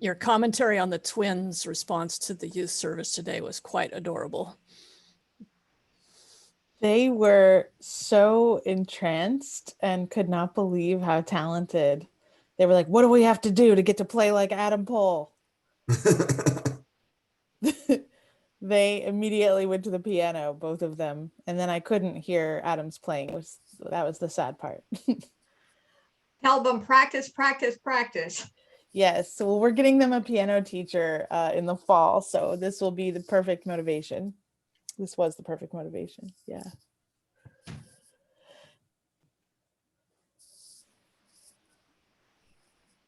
Your commentary on the twins' response to the youth service today was quite adorable. They were so entranced and could not believe how talented. They were like, what do we have to do to get to play like Adam Pole? They immediately went to the piano, both of them. And then I couldn't hear Adam's playing. That was the sad part. Tell them practice, practice, practice. Yes, so we're getting them a piano teacher in the fall. So this will be the perfect motivation. This was the perfect motivation. Yeah.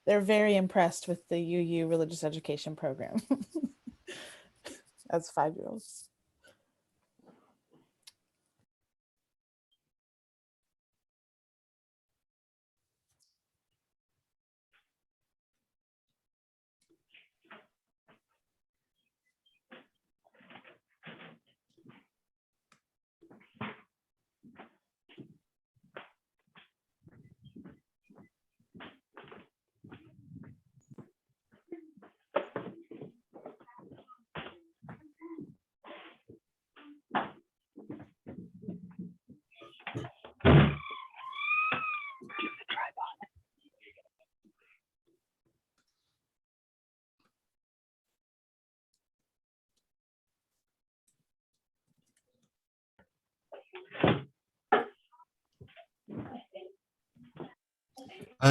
They're very impressed with the UU religious education program as 5-year-olds.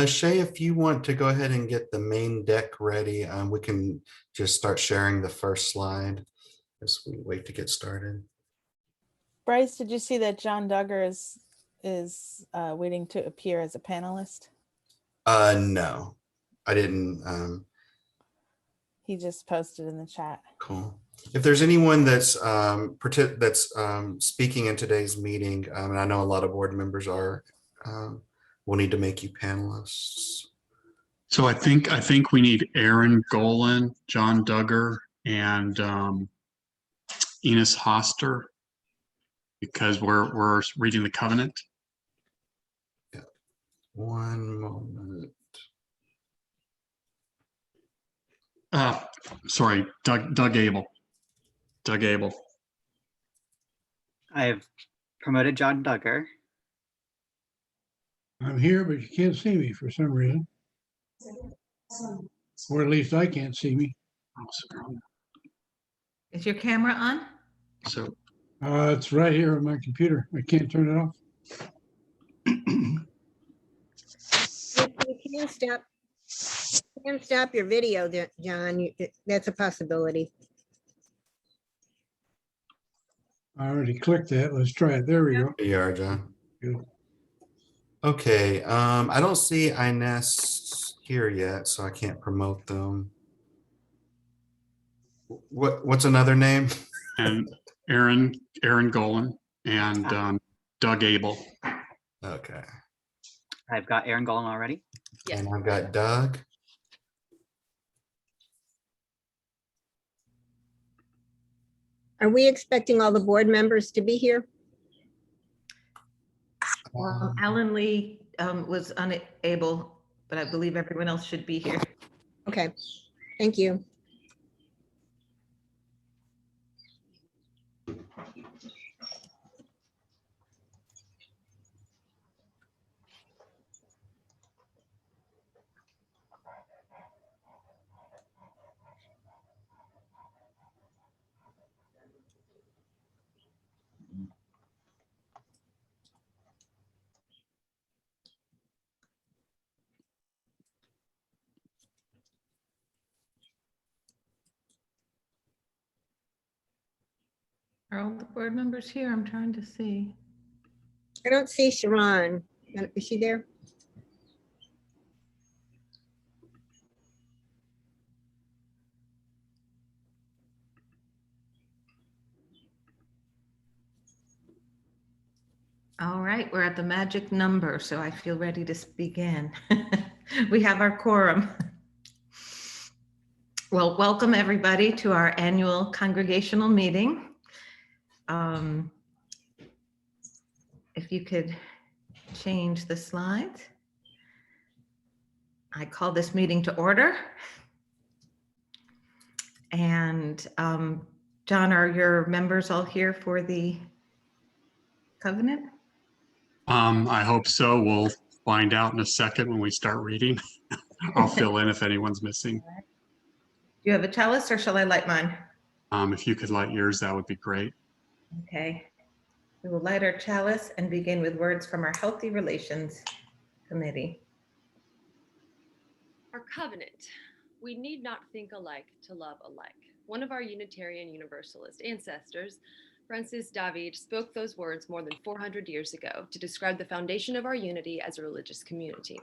Shay, if you want to go ahead and get the main deck ready, we can just start sharing the first slide as we wait to get started. Bryce, did you see that John Duggar is waiting to appear as a panelist? No, I didn't. He just posted in the chat. Cool. If there's anyone that's speaking in today's meeting, and I know a lot of board members are, we'll need to make you panelists. So I think we need Aaron Golan, John Duggar, and Enos Hoster, because we're reading the covenant. Yeah. One moment. Sorry, Doug Abel. Doug Abel. I have promoted John Duggar. I'm here, but you can't see me for some reason. Or at least I can't see me. Is your camera on? So It's right here on my computer. I can't turn it off. You can stop your video, John. That's a possibility. I already clicked that. Let's try it. There we go. Here you are, John. Good. Okay, I don't see Inez here yet, so I can't promote them. What's another name? and Aaron Golan and Doug Abel. Okay. I've got Aaron Golan already. Yes. And I've got Doug. Are we expecting all the board members to be here? Alan Lee was unable, but I believe everyone else should be here. Okay, thank you. Are all the board members here? I'm trying to see. I don't see Sharon. Is she there? All right, we're at the magic number, so I feel ready to begin. We have our quorum. Well, welcome everybody to our annual congregational meeting. If you could change the slide. I call this meeting to order. And John, are your members all here for the covenant? I hope so. We'll find out in a second when we start reading. I'll fill in if anyone's missing. Do you have a chalice or shall I light mine? If you could light yours, that would be great. Okay. We will light our chalice and begin with words from our Healthy Relations Committee. Our covenant. We need not think alike to love alike. One of our Unitarian Universalist ancestors, Francis David, spoke those words more than 400 years ago to describe the foundation of our unity as a religious community.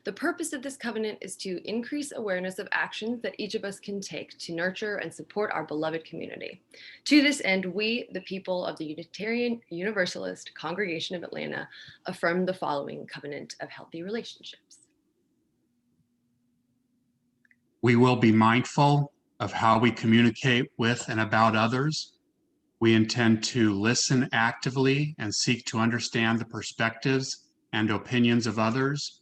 The purpose of this covenant is to increase awareness of actions that each of us can take to nurture and support our beloved community. To this end, we, the people of the Unitarian Universalist Congregation of Atlanta, affirm the following covenant of healthy relationships. We will be mindful of how we communicate with and about others. We intend to listen actively and seek to understand the perspectives and opinions of others.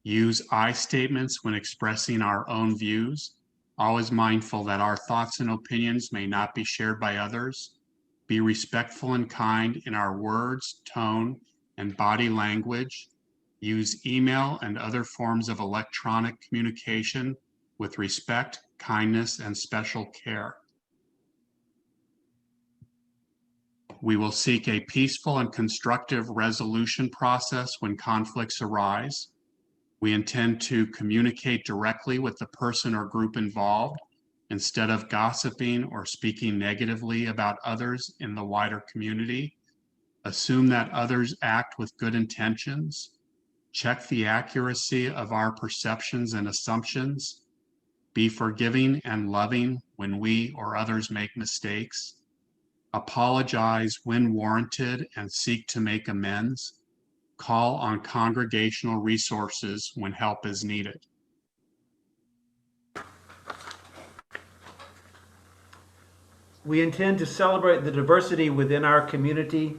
Use I statements when expressing our own views, always mindful that our thoughts and opinions may not be shared by others. Be respectful and kind in our words, tone, and body language. Use email and other forms of electronic communication with respect, kindness, and special care. We will seek a peaceful and constructive resolution process when conflicts arise. We intend to communicate directly with the person or group involved instead of gossiping or speaking negatively about others in the wider community. Assume that others act with good intentions. Check the accuracy of our perceptions and assumptions. Be forgiving and loving when we or others make mistakes. Apologize when warranted and seek to make amends. Call on congregational resources when help is needed. We intend to celebrate the diversity within our community.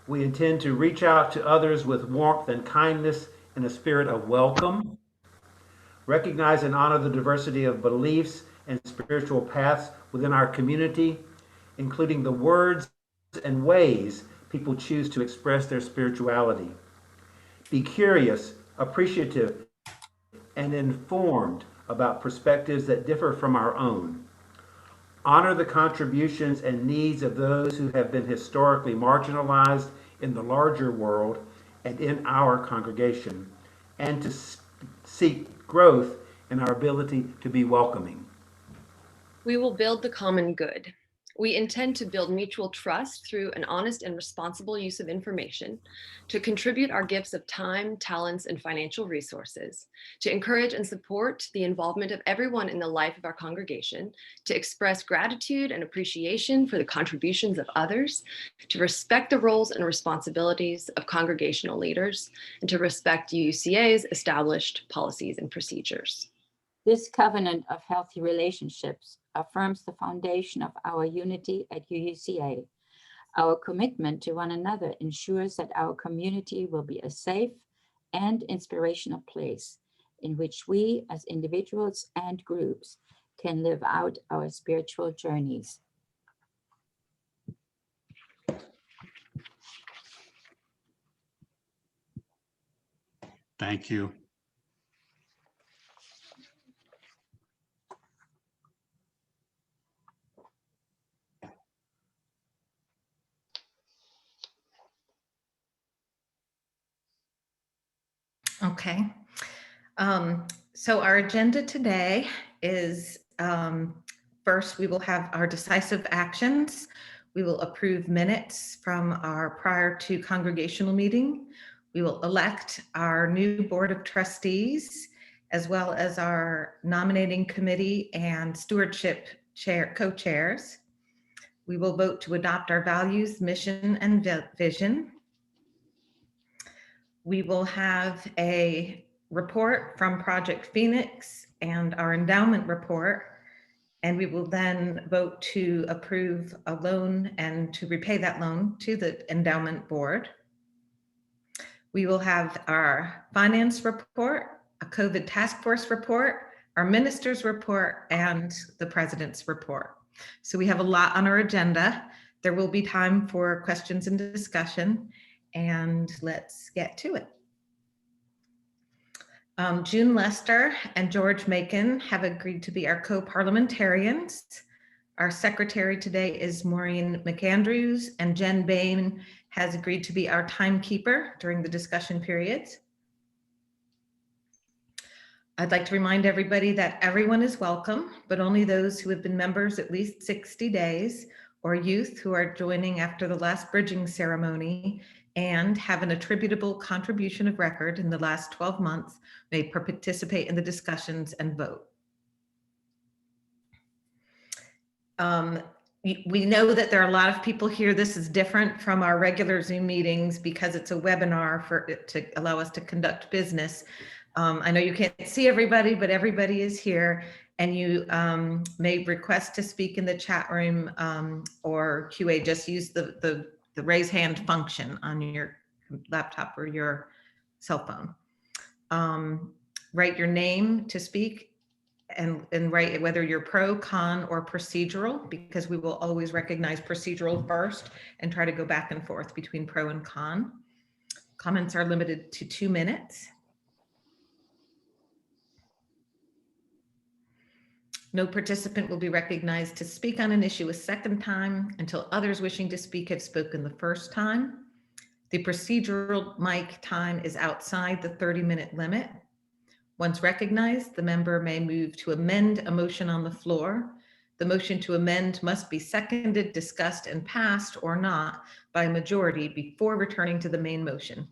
We intend to reach out to others with warmth and kindness in a spirit of welcome. Recognize and honor the diversity of beliefs and spiritual paths within our community, including the words and ways people choose to express their spirituality. Be curious, appreciative, and informed about perspectives that differ from our own. Honor the contributions and needs of those who have been historically marginalized in the larger world and in our congregation, and to seek growth in our ability to be welcoming. We will build the common good. We intend to build mutual trust through an honest and responsible use of information, to contribute our gifts of time, talents, and financial resources, to encourage and support the involvement of everyone in the life of our congregation, to express gratitude and appreciation for the contributions of others, to respect the roles and responsibilities of congregational leaders, and to respect UUCA's established policies and procedures. This covenant of healthy relationships affirms the foundation of our unity at UUCA. Our commitment to one another ensures that our community will be a safe and inspirational place in which we as individuals and groups can live out our spiritual journeys. Thank you. Okay. So our agenda today is first, we will have our decisive actions. We will approve minutes from our prior to congregational meeting. We will elect our new board of trustees, as well as our nominating committee and stewardship co-chairs. We will vote to adopt our values, mission, and vision. We will have a report from Project Phoenix and our endowment report, and we will then vote to approve a loan and to repay that loan to the endowment board. We will have our finance report, a COVID task force report, our minister's report, and the president's report. So we have a lot on our agenda. There will be time for questions and discussion, and let's get to it. June Lester and George Macon have agreed to be our co-parliamentarians. Our secretary today is Maureen McAndrews, and Jen Bain has agreed to be our timekeeper during the discussion periods. I'd like to remind everybody that everyone is welcome, but only those who have been members at least 60 days or youth who are joining after the last bridging ceremony and have an attributable contribution of record in the last 12 months may participate in the discussions and vote. We know that there are a lot of people here. This is different from our regular Zoom meetings because it's a webinar to allow us to conduct business. I know you can't see everybody, but everybody is here, and you may request to speak in the chat room or QA. Just use the raise hand function on your laptop or your cell phone. Write your name to speak and write whether you're pro, con, or procedural, because we will always recognize procedural first and try to go back and forth between pro and con. Comments are limited to 2 minutes. No participant will be recognized to speak on an issue a second time until others wishing to speak have spoken the first time. The procedural mic time is outside the 30-minute limit. Once recognized, the member may move to amend a motion on the floor. The motion to amend must be seconded, discussed, and passed or not by a majority before returning to the main motion.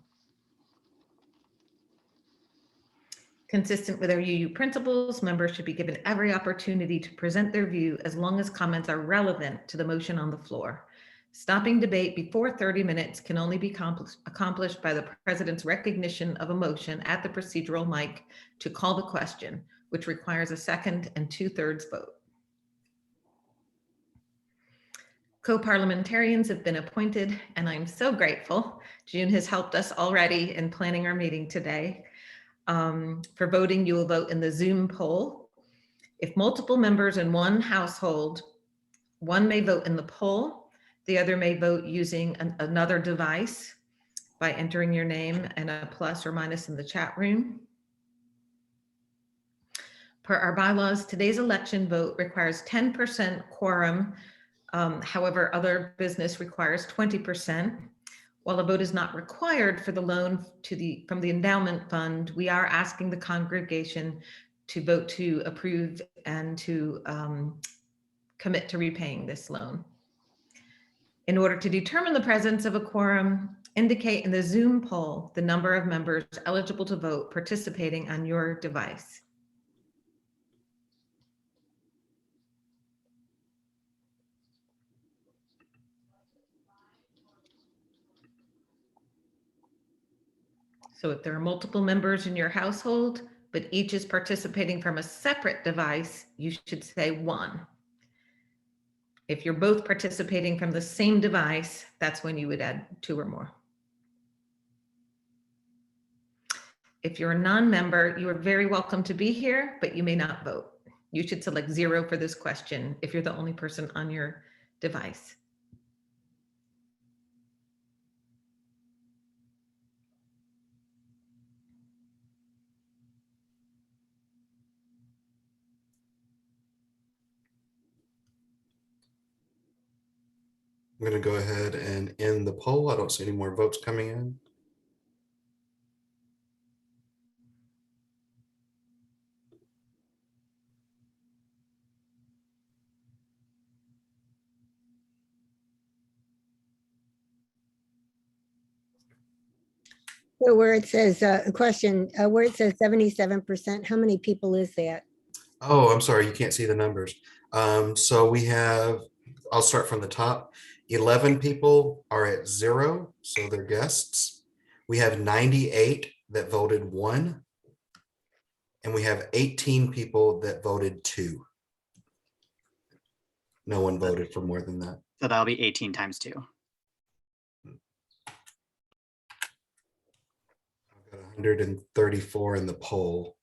Consistent with our UU principles, members should be given every opportunity to present their view as long as comments are relevant to the motion on the floor. Stopping debate before 30 minutes can only be accomplished by the president's recognition of a motion at the procedural mic to call the question, which requires a second and 2/3 vote. Co-parliamentarians have been appointed, and I'm so grateful. June has helped us already in planning our meeting today. For voting, you will vote in the Zoom poll. If multiple members in one household, one may vote in the poll, the other may vote using another device by entering your name and a plus or minus in the chat room. Per our bylaws, today's election vote requires 10% quorum. However, other business requires 20%. While a vote is not required for the loan from the Endowment Fund, we are asking the congregation to vote to approve and to commit to repaying this loan. In order to determine the presence of a quorum, indicate in the Zoom poll the number of members eligible to vote participating on your device. So if there are multiple members in your household, but each is participating from a separate device, you should say 1. If you're both participating from the same device, that's when you would add 2 or more. If you're a non-member, you are very welcome to be here, but you may not vote. You should select 0 for this question if you're the only person on your device. I'm going to go ahead and end the poll. I don't see any more votes coming in. So where it says, a question, where it says 77%, how many people is that? Oh, I'm sorry, you can't see the numbers. So we have, I'll start from the top. 11 people are at 0, so they're guests. We have 98 that voted 1. And we have 18 people that voted 2. No one voted for more than that. So that'll be 18 times 2. I've got 134 in the poll.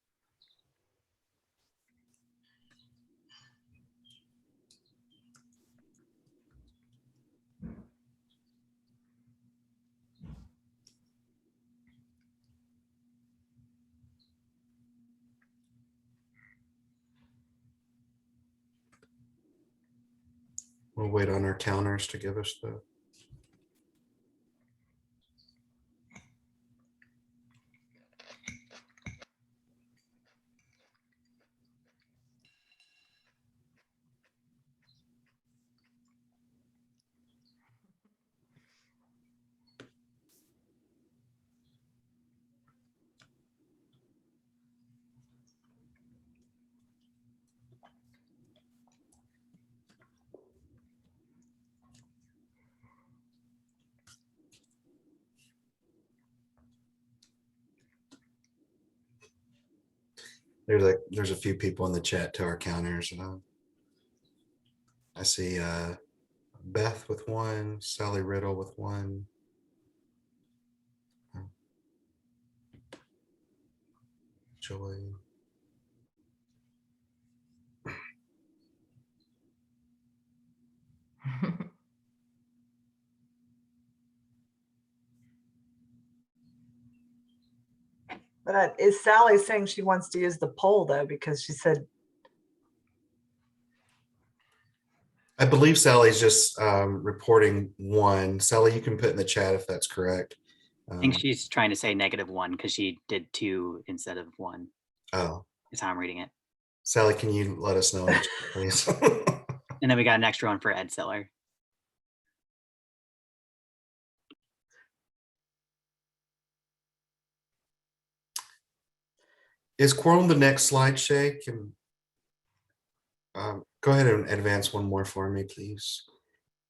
We'll wait on our counters to give us the. There's a few people in the chat to our counters. I see Beth with one, Sally Riddle with one. Joy. But is Sally saying she wants to use the poll though? Because she said, I believe Sally's just reporting one. Sally, you can put in the chat if that's correct. I think she's trying to say -1 because she did 2 instead of 1. Oh, Is how I'm reading it. Sally, can you let us know, please? And then we got an extra one for Ed Siller. Is quorum the next slide, Shay? Can go ahead and advance one more for me, please.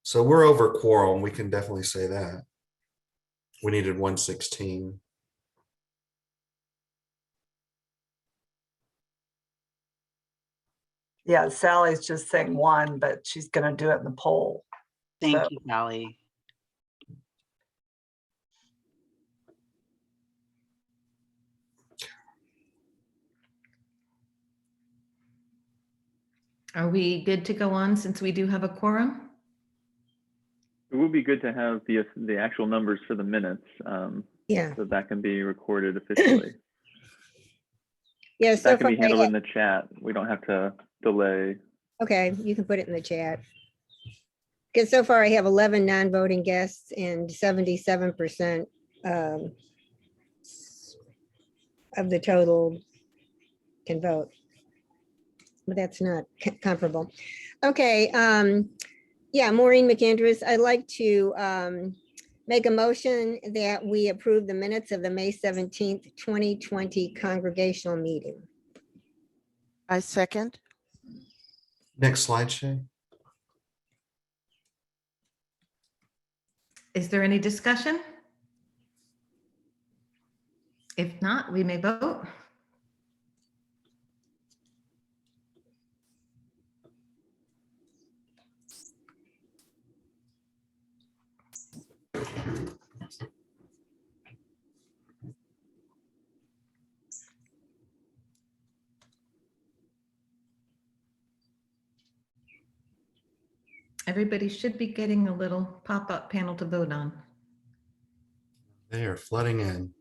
So we're over quorum. We can definitely say that. We needed 116. yeah, Sally's just saying one, but she's going to do it in the poll. Thank you, Sally. Are we good to go on since we do have a quorum? It would be good to have the actual numbers for the minutes, Yeah. so that can be recorded officially. Yeah, so That can far be I handled have- in the chat. We don't have to delay. okay, you can put it in the chat. Because so far I have 11 non-voting guests and 77% of the total can vote. But that's not comparable. Okay, yeah, Maureen McAndrews, I'd like to make a motion that we approve the minutes of the May 17th, 2020 congregational meeting. I second. Next slide, Shay. Is there any discussion? If not, we may vote. Everybody should be getting a little pop-up panel to vote on. They are flooding in.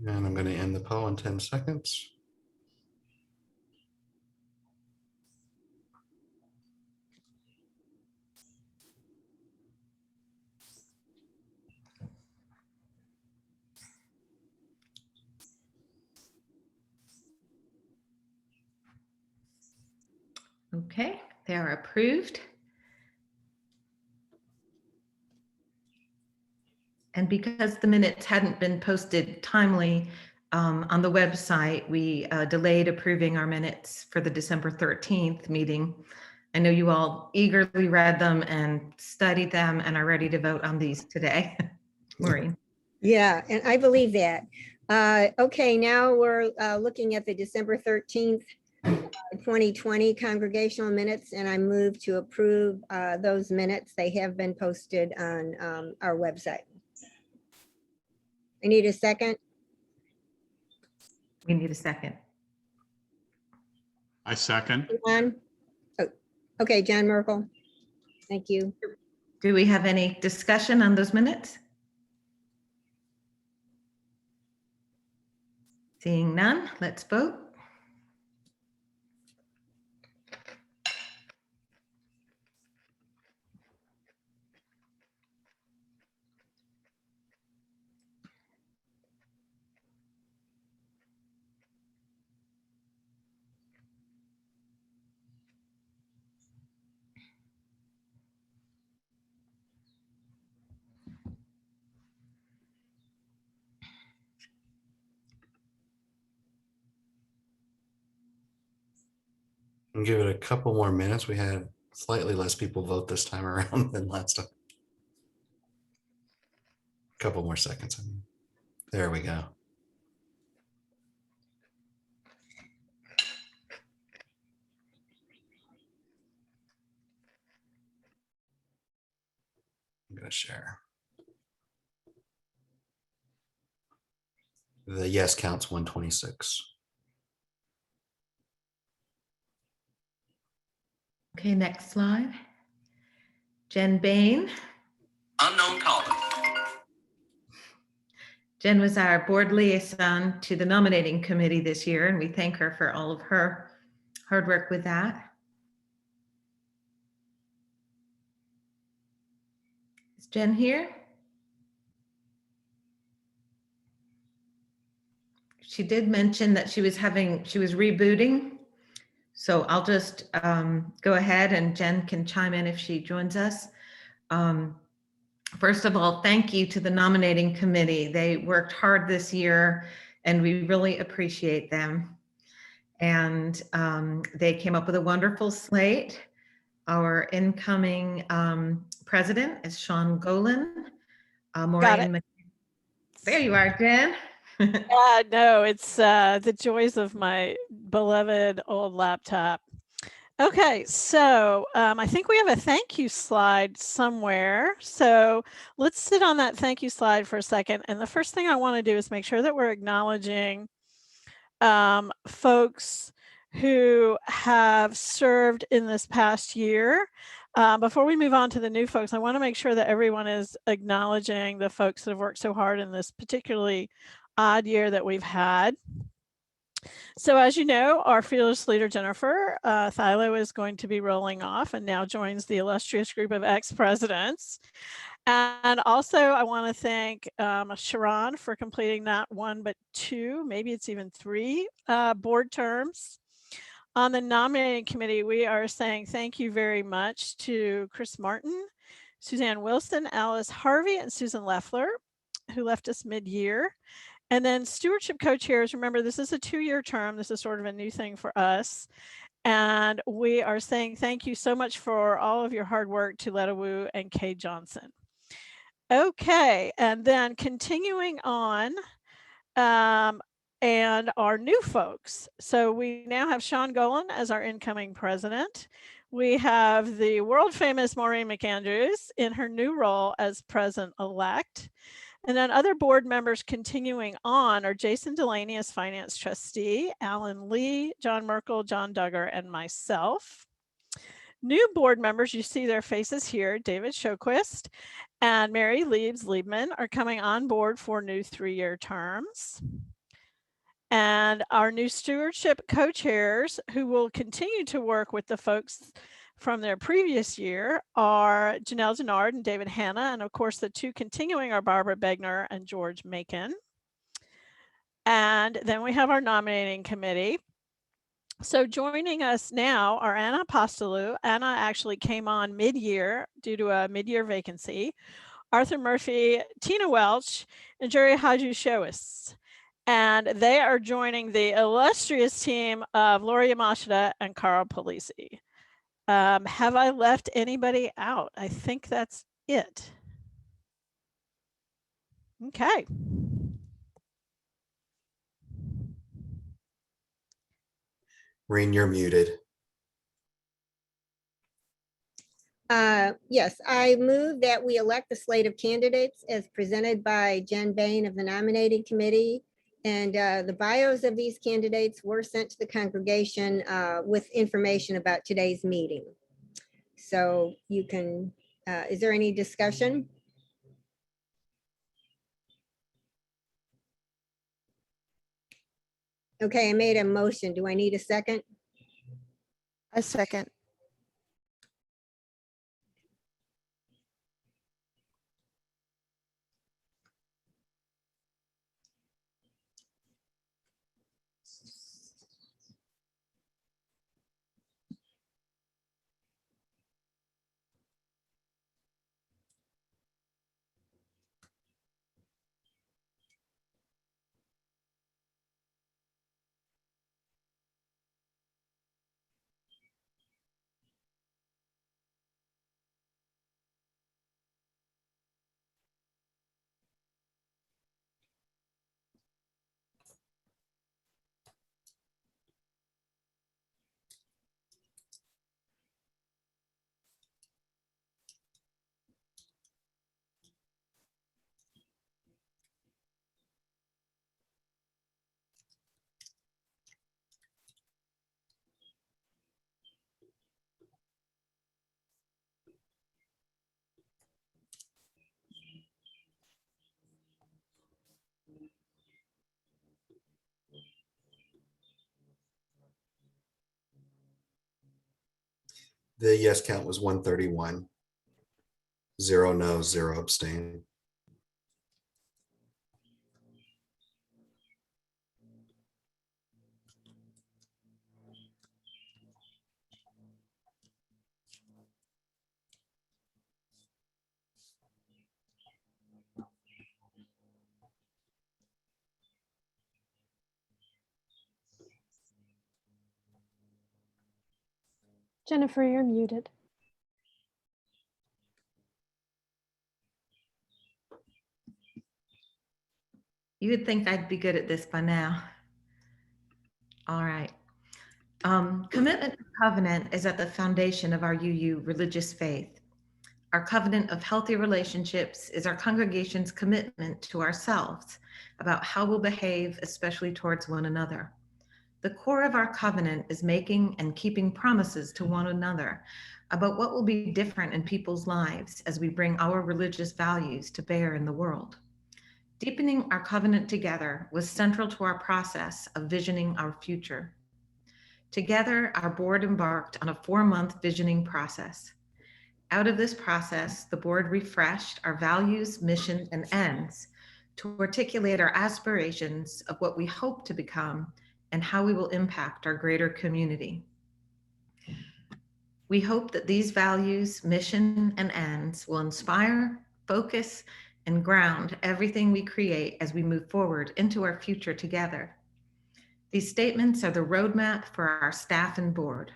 And I'm going to end the poll in 10 seconds. Okay, they are approved. And because the minutes hadn't been posted timely on the website, we delayed approving our minutes for the December 13th meeting. I know you all eagerly read them and studied them and are ready to vote on these today. Maureen. Yeah, and I believe that. Okay, now we're looking at the December 13th, 2020 congregational minutes, and I move to approve those minutes. They have been posted on our website. I need a second. We need a second. I second. John? Oh, okay, John Merkel. Thank you. Do we have any discussion on those minutes? Seeing none, let's vote. We'll give it a couple more minutes. We had slightly less people vote this time around than last time. Couple more seconds. I mean. There we go. I'm going to share. The yes counts 126. Okay, next slide. Jen Bain. Unknown caller. Jen was our board liaison to the nominating committee this year, and we thank her for all of her hard work with that. Is Jen here? She did mention that she was rebooting. So I'll just go ahead and Jen can chime in if she joins us. First of all, thank you to the nominating committee. They worked hard this year and we really appreciate them. And they came up with a wonderful slate. Our incoming president is Sean Golan. Maureen, there you are, Jen. No, it's the joys of my beloved old laptop. Okay, so I think we have a thank you slide somewhere. So let's sit on that thank you slide for a second. And the first thing I want to do is make sure that we're acknowledging folks who have served in this past year. Before we move on to the new folks, I want to make sure that everyone is acknowledging the folks that have worked so hard in this particularly odd year that we've had. So as you know, our fearless leader, Jennifer Thilo, is going to be rolling off and now joins the illustrious group of ex-presidents. And also I want to thank Sharon for completing not one, but two, maybe it's even three board terms. On the nominating committee, we are saying thank you very much to Chris Martin, Suzanne Wilson, Alice Harvey, and Susan Leffler, who left us mid-year. And then stewardship co-chairs, remember, this is a 2-year term. This is sort of a new thing for us. And we are saying thank you so much for all of your hard work to Letta Wu and Kay Johnson. Okay, and then continuing on, and our new folks. So we now have Sean Golan as our incoming president. We have the world famous Maureen McAndrews in her new role as president-elect. And then other board members continuing on are Jason Delaney as finance trustee, Alan Lee, John Merkel, John Duggar, and myself. New board members, you see their faces here, David Shoquist and Mary Liebman are coming on board for new 3-year terms. And our new stewardship co-chairs who will continue to work with the folks from their previous year are Janelle Denard and David Hanna. And of course, the two continuing are Barbara Begner and George Macon. And then we have our nominating committee. So joining us now are Anna Apostolou. Anna actually came on mid-year due to a mid-year vacancy. Arthur Murphy, Tina Welch, and Jerry Haju-Showis. And they are joining the illustrious team of Lori Yamashita and Carl Polisi. Have I left anybody out? I think that's it. Okay. Maureen, you're muted. Yes, I move that we elect the slate of candidates as presented by Jen Bain of the nominating committee. And the bios of these candidates were sent to the congregation with information about today's meeting. So you can, is there any discussion? Okay, I made a motion. Do I need a second? I second. The yes count was 131. 0 no, 0 abstain. Jennifer, you're muted. You would think I'd be good at this by now. All right. Commitment to covenant is at the foundation of our UU religious faith. Our covenant of healthy relationships is our congregation's commitment to ourselves about how we'll behave, especially towards one another. The core of our covenant is making and keeping promises to one another about what will be different in people's lives as we bring our religious values to bear in the world. Deepening our covenant together was central to our process of visioning our future. Together, our board embarked on a 4-month visioning process. Out of this process, the board refreshed our values, mission, and ends to articulate our aspirations of what we hope to become and how we will impact our greater community. We hope that these values, mission, and ends will inspire, focus, and ground everything we create as we move forward into our future together. These statements are the roadmap for our staff and board.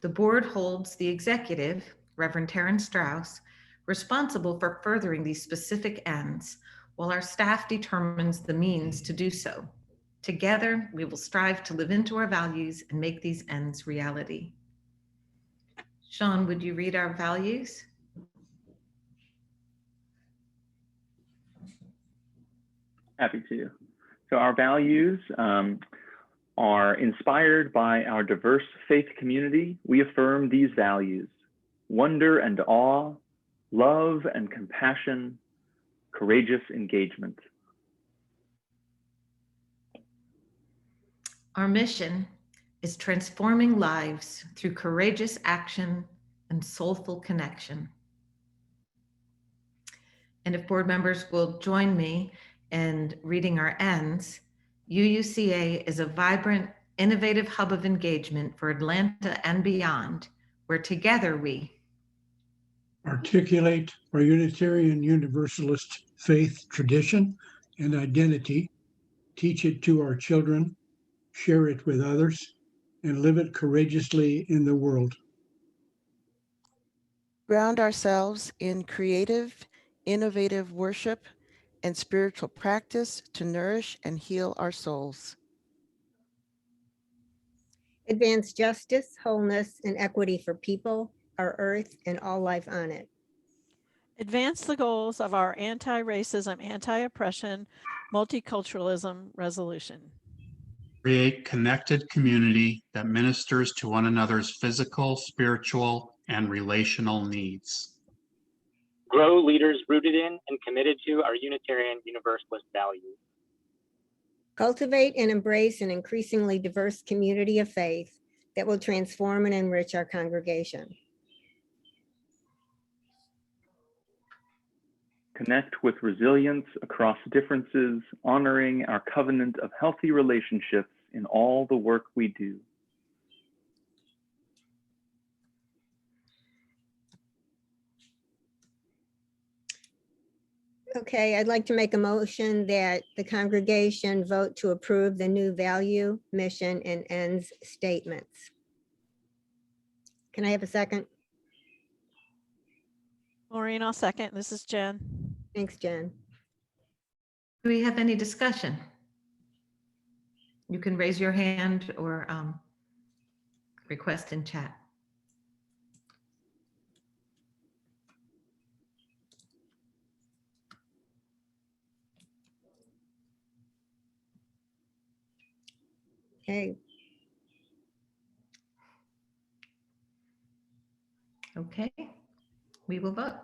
The board holds the executive, Reverend Terrence Strauss, responsible for furthering these specific ends, while our staff determines the means to do so. Together, we will strive to live into our values and make these ends reality. Sean, would you read our values? Happy to. So our values are inspired by our diverse faith community. We affirm these values: wonder and awe, love and compassion, courageous engagement. Our mission is transforming lives through courageous action and soulful connection. And if board members will join me in reading our ends, UUCA is a vibrant, innovative hub of engagement for Atlanta and beyond, where together we articulate our Unitarian Universalist faith tradition and identity, teach it to our children, share it with others, and live it courageously in the world. Ground ourselves in creative, innovative worship and spiritual practice to nourish and heal our souls. Advance justice, wholeness, and equity for people our earth, and all life on it. Advance the goals of our anti-racism, anti-oppression, multiculturalism resolution. Create connected community that ministers to one another's physical, spiritual, and relational needs. Grow leaders rooted in and committed to our Unitarian Universalist values. Cultivate and embrace an increasingly diverse community of faith that will transform and enrich our congregation. Connect with resilience across differences, honoring our covenant of healthy relationships in all the work we do. Okay, I'd like to make a motion that the congregation vote to approve the new value, mission, and ends statements. Can I have a second? Maureen, I'll second. This is Jen. Thanks, Jen. Do we have any discussion? You can raise your hand or request in chat. Okay, Okay, we will vote.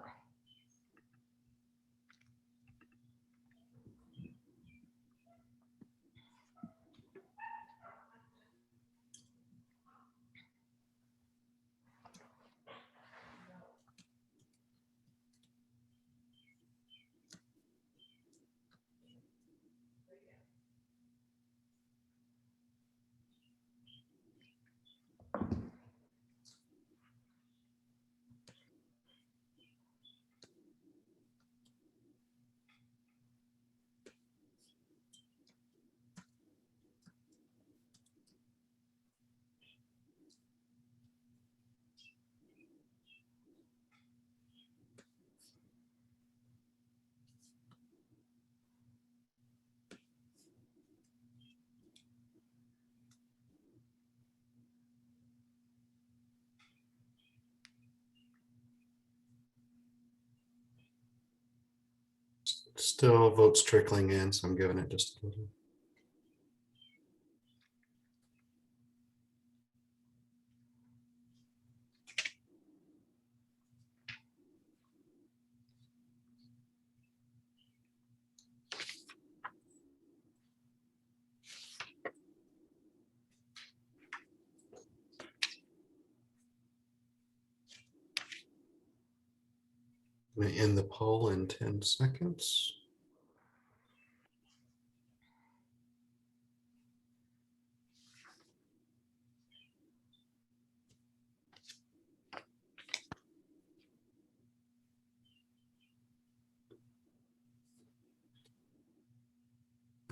Still votes trickling in, so I'm giving it just a little. I'm going to end the poll in 10 seconds.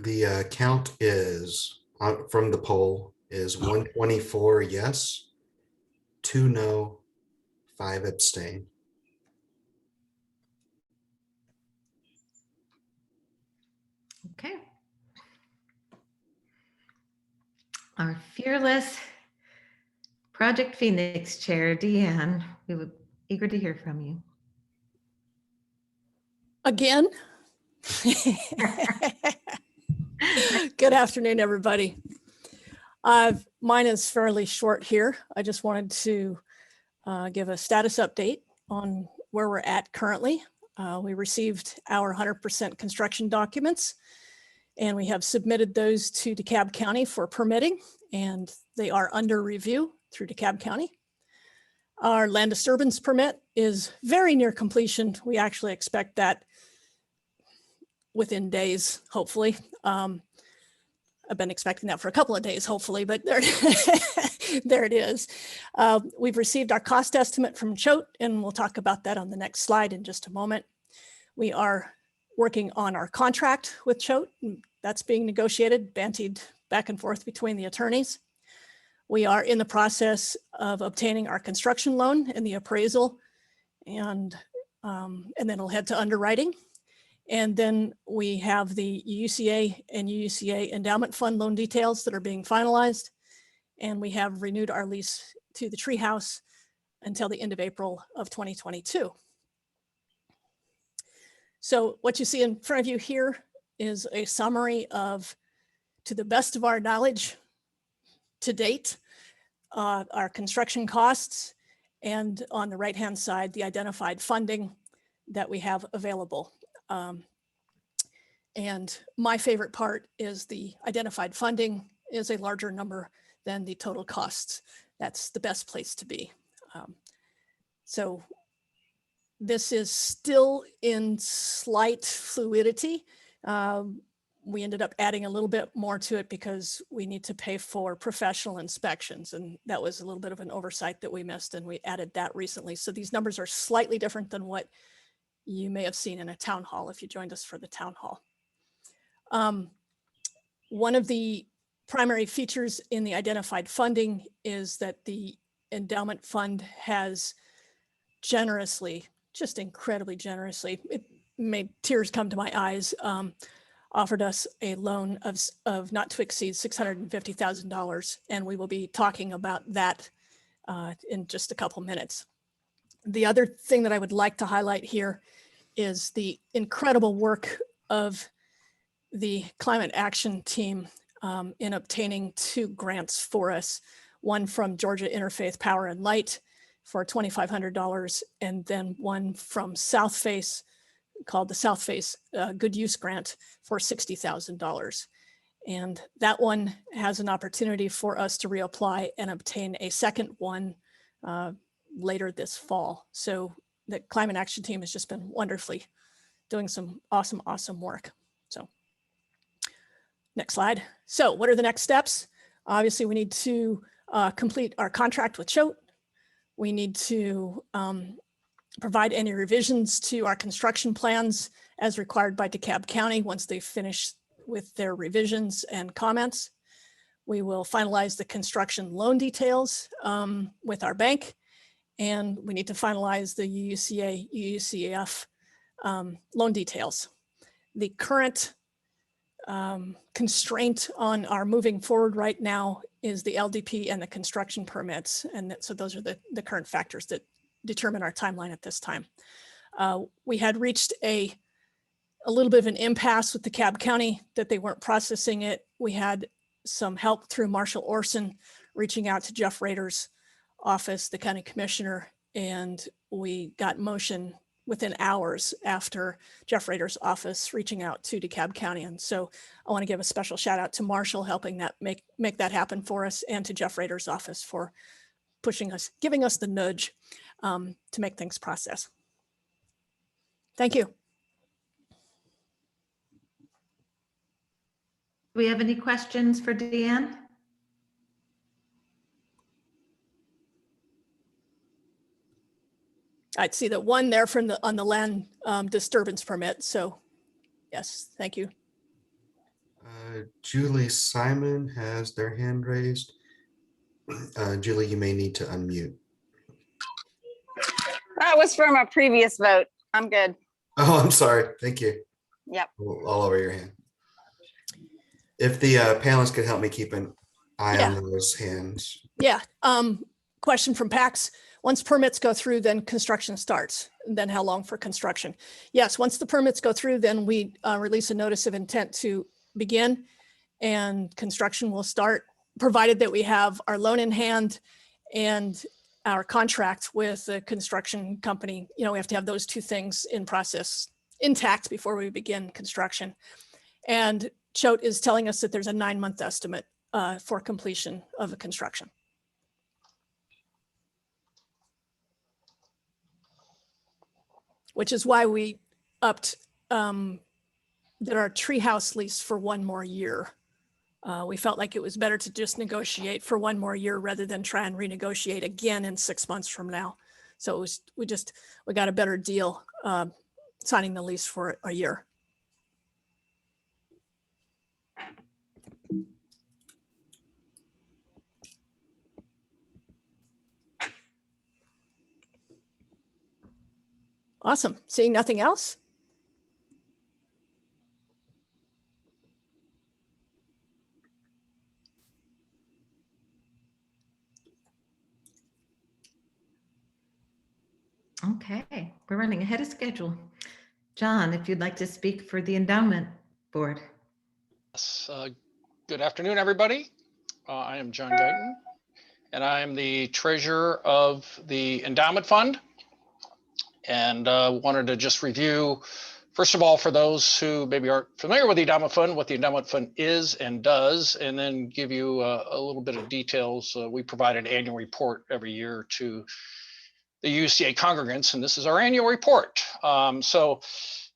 The count is from the poll is 124 yes, 2 no, 5 abstain. Okay. Our fearless Project Phoenix Chair, Deanne, we would eager to hear from you. Again. Good afternoon, everybody. Mine is fairly short here. I just wanted to give a status update on where we're at currently. We received our 100% construction documents, and we have submitted those to DeKalb County for permitting, and they are under review through DeKalb County. Our land disturbance permit is very near completion. We actually expect that within days, hopefully. I've been expecting that for a couple of days, hopefully, but there, there it is. We've received our cost estimate from Choate, and we'll talk about that on the next slide in just a moment. We are working on our contract with Choate. That's being negotiated, bantied back and forth between the attorneys. We are in the process of obtaining our construction loan and the appraisal, and then it'll head to underwriting. And then we have the UCA and UCA Endowment Fund loan details that are being finalized. And we have renewed our lease to the Treehouse until the end of April of 2022. So what you see in front of you here is a summary of, to the best of our knowledge to date, our construction costs, and on the right-hand side, the identified funding that we have available. And my favorite part is the identified funding is a larger number than the total costs. That's the best place to be. So this is still in slight fluidity. We ended up adding a little bit more to it because we need to pay for professional inspections. And that was a little bit of an oversight that we missed, and we added that recently. So these numbers are slightly different than what you may have seen in a town hall if you joined us for the town hall. One of the primary features in the identified funding is that the Endowment Fund has generously, just incredibly generously, it made tears come to my eyes, offered us a loan of not to exceed $650,000. And we will be talking about that in just a couple minutes. The other thing that I would like to highlight here is the incredible work of the climate action team in obtaining 2 grants for us, one from Georgia Interfaith Power and Light for $2,500, and then one from South Face called the South Face Good Use Grant for $60,000. And that one has an opportunity for us to reapply and obtain a second one later this fall. So the climate action team has just been wonderfully doing some awesome work. So next slide. So what are the next steps? Obviously, we need to complete our contract with Choate. We need to provide any revisions to our construction plans as required by DeKalb County once they finish with their revisions and comments. We will finalize the construction loan details with our bank, and we need to finalize the UUCA, UUCF loan details. The current constraint on our moving forward right now is the LDP and the construction permits. And so those are the current factors that determine our timeline at this time. We had reached a little bit of an impasse with DeKalb County that they weren't processing it. We had some help through Marshall Orson reaching out to Jeff Rader's office, the county commissioner, and we got motion within hours after Jeff Rader's office reaching out to DeKalb County. And so I want to give a special shout out to Marshall helping that make that happen for us, and to Jeff Rader's office for pushing us, giving us the nudge to make things process. Thank you. Do we have any questions for Deanne? I'd see the one there from on the land disturbance permit. So yes, thank you. Julie Simon has their hand raised. Julie, you may need to unmute. That was from a previous vote. I'm good. Oh, I'm sorry. Thank you. Yep. All over your hand. If the panelists could help me keep an eye on those hands. Yeah. Question from Pax. Once permits go through, then construction starts. Then how long for construction? Yes, once the permits go through, then we release a notice of intent to begin, and construction will start, provided that we have our loan in hand and our contract with the construction company. You know, we have to have those 2 things in process intact before we begin construction. And Choate is telling us that there's a 9-month estimate for completion of the construction. Which is why we upped did our treehouse lease for 1 more year. We felt like it was better to just negotiate for 1 more year rather than try and renegotiate again in 6 months from now. So it was, we got a better deal signing the lease for a year. Awesome. Seeing nothing else? Okay, we're running ahead of schedule. John, if you'd like to speak for the Endowment Board. Yes, good afternoon, everybody. I am John Guyton, and I am the treasurer of the Endowment Fund. And wanted to just review, first of all, for those who maybe aren't familiar with the Endowment Fund, what the Endowment Fund is and does, and then give you a little bit of details. We provide an annual report every year to the UCA congregants, and this is our annual report. So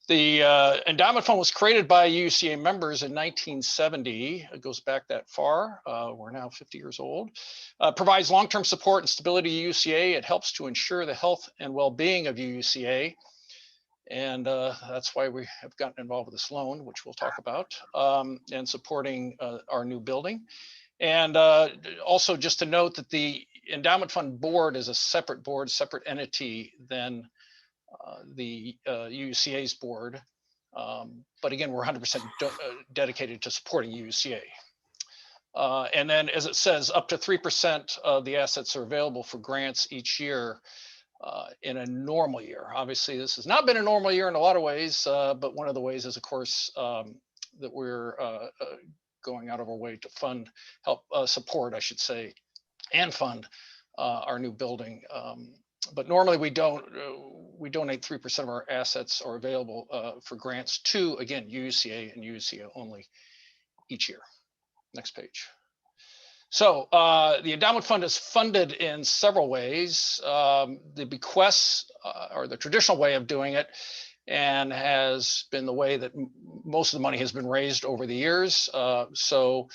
the Endowment Fund was created by UCA members in 1970. It goes back that far. We're now 50 years old. Provides long-term support and stability to UCA. It helps to ensure the health and well-being of UCA. And that's why we have gotten involved with this loan, which we'll talk about, and supporting our new building. And also just to note that the Endowment Fund board is a separate board, separate entity than the UCA's board. But again, we're 100% dedicated to supporting UCA. And then as it says, up to 3% of the assets are available for grants each year in a normal year. Obviously, this has not been a normal year in a lot of ways, but one of the ways is, of course, that we're going out of our way to fund, help support, I should say, and fund our new building. But normally we don't. We donate 3% of our assets are available for grants to, again, UCA and UCA only each year. Next page. So the Endowment Fund is funded in several ways. The bequests are the traditional way of doing it, and has been the way that most of the money has been raised over the years. So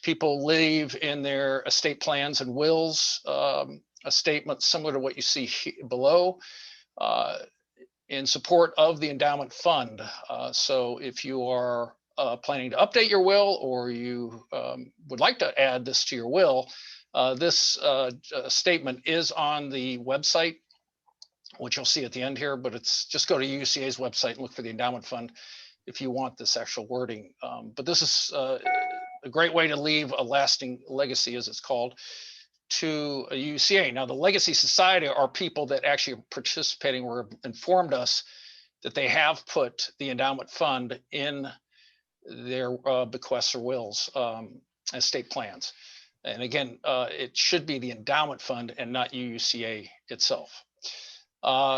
people leave in their estate plans and wills a statement similar to what you see below in support of the Endowment Fund. So if you are planning to update your will, or you would like to add this to your will, this statement is on the website, which you'll see at the end here, but it's just go to UCA's website and look for the Endowment Fund if you want this actual wording. But this is a great way to leave a lasting legacy, as it's called, to a UCA. Now, the Legacy Society are people that actually are participating or informed us that they have put the Endowment Fund in their bequests or wills, estate plans. And again, it should be the Endowment Fund and not UCA itself.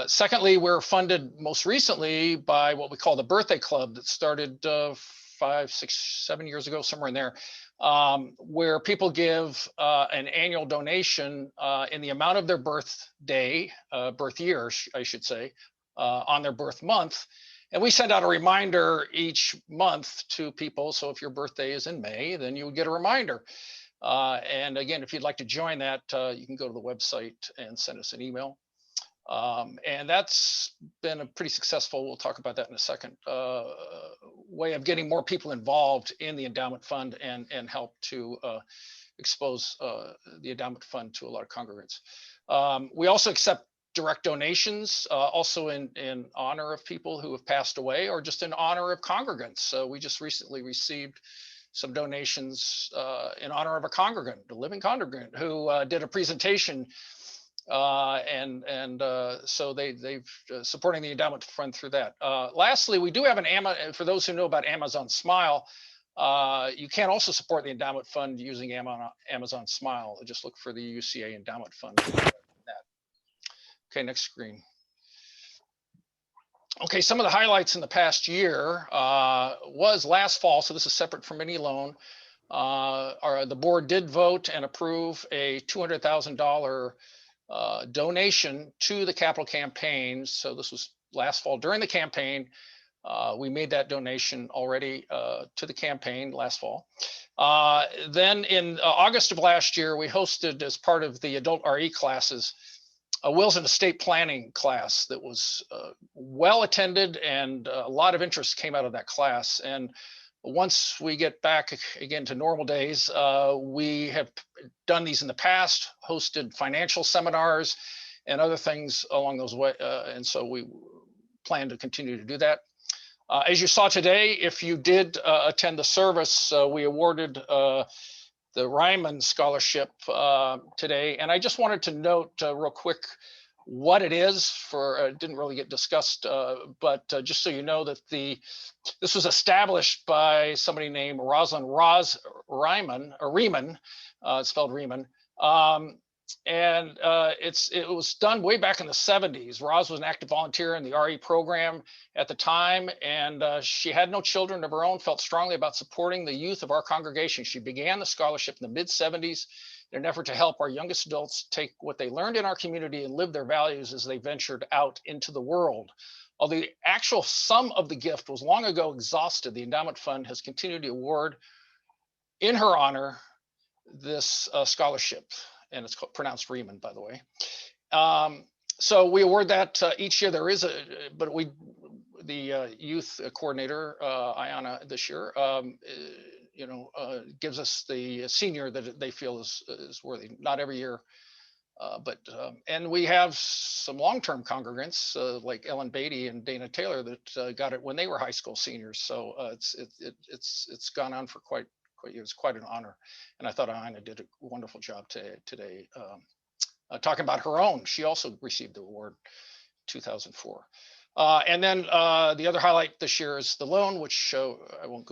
Secondly, we're funded most recently by what we call the Birthday Club that started 5, 6, 7 years ago, somewhere in there, where people give an annual donation in the amount of their birthday, birth year, I should say, on their birth month. And we send out a reminder each month to people. So if your birthday is in May, then you would get a reminder. And again, if you'd like to join that, you can go to the website and send us an email. And that's been a pretty successful, we'll talk about that in a second, way of getting more people involved in the Endowment Fund and help to expose the Endowment Fund to a lot of congregants. We also accept direct donations, also in honor of people who have passed away, or just in honor of congregants. So we just recently received some donations in honor of a congregant, a living congregant, who did a presentation. So they've supporting the Endowment Fund through that. Lastly, we do have for those who know about Amazon Smile, you can also support the Endowment Fund using Amazon Smile. Just look for the UCA Endowment Fund. Okay, next screen. Okay, some of the highlights in the past year was last fall, so this is separate from any loan. The board did vote and approve a $200,000 donation to the capital campaign. So this was last fall during the campaign. We made that donation already to the campaign last fall. Then in August of last year, we hosted, as part of the adult RE classes, a wills and estate planning class that was well attended, and a lot of interest came out of that class. And once we get back again to normal days, we have done these in the past, hosted financial seminars and other things along those ways. And so we plan to continue to do that. As you saw today, if you did attend the service, we awarded the Ryman Scholarship today. And I just wanted to note real quick, what it is for didn't really get discussed, but just so you know that this was established by somebody named Rosalind Riemann, spelled Riemann. And it was done way back in the 70s. Roz was an active volunteer in the RE program at the time, and she had no children of her own, felt strongly about supporting the youth of our congregation. She began the scholarship in the mid-70s in an effort to help our youngest adults take what they learned in our community and live their values as they ventured out into the world. Although the actual sum of the gift was long ago exhausted, the Endowment Fund has continued to award in her honor this scholarship, and it's pronounced Riemann, by the way. So we award that each year. There is the youth coordinator, Ayana, this year, gives us the senior that they feel is worthy. Not every year, and we have some long-term congregants like Ellen Beatty and Dana Taylor that got it when they were high school seniors. So it's gone on for quite years. Quite an honor, and I thought Ayana did a wonderful job today. Talking about her own, she also received the award 2004. And then the other highlight this year is the loan, which I won't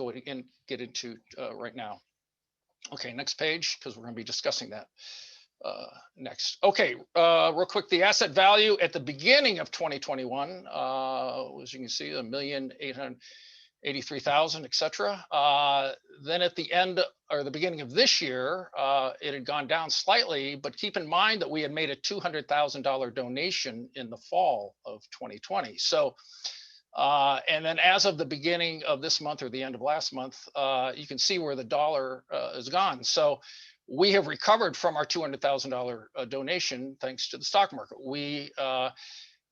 get into right now. Okay, next page, because we're going to be discussing that next. Okay, real quick, the asset value at the beginning of 2021, as you can see, $1,883,000, etc. Then at the end or the beginning of this year, it had gone down slightly, but keep in mind that we had made a $200,000 donation in the fall of 2020. So, and then as of the beginning of this month or the end of last month, you can see where the dollar is gone. So we have recovered from our $200,000 donation thanks to the stock market. We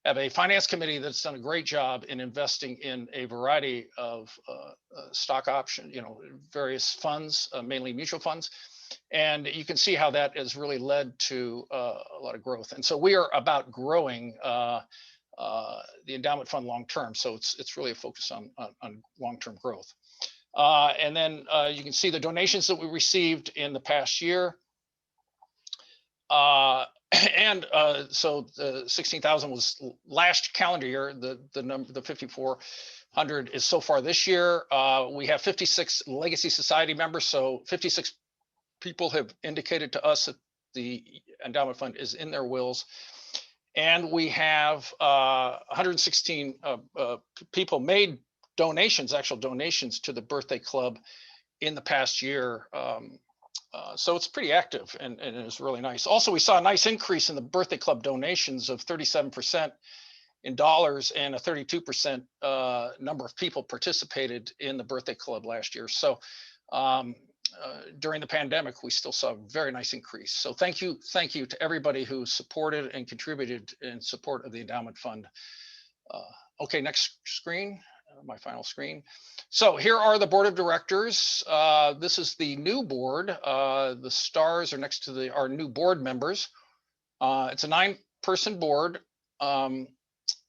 have a finance committee that's done a great job in investing in a variety of stock option, various funds, mainly mutual funds. And you can see how that has really led to a lot of growth. And so we are about growing the endowment fund long-term. So it's really a focus on long-term growth. And then you can see the donations that we received in the past year. So the 16,000 was last calendar year. The number, the 5,400 is so far this year. We have 56 Legacy Society members. So 56 people have indicated to us that the endowment fund is in their wills. And we have 116 people made donations, actual donations to the birthday club in the past year. So it's pretty active and it's really nice. Also, we saw a nice increase in the birthday club donations of 37% in dollars and a 32% number of people participated in the birthday club last year. So during the pandemic, we still saw a very nice increase. So thank you to everybody who supported and contributed in support of the endowment fund. Okay, next screen. My final screen. So here are the board of directors. This is the new board. The stars are next to our new board members. It's a 9-person board. And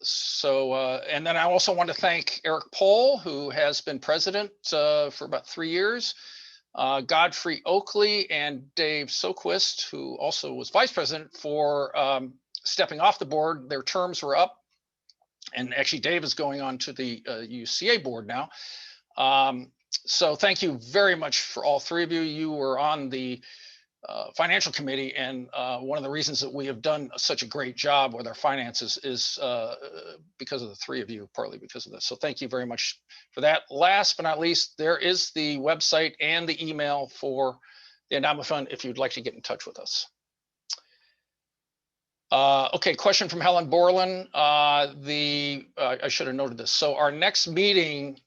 then I also want to thank Eric Pohl, who has been president for about 3 years. Godfrey Oakley and Dave Soquist, who also was vice president, for stepping off the board. Their terms were up. And actually, Dave is going on to the UCA board now. So thank you very much for all 3 of you. You were on the financial committee, and one of the reasons that we have done such a great job with our finances is because of the 3 of you, partly because of this. So thank you very much for that. Last but not least, there is the website and the email for the Endowment Fund if you'd like to get in touch with us. Okay, question from Helen Borland. I should have noted this. So our next meeting,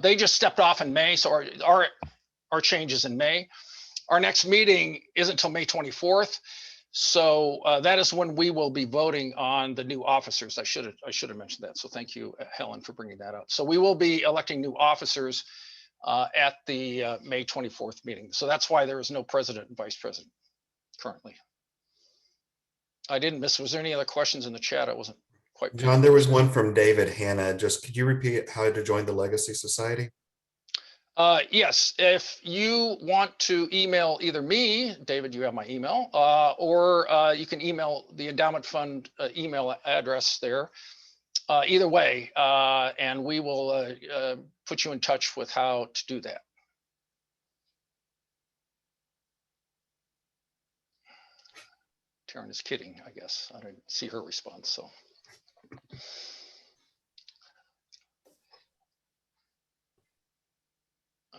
they just stepped off in May, so our change is in May. Our next meeting isn't until May 24th. So that is when we will be voting on the new officers. I should have mentioned that. So thank you, Helen, for bringing that up. So we will be electing new officers at the May 24th meeting. So that's why there is no president and vice president currently. I didn't miss. Was there any other questions in the chat? I wasn't quite. John, there was one from David Hanna. Just could you repeat how to join the Legacy Society? Yes, if you want to email either me, David, you have my email, or you can email the Endowment Fund email address there. Either way, and we will put you in touch with how to do that. Taryn is kidding, I guess. I didn't see her response, so.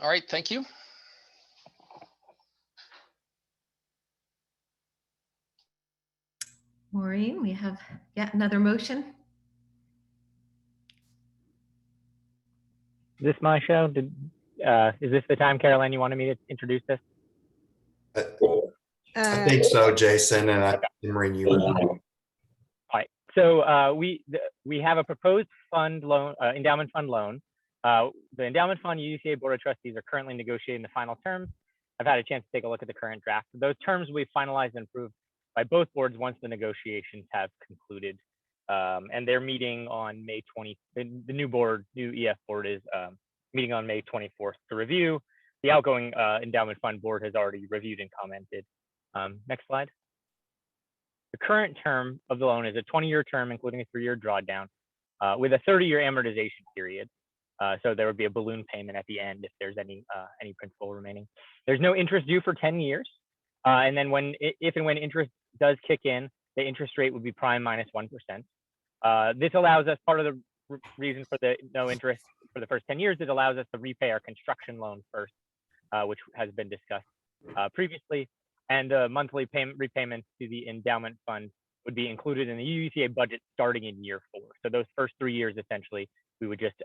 All right, thank you. Maureen, we have yet another motion. Is this my show? Is this the time, Caroline, you wanted me to introduce this? I think so, Jason, and Maureen, you. All right. So we have a proposed fund loan, endowment fund loan. The Endowment Fund UCA Board of Trustees are currently negotiating the final terms. I've had a chance to take a look at the current draft. Those terms will be finalized and approved by both boards once the negotiations have concluded. And they're meeting on May 20. The new EF board is meeting on May 24th to review. The outgoing Endowment Fund board has already reviewed and commented. Next slide. The current term of the loan is a 20-year term, including a 3-year drawdown, with a 30-year amortization period. So there would be a balloon payment at the end if there's any principal remaining. There's no interest due for 10 years. And then if and when interest does kick in, the interest rate would be prime minus 1%. This allows us, part of the reason for the no interest for the first 10 years, it allows us to repay our construction loan first, which has been discussed previously. And monthly repayments to the endowment fund would be included in the UCA budget starting in year 4. So those first 3 years, essentially, we would just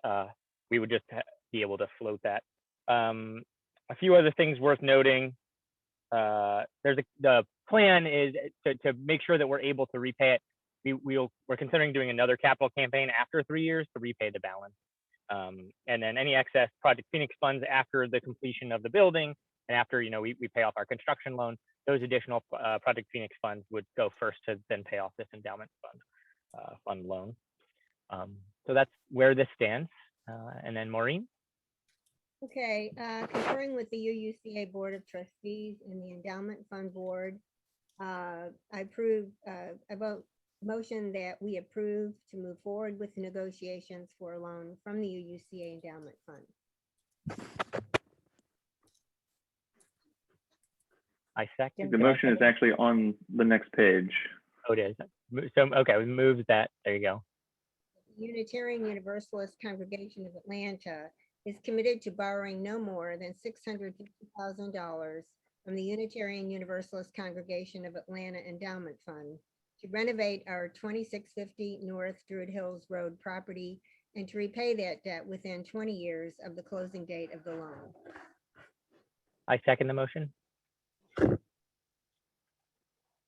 be able to float that. A few other things worth noting. The plan is to make sure that we're able to repay it. We're considering doing another capital campaign after 3 years to repay the balance. And then any excess Project Phoenix funds after the completion of the building and after we pay off our construction loan, those additional Project Phoenix funds would go first to then pay off this endowment fund loan. So that's where this stands. And then Maureen. Okay, concurring with the UUCA Board of Trustees and the Endowment Fund Board, I vote motion that we approve to move forward with the negotiations for a loan from the UUCA Endowment Fund. I second. The motion is actually on the next page. Oh, it is. So, okay, we moved that. There you go. Unitarian Universalist Congregation of Atlanta is committed to borrowing no more than $650,000 from the Unitarian Universalist Congregation of Atlanta Endowment Fund to renovate our 2650 North Druid Hills Road property and to repay that debt within 20 years of the closing date of the loan. I second the motion.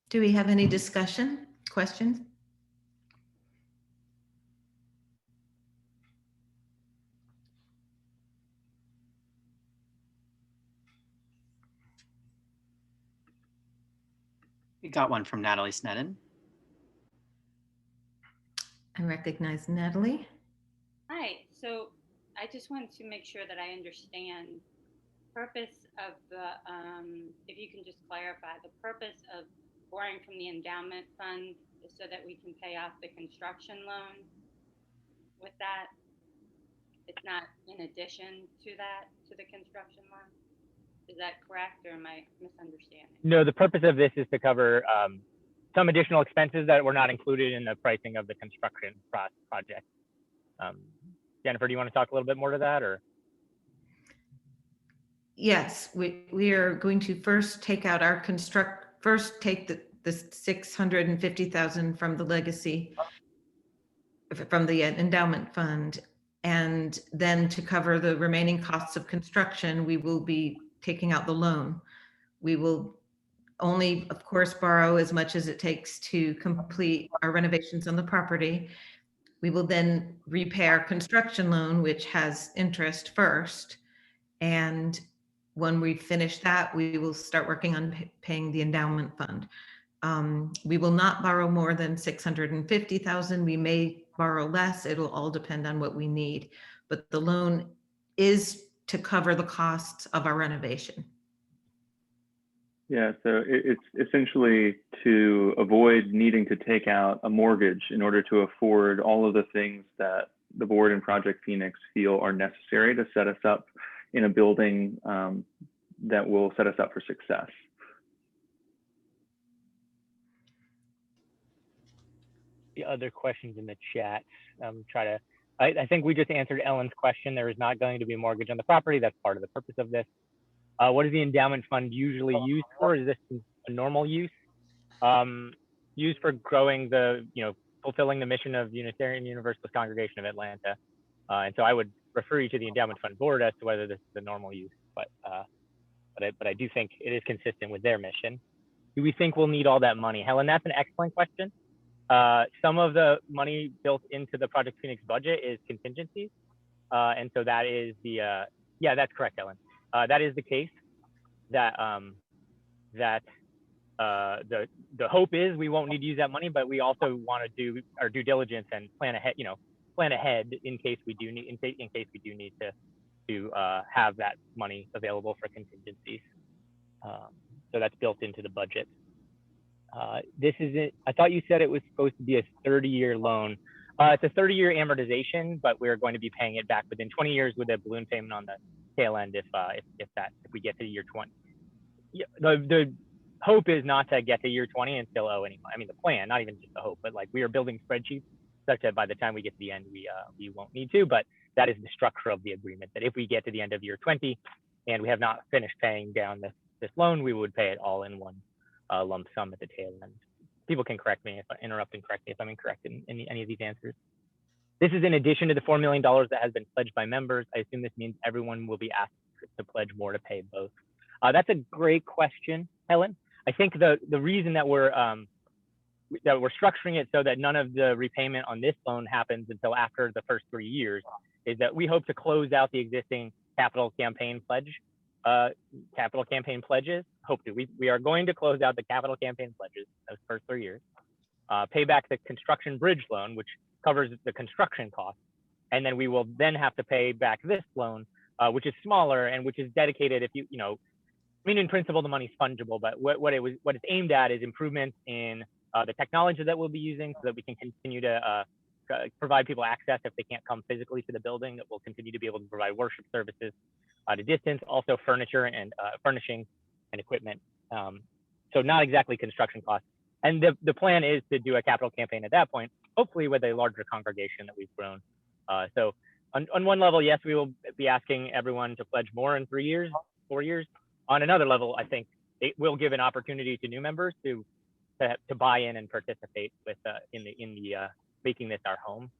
Do we have any discussion, questions? We got one from Natalie Sneddon. I recognize Natalie. Hi, so I just wanted to make sure that I understand purpose of the, if you can just clarify, the purpose of borrowing from the endowment fund is so that we can pay off the construction loan with that. It's not in addition to that, to the construction loan. Is that correct, or am I misunderstanding? No, the purpose of this is to cover some additional expenses that were not included in the pricing of the construction project. Jennifer, do you want to talk a little bit more to that, or? Yes, we are going to first take out our take the 650,000 from the legacy, from the endowment fund, and then to cover the remaining costs of construction, we will be taking out the loan. We will only, of course, borrow as much as it takes to complete our renovations on the property. We will then repay our construction loan, which has interest first. And when we finish that, we will start working on paying the endowment fund. We will not borrow more than 650,000. We may borrow less. It'll all depend on what we need. But the loan is to cover the costs of our renovation. Yeah, so it's essentially to avoid needing to take out a mortgage in order to afford all of the things that the board and Project Phoenix feel are necessary to set us up in a building that will set us up for success. The other questions in the chat, I think we just answered Ellen's question. There is not going to be a mortgage on the property. That's part of the purpose of this. What is the endowment fund usually used for? Is this a normal use? Used for growing fulfilling the mission of Unitarian Universalist Congregation of Atlanta. And so I would refer you to the endowment fund board as to whether this is a normal use, but I do think it is consistent with their mission. Do we think we'll need all that money? Helen, that's an excellent question. Some of the money built into the Project Phoenix budget is contingencies. And so that is yeah, that's correct, Helen. That is the case that the hope is we won't need to use that money, but we also want to do our due diligence and plan ahead in case we do need to have that money available for contingencies. So that's built into the budget. This isn't, I thought you said it was supposed to be a 30-year loan. It's a 30-year amortization, but we're going to be paying it back within 20 years with a balloon payment on the tail end if we get to year 20. The hope is not to get to year 20 and still owe any money. I mean, the plan, not even just the hope, but like we are building spreadsheets such that by the time we get to the end, we won't need to, but that is the structure of the agreement, that if we get to the end of year 20 and we have not finished paying down this loan, we would pay it all in one lump sum at the tail end. People can correct me if I interrupt and correct me if I'm incorrect in any of these answers. This is in addition to the $4 million that has been pledged by members. I assume this means everyone will be asked to pledge more to pay both. That's a great question, Helen. I think the reason that we're structuring it so that none of the repayment on this loan happens until after the first 3 years is that we hope to close out the existing capital campaign pledges. We are going to close out the capital campaign pledges those first 3 years, pay back the construction bridge loan, which covers the construction costs, and then we will then have to pay back this loan, which is smaller and which is dedicated. I mean, in principle, the money's fungible, but what it's aimed at is improvements in the technology that we'll be using so that we can continue to provide people access if they can't come physically to the building, that we'll continue to be able to provide worship services at a distance, also furniture and furnishing and equipment. So not exactly construction costs. And the plan is to do a capital campaign at that point, hopefully with a larger congregation that we've grown. So on one level, yes, we will be asking everyone to pledge more in 3 years, 4 years. On another level, I think it will give an opportunity to new members to buy in and participate with in the making this our home.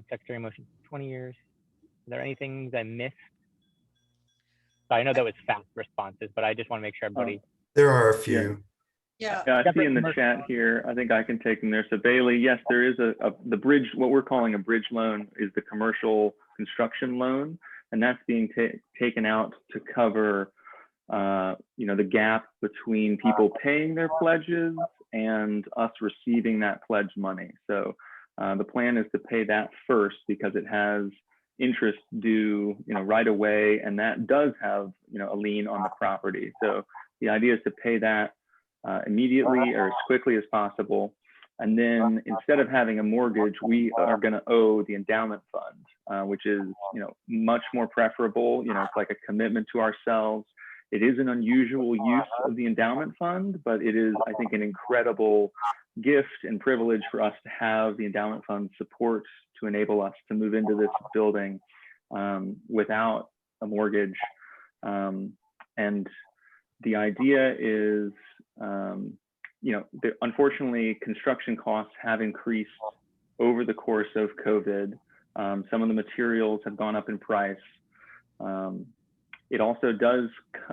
Secretary motion 20 years. Are there any things I missed? I know that was fast responses, but I just want to make sure everybody. There are a few. Yeah, I see in the chat here, I think I can take them there. So Bailey, yes, there is the bridge, what we're calling a bridge loan is the commercial construction loan, and that's being taken out to cover the gap between people paying their pledges and us receiving that pledge money. So the plan is to pay that first because it has interest due, right away, and that does have, a lien on the property. So the idea is to pay that immediately or as quickly as possible. And then instead of having a mortgage, we are going to owe the endowment fund, which is, much more preferable. It's like a commitment to ourselves. It is an unusual use of the endowment fund, but it is, I think, an incredible gift and privilege for us to have the endowment fund support to enable us to move into this building without a mortgage. And the idea is, unfortunately, construction costs have increased over the course of COVID. Some of the materials have gone up in price. It also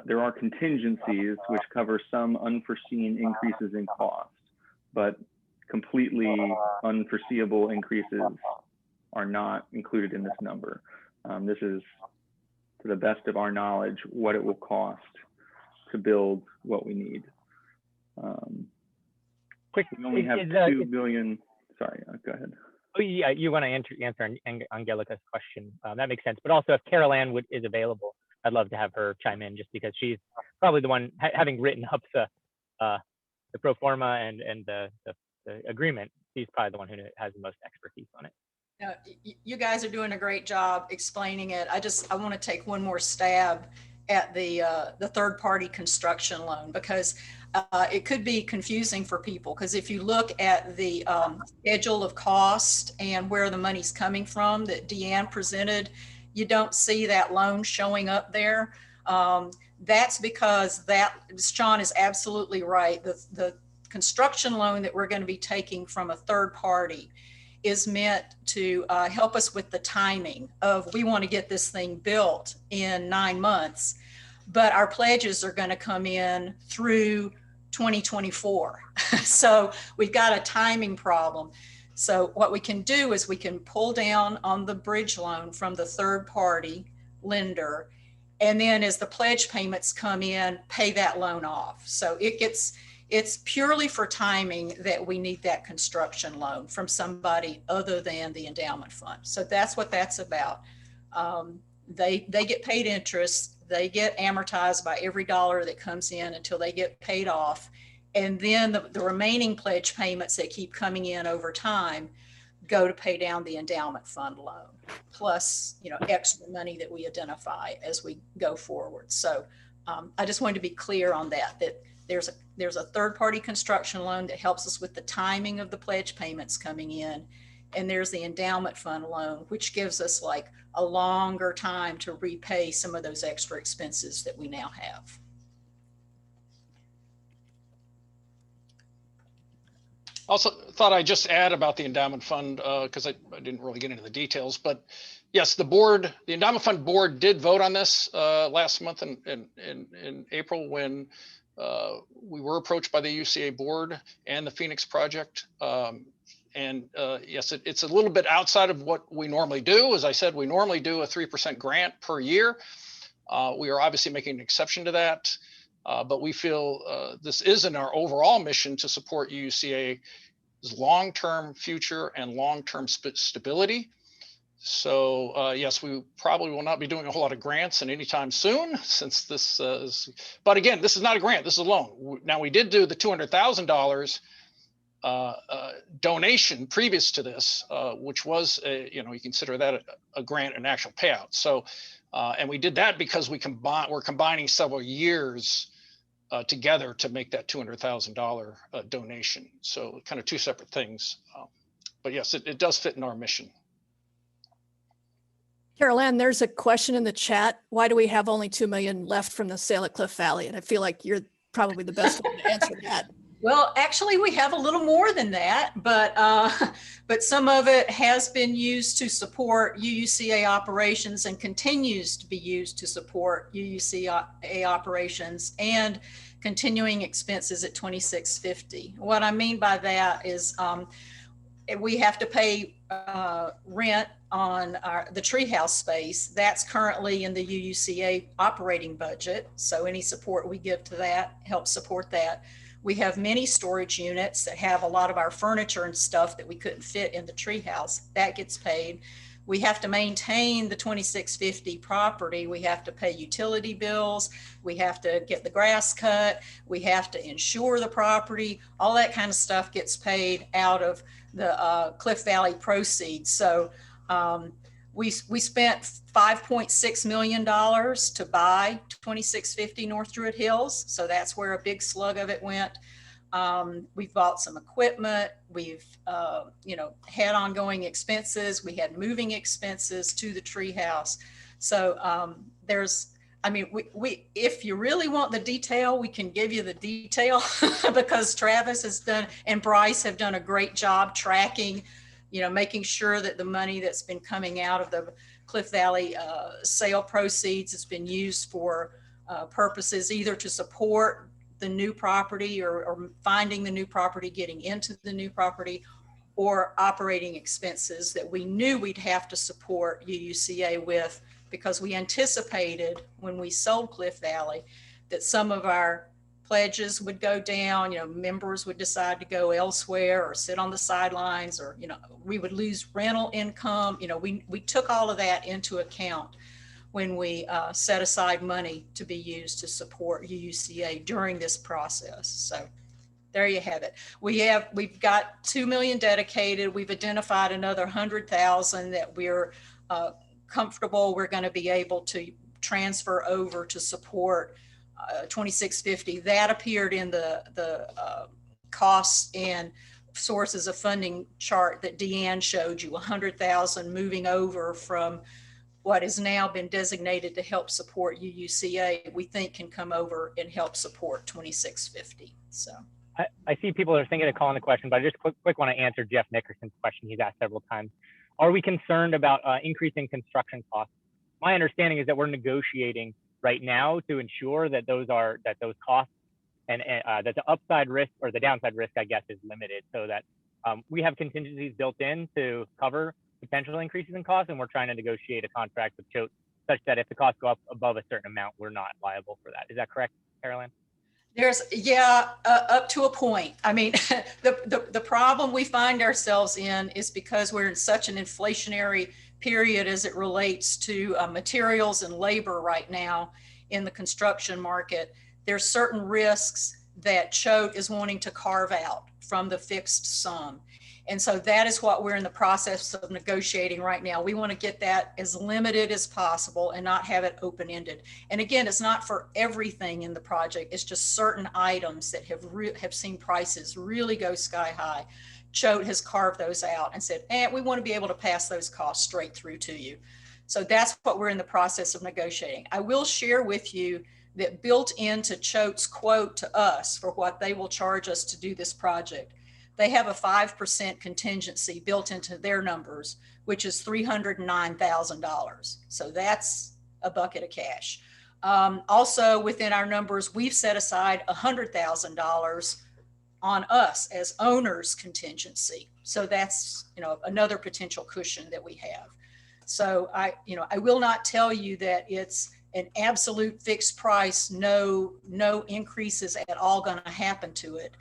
there are contingencies which cover some unforeseen increases in cost, but completely unforeseeable increases are not included in this number. This is, to the best of our knowledge, what it will cost to build what we need. Quick, we only have 2 million. Sorry, go ahead. Oh yeah, you want to answer Angelica's question. That makes sense. But also, if Carol Ann is available, I'd love to have her chime in, just because she's probably the one having written up the pro forma and the agreement. She's probably the one who has the most expertise on it. You guys are doing a great job explaining it. I want to take one more stab at the third-party construction loan, because it could be confusing for people. Because if you look at the schedule of cost and where the money's coming from that Deanne presented, you don't see that loan showing up there. That's because Sean is absolutely right. The construction loan that we're going to be taking from a third party is meant to help us with the timing of, we want to get this thing built in 9 months, but our pledges are going to come in through 2024. So we've got a timing problem. So what we can do is we can pull down on the bridge loan from the third party lender, and then as the pledge payments come in, pay that loan off. So it's purely for timing that we need that construction loan from somebody other than the endowment fund. So that's what that's about. They get paid interest. They get amortized by every dollar that comes in until they get paid off. And then the remaining pledge payments that keep coming in over time go to pay down the endowment fund loan, plus, extra money that we identify as we go forward. So I just wanted to be clear on that there's a third-party construction loan that helps us with the timing of the pledge payments coming in. And there's the endowment fund loan, which gives us like a longer time to repay some of those extra expenses that we now have. Also thought I'd just add about the endowment fund, because I didn't really get into the details, but yes, the endowment fund board did vote on this last month in April, when we were approached by the UCA board and the Phoenix Project. Yes, it's a little bit outside of what we normally do. As I said, we normally do a 3% grant per year. We are obviously making an exception to that, but we feel this is in our overall mission to support UCA's long-term future and long-term stability. So yes, we probably will not be doing a whole lot of grants in anytime soon, since this is, but again, this is not a grant, this is a loan. Now, we did do the $200,000 donation previous to this, which was, you consider that a grant, an actual payout. So, and we did that because we're combining several years together to make that $200,000 donation. So kind of two separate things. But yes, it does fit in our mission. Carol Ann, there's a question in the chat. Why do we have only 2 million left from the sale at Cliff Valley? And I feel like you're probably the best one to answer that. Well, actually, we have a little more than that, but some of it has been used to support UUCA operations and continues to be used to support UUCA operations and continuing expenses at 2650. What I mean by that is we have to pay rent on the treehouse space. That's currently in the UUCA operating budget. So any support we give to that helps support that. We have many storage units that have a lot of our furniture and stuff that we couldn't fit in the treehouse. That gets paid. We have to maintain the 2650 property. We have to pay utility bills. We have to get the grass cut. We have to insure the property. All that kind of stuff gets paid out of the Cliff Valley proceeds. So we spent $5.6 million to buy 2650 North Druid Hills. So that's where a big slug of it went. We've bought some equipment. We've, had ongoing expenses. We had moving expenses to the treehouse. So if you really want the detail, we can give you the detail because Travis has done and Bryce have done a great job tracking, making sure that the money that's been coming out of the Cliff Valley sale proceeds has been used for purposes either to support the new property or finding the new property, getting into the new property, or operating expenses that we knew we'd have to support UUCA with, because we anticipated when we sold Cliff Valley that some of our pledges would go down, members would decide to go elsewhere or sit on the sidelines, or, we would lose rental income. We took all of that into account when we set aside money to be used to support UUCA during this process. So there you have it. We've got 2 million dedicated. We've identified another 100,000 that we're comfortable we're going to be able to transfer over to support 2650. That appeared in the costs and sources of funding chart that Deanne showed you. 100,000 moving over from what has now been designated to help support UUCA, we think can come over and help support 2650. So I see people are thinking of calling the question, but I just quick want to answer Jeff Nickerson's question he's asked several times. Are we concerned about increasing construction costs? My understanding is that we're negotiating right now to ensure that those costs and that the upside risk or the downside risk, I guess, is limited, so that we have contingencies built in to cover potential increases in costs, and we're trying to negotiate a contract with Choate such that if the costs go up above a certain amount, we're not liable for that. Is that correct, Carolyn? Up to a point. I mean, the problem we find ourselves in is because we're in such an inflationary period as it relates to materials and labor right now in the construction market. There's certain risks that Choate is wanting to carve out from the fixed sum. And so that is what we're in the process of negotiating right now. We want to get that as limited as possible and not have it open-ended. And again, it's not for everything in the project. It's just certain items that have seen prices really go sky high. Choate has carved those out and said, we want to be able to pass those costs straight through to you. So that's what we're in the process of negotiating. I will share with you that built into Choate's quote to us for what they will charge us to do this project, they have a 5% contingency built into their numbers, which is $309,000. So that's a bucket of cash. Also within our numbers, we've set aside $100,000 on us as owners contingency. So that's, another potential cushion that we have. So I will not tell you that it's an absolute fixed price, no increases at all going to happen to it,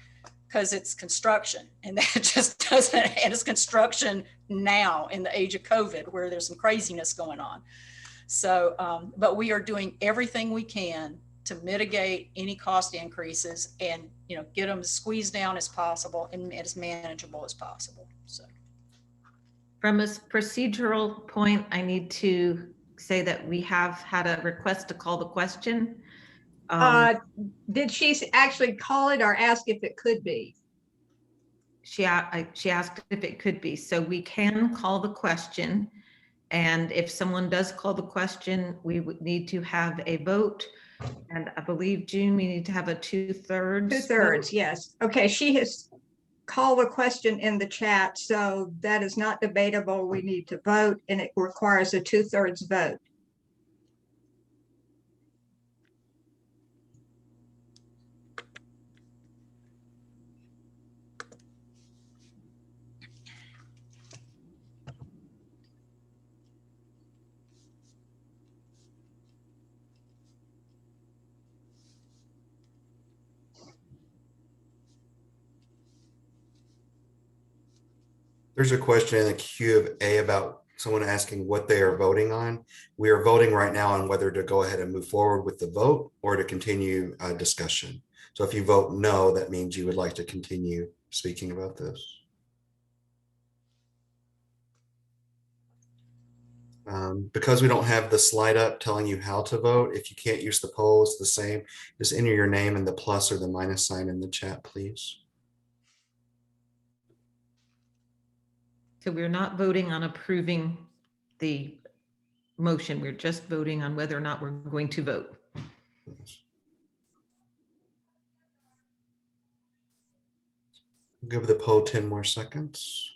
because it's construction, and that just doesn't, and it's construction now in the age of COVID where there's some craziness going on. So, but we are doing everything we can to mitigate any cost increases and, get them squeezed down as possible and as manageable as possible. So from a procedural point, I need to say that we have had a request to call the question. Did she actually call it or ask if it could be? She asked if it could be. So we can call the question. And if someone does call the question, we would need to have a vote. And I believe, June, we need to have a 2/3. 2/3, yes. Okay, she has called the question in the chat, so that is not debatable. We need to vote, and it requires a 2/3 vote. There's a question in the queue of A about someone asking what they are voting on. We are voting right now on whether to go ahead and move forward with the vote or to continue discussion. So if you vote no, that means you would like to continue speaking about this. Because we don't have the slide up telling you how to vote, if you can't use the poll, it's the same. Just enter your name and the plus or the minus sign in the chat, please. So we're not voting on approving the motion. We're just voting on whether or not we're going to vote. Give the poll 10 more seconds.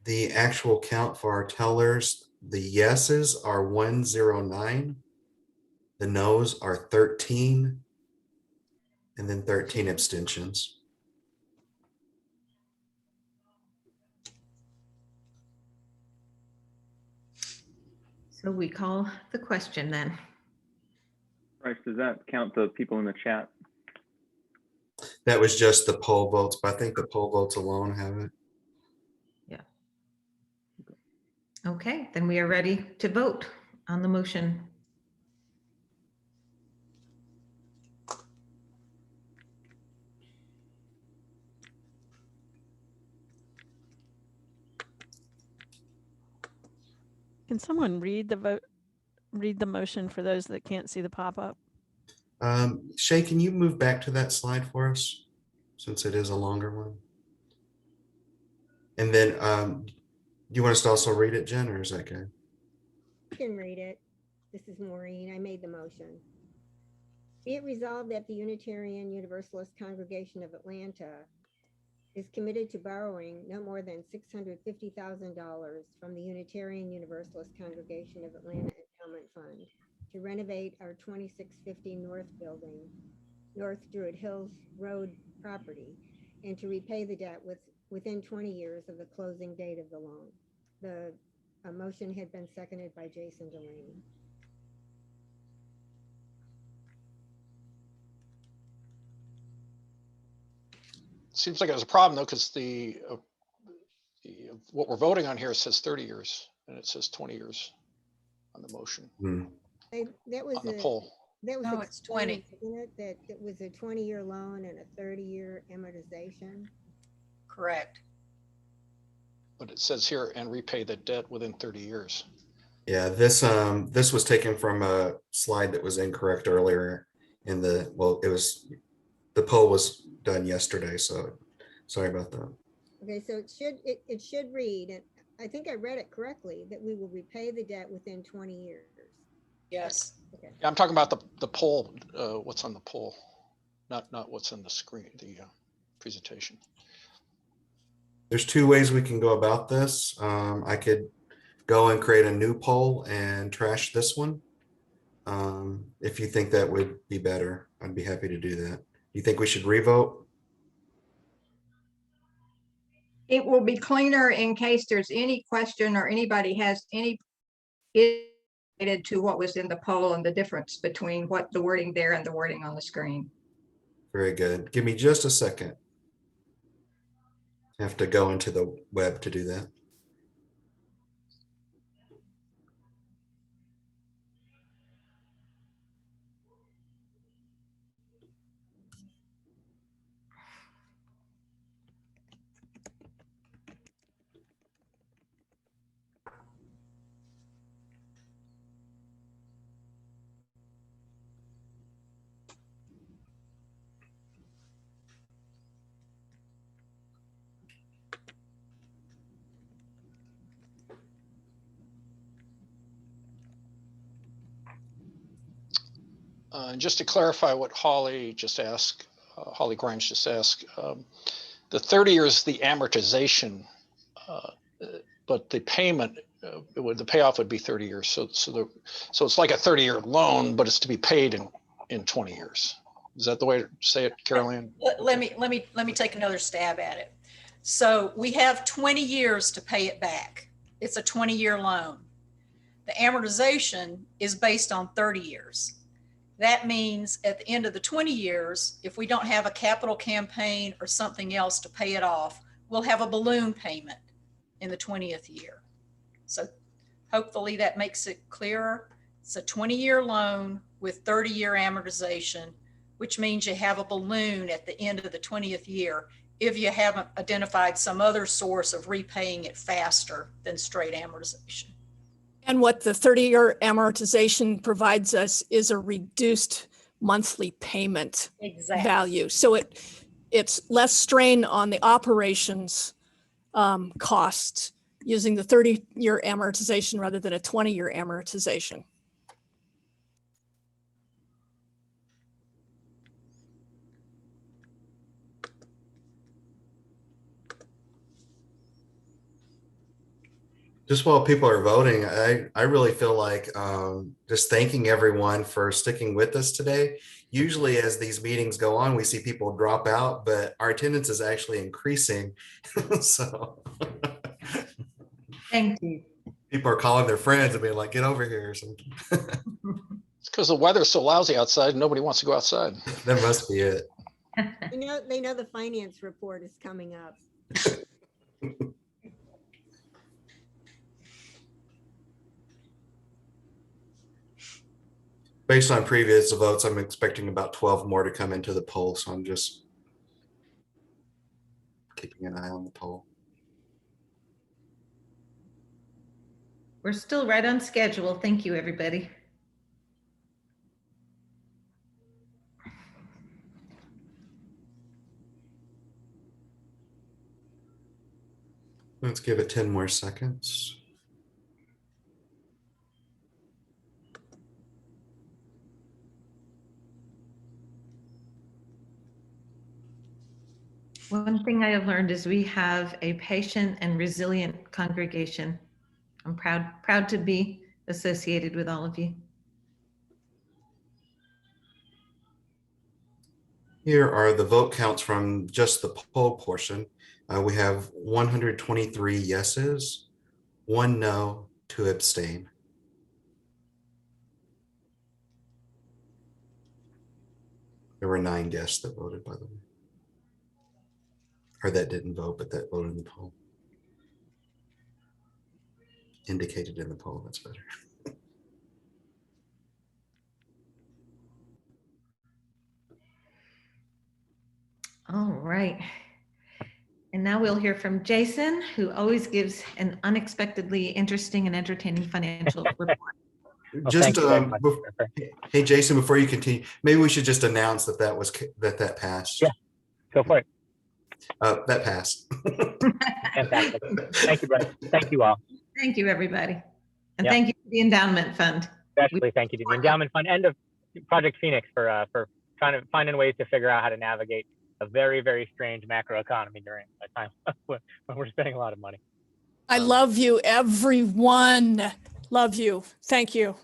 The actual count for our tellers, the yeses are 109, the noes are 13, And then 13 abstentions. So we call the question then. Bryce, does that count the people in the chat? That was just the poll votes, but I think the poll votes alone have it. Yeah. Okay, then we are ready to vote on the motion. Can someone read the motion for those that can't see the pop-up? Shay, can you move back to that slide for us, since it is a longer one? And then do you want us to also read it, Jen, or is that okay? You can read it. This is Maureen. I made the motion. Be it resolved that the Unitarian Universalist Congregation of Atlanta is committed to borrowing no more than $650,000 from the Unitarian Universalist Congregation of Atlanta Endowment Fund to renovate our 2650 North Building, North Druid Hills Road property, and to repay the debt within 20 years of the closing date of the loan. The motion had been seconded by Jason Delaney. Seems like it was a problem though, because what we're voting on here says 30 years and it says 20 years on the motion. That was on the poll. That was No, it's 20. Isn't it? That it was a 20-year loan and a 30-year amortization. Correct. But it says here, and repay the debt within 30 years. Yeah, this was taken from a slide that was incorrect earlier in the, well, the poll was done yesterday, so sorry about that. Okay, so it should read, and I think I read it correctly, that we will repay the debt within 20 years. Yes. Okay. Yeah, I'm talking about the poll, what's on the poll, not what's on the screen, the presentation. There's two ways we can go about this. I could go and create a new poll and trash this one. If you think that would be better, I'd be happy to do that. You think we should revote? It will be cleaner in case there's any question or anybody has any related to what was in the poll and the difference between what the wording there and the wording on the screen. Very good. Give me just a second. I have to go into the web to do that. And just to clarify what Holly just asked, Holly Grimes just asked, the 30 years is the amortization, but the payment, the payoff would be 30 years. So it's like a 30-year loan, but it's to be paid in 20 years. Is that the way to say it, Caroline? Let me take another stab at it. So we have 20 years to pay it back. It's a 20-year loan. The amortization is based on 30 years. That means at the end of the 20 years, if we don't have a capital campaign or something else to pay it off, we'll have a balloon payment in the 20th year. So hopefully that makes it clearer. It's a 20-year loan with 30-year amortization, which means you have a balloon at the end of the 20th year if you haven't identified some other source of repaying it faster than straight amortization. And what the 30-year amortization provides us is a reduced monthly payment value. So it's less strain on the operations costs using the 30-year amortization rather than a 20-year amortization. Just while people are voting, I really feel like just thanking everyone for sticking with us today. usually as these meetings go on, we see people drop out, but our attendance is actually increasing. So Thank you. people are calling their friends and being like, get over here or something. It's because the weather's so lousy outside. Nobody wants to go outside. That must be it. They know the finance report is coming up. Based on previous votes, I'm expecting about 12 more to come into the poll. So I'm just keeping an eye on the poll. We're still right on schedule. Thank you, everybody. Let's give it 10 more seconds. One thing I have learned is we have a patient and resilient congregation. I'm proud to be associated with all of you. Here are the vote counts from just the poll portion. We have 123 yeses, 1 no, 2 abstain. There were 9 guests that voted, by the way. Or that didn't vote, but that voted in the poll. Indicated in the poll, that's better. All right. And now we'll hear from Jason, who always gives an unexpectedly interesting and entertaining financial report. Just hey Jason, before you continue, maybe we should just announce that passed. Yeah, go for it. That passed. Fantastic. Thank you, Brett. Thank you all. Thank you, everybody. And Yep. thank you to the Endowment Fund. Especially thank you to the Endowment Fund and of Project Phoenix for trying to find ways to figure out how to navigate a very, very strange macroeconomy during a time when we're spending a lot of money. I love you, everyone. Love you. Thank you.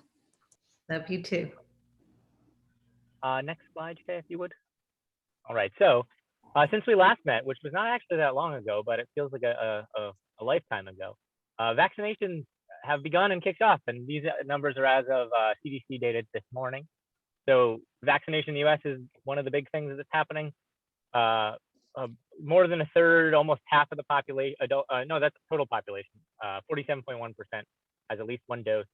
Love you too. Next slide, Jay, if you would. All right. So since we last met, which was not actually that long ago, but it feels like a lifetime ago, vaccinations have begun and kicked off. And these numbers are as of CDC data this morning. So vaccination in the US is one of the big things that's happening. More than a third, almost half of the population, no, that's total population, 47.1% has at least 1 dose.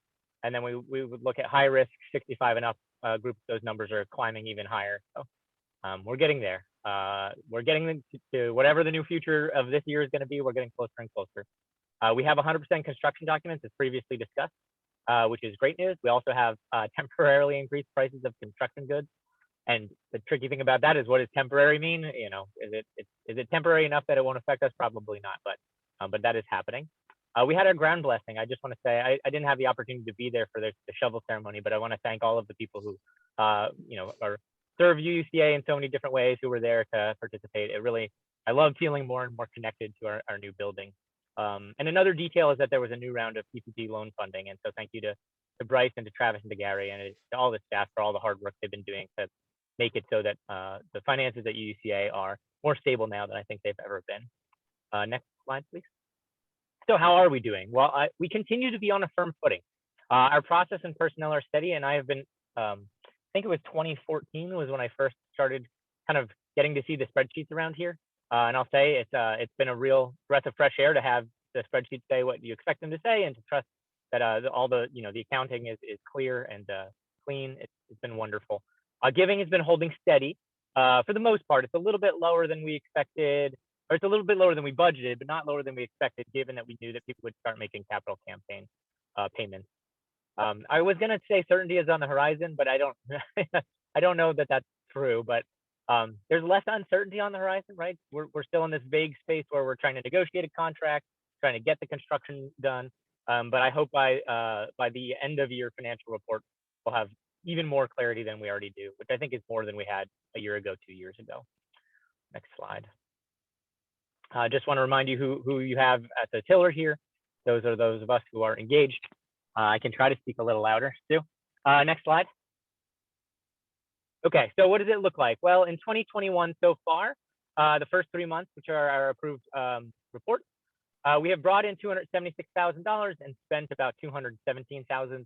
And then we would look at high risk 65 and up groups, those numbers are climbing even higher. So we're getting there. We're getting to whatever the new future of this year is going to be, we're getting closer and closer. We have 100% construction documents as previously discussed, which is great news. We also have temporarily increased prices of construction goods. And the tricky thing about that is, what does temporary mean? You know, is it temporary enough that it won't affect us? Probably not, but that is happening. We had our ground blessing. I just want to say I didn't have the opportunity to be there for the shovel ceremony, but I want to thank all of the people who, serve UCA in so many different ways, who were there to participate. I love feeling more and more connected to our new building. And another detail is that there was a new round of PPP loan funding, and so thank you to Bryce and to Travis and to Gary and to all the staff for all the hard work they've been doing to make it so that the finances at UCA are more stable now than I think they've ever been. Next slide, please. So how are we doing? Well, we continue to be on a firm footing. Our process and personnel are steady, and I have been, I think it was 2014 was when I first started kind of getting to see the spreadsheets around here. And I'll say it's been a real breath of fresh air to have the spreadsheets say what you expect them to say, and to trust that all the the accounting is clear and clean. It's been wonderful. Giving has been holding steady for the most part. It's a little bit lower than we expected, or it's a little bit lower than we budgeted, but not lower than we expected, given that we knew that people would start making capital campaign payments. I was going to say certainty is on the horizon, but I don't I don't know that that's true. But there's less uncertainty on the horizon, right? We're still in this vague space where we're trying to negotiate a contract, trying to get the construction done. But I hope by the end of year financial report, we'll have even more clarity than we already do, which I think is more than we had a year ago, 2 years ago. Next slide. I just want to remind you who you have at the tiller here. Those are those of us who are engaged. I can try to speak a little louder too. Next slide. Okay, so what does it look like? Well, in 2021 so far, the first 3 months, which are our approved report, we have brought in $276,000 and spent about $217,000,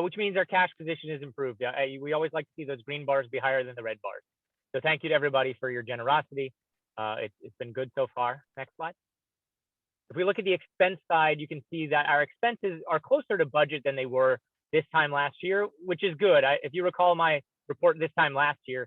which means our cash position is improved. We always like to see those green bars be higher than the red bars. So thank you to everybody for your generosity. It's been good so far. Next slide. If we look at the expense side, you can see that our expenses are closer to budget than they were this time last year, which is good. If you recall my report this time last year,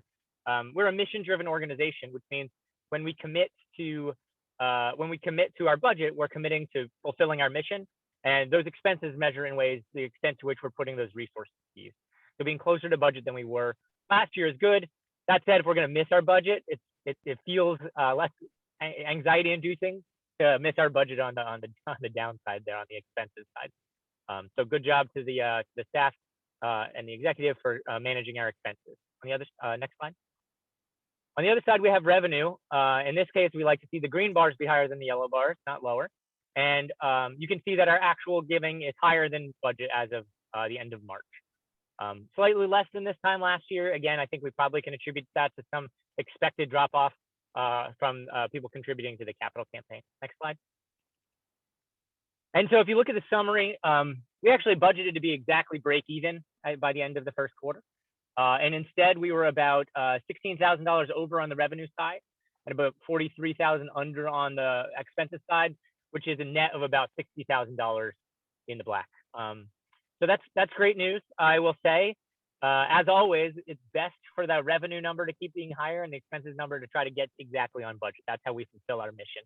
we're a mission-driven organization, which means when we commit to our budget, we're committing to fulfilling our mission, and those expenses measure in ways the extent to which we're putting those resources to use. So being closer to budget than we were last year is good. That said, if we're going to miss our budget, it feels less anxiety-inducing to miss our budget on the downside there on the expenses side. So good job to the staff and the executive for managing our expenses. On the other next slide. On the other side, we have revenue. In this case, we like to see the green bars be higher than the yellow bars, not lower. And you can see that our actual giving is higher than budget as of the end of March. Slightly less than this time last year. Again, I think we probably can attribute that to some expected drop off from people contributing to the capital campaign. Next slide. And so if you look at the summary, we actually budgeted to be exactly break even by the end of the first quarter. And instead, we were about $16,000 over on the revenue side and about $43,000 under on the expenses side, which is a net of about $60,000 in the black. So that's great news. I will say, as always, it's best for the revenue number to keep being higher and the expenses number to try to get exactly on budget. That's how we fulfill our mission.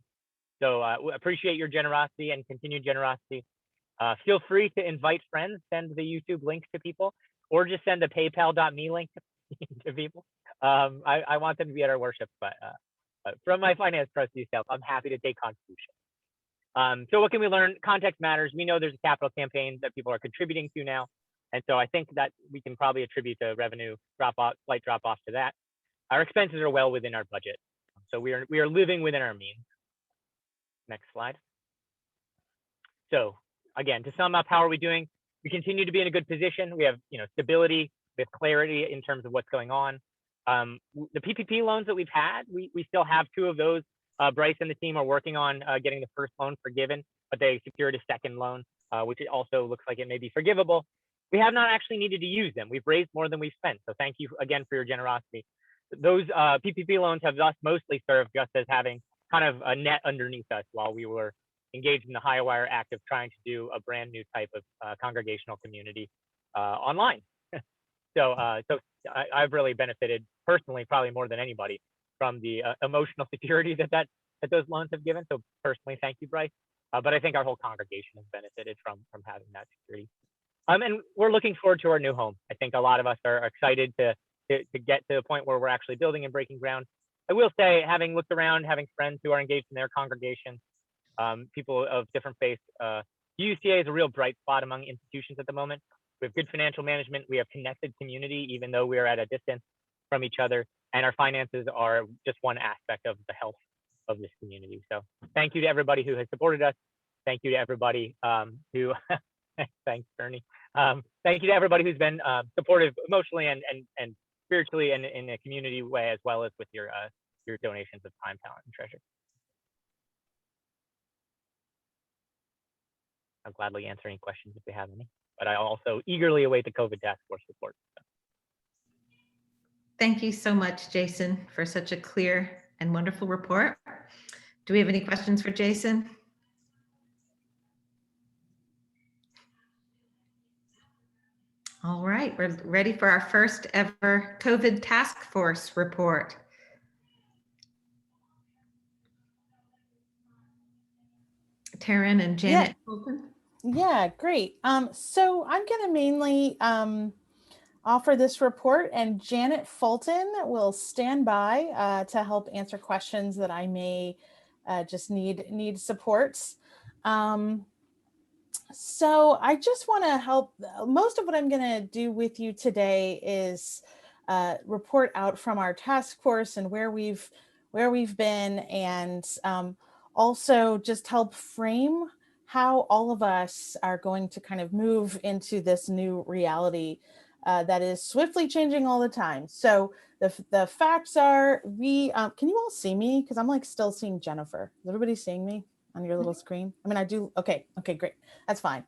So we appreciate your generosity and continued generosity. Feel free to invite friends, send the YouTube link to people, or just send a paypal.me link to people. I want them to be at our worship, but from my finance trustee self, I'm happy to take contributions. So what can we learn? Context matters. We know there's a capital campaign that people are contributing to now. And so I think that we can probably attribute the revenue slight drop off to that. Our expenses are well within our budget. So we are living within our means. Next slide. So again, to sum up, how are we doing? We continue to be in a good position. We have stability, we have clarity in terms of what's going on. The PPP loans that we've had, we still have 2 of those. Bryce and the team are working on getting the first loan forgiven, but they secured a second loan, which also looks like it may be forgivable. We have not actually needed to use them. We've raised more than we've spent. So thank you again for your generosity. Those PPP loans have thus mostly served just as having kind of a net underneath us while we were engaged in the Highwire act of trying to do a brand new type of congregational community online. So I've really benefited personally, probably more than anybody, from the emotional security that those loans have given. So personally, thank you, Bryce. But I think our whole congregation has benefited from having that security. And we're looking forward to our new home. I think a lot of us are excited to get to the point where we're actually building and breaking ground. I will say, having looked around, having friends who are engaged in their congregation, people of different faiths, UCA is a real bright spot among institutions at the moment. We have good financial management. We have connected community, even though we are at a distance from each other. And our finances are just one aspect of the health of this community. So thank you to everybody who has supported us. Thank you to everybody who, thanks, Bernie. Thank you to everybody who's been supportive emotionally and spiritually and in a community way, as well as with your donations of time, talent, and treasure. I'll gladly answer any questions if we have any, but I also eagerly await the COVID task force report. So. Thank you so much, Jason, for such a clear and wonderful report. Do we have any questions for Jason? All right, we're ready for our first ever COVID task force report. Taryn and Janet. Yeah, great. So I'm going to mainly offer this report, and Janet Fulton will stand by to help answer questions that I may just need supports. So I just want to help. Most of what I'm going to do with you today is report out from our task force and where we've been, and also just help frame how all of us are going to kind of move into this new reality that is swiftly changing all the time. So the facts are, can you all see me? Because I'm like still seeing Jennifer. Is everybody seeing me on your little screen? I mean, I do. Okay, great. That's fine.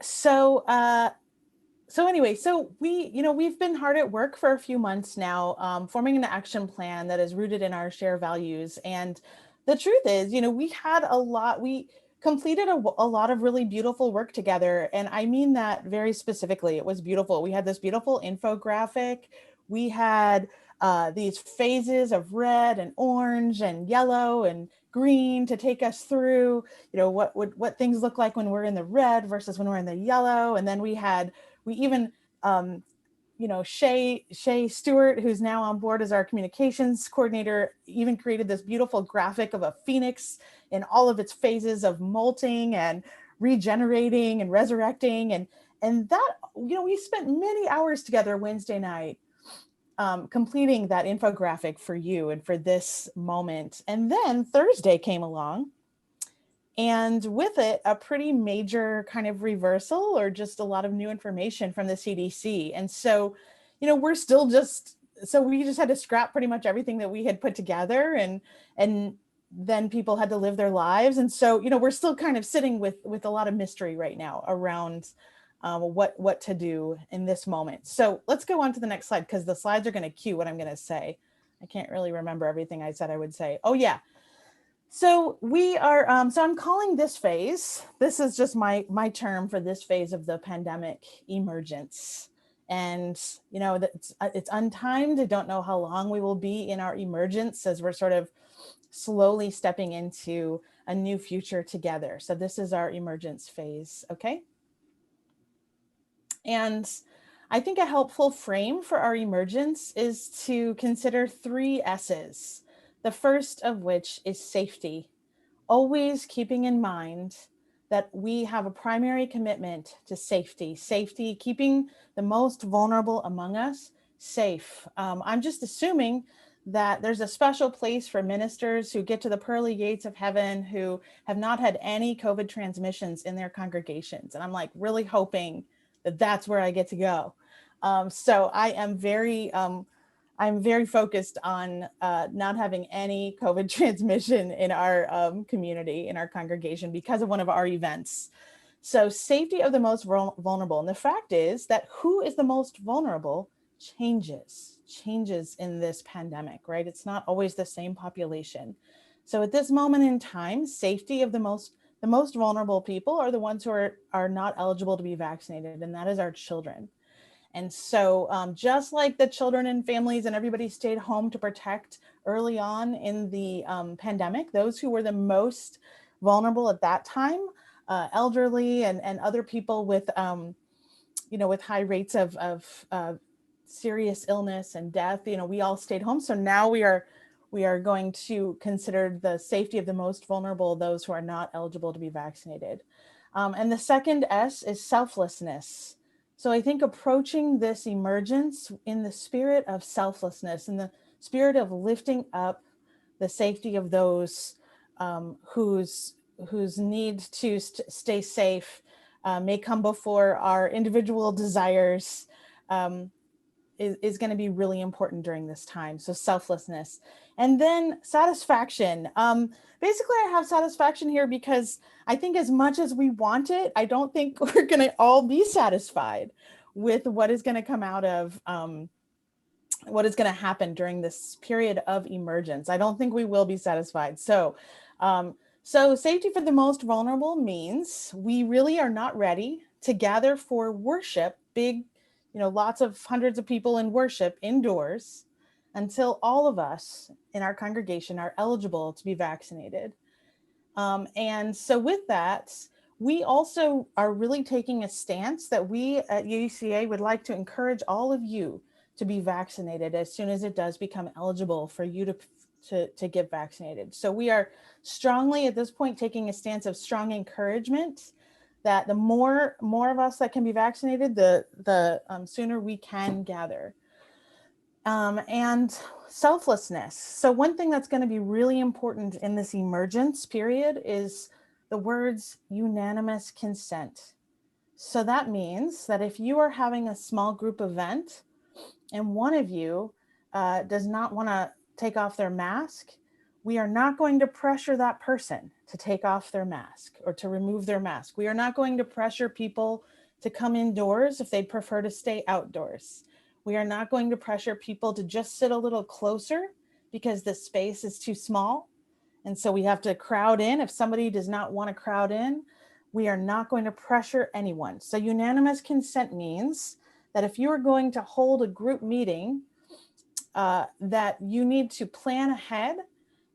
So anyway, so we've been hard at work for a few months now, forming an action plan that is rooted in our shared values. And the truth is, we completed a lot of really beautiful work together. And I mean that very specifically. It was beautiful. We had this beautiful infographic. We had these phases of red and orange and yellow and green to take us through, what things look like when we're in the red versus when we're in the yellow. And then we even, Shay Stewart, who's now on board as our communications coordinator, even created this beautiful graphic of a phoenix in all of its phases of molting and regenerating and resurrecting. And that, we spent many hours together Wednesday night completing that infographic for you and for this moment. And then Thursday came along, and with it, a pretty major kind of reversal or just a lot of new information from the CDC. And so, we just had to scrap pretty much everything that we had put together, and then people had to live their lives. And so, we're still kind of sitting with a lot of mystery right now around what to do in this moment. So let's go on to the next slide, because the slides are going to cue what I'm going to say. I can't really remember everything I said I would say. Oh yeah. So we are, so I'm calling this phase, this is just my term for this phase of the pandemic, emergence. And, it's untimed. I don't know how long we will be in our emergence as we're sort of slowly stepping into a new future together. So this is our emergence phase, okay? And I think a helpful frame for our emergence is to consider 3 S's. The first of which is safety, always keeping in mind that we have a primary commitment to safety, keeping the most vulnerable among us safe. I'm just assuming that there's a special place for ministers who get to the pearly gates of heaven who have not had any COVID transmissions in their congregations. And I'm like really hoping that that's where I get to go. So I am I'm very focused on not having any COVID transmission in our community, in our congregation, because of one of our events. So safety of the most vulnerable. And the fact is that who is the most vulnerable changes in this pandemic, right? It's not always the same population. So at this moment in time, safety of the most vulnerable people are the ones who are not eligible to be vaccinated, and that is our children. And so just like the children and families and everybody stayed home to protect early on in the pandemic, those who were the most vulnerable at that time, elderly and other people with, with high rates of serious illness and death, we all stayed home. So now we are going to consider the safety of the most vulnerable, those who are not eligible to be vaccinated. And the second S is selflessness. So I think approaching this emergence in the spirit of selflessness, in the spirit of lifting up the safety of those whose need to stay safe may come before our individual desires, is going to be really important during this time. So selflessness. And then satisfaction. Basically, I have satisfaction here because I think as much as we want it, I don't think we're going to all be satisfied with what is going to come out of what is going to happen during this period of emergence. I don't think we will be satisfied. So safety for the most vulnerable means we really are not ready to gather for worship, big, lots of hundreds of people in worship indoors until all of us in our congregation are eligible to be vaccinated. And so with that, we also are really taking a stance that we at UCA would like to encourage all of you to be vaccinated as soon as it does become eligible for you to get vaccinated. So we are strongly at this point taking a stance of strong encouragement that the more of us that can be vaccinated, the sooner we can gather. And selflessness. So one thing that's going to be really important in this emergence period is the words unanimous consent. So that means that if you are having a small group event and one of you does not want to take off their mask, we are not going to pressure that person to take off their mask or to remove their mask. We are not going to pressure people to come indoors if they prefer to stay outdoors. We are not going to pressure people to just sit a little closer because the space is too small. And so we have to crowd in. If somebody does not want to crowd in, we are not going to pressure anyone. So unanimous consent means that if you are going to hold a group meeting, that you need to plan ahead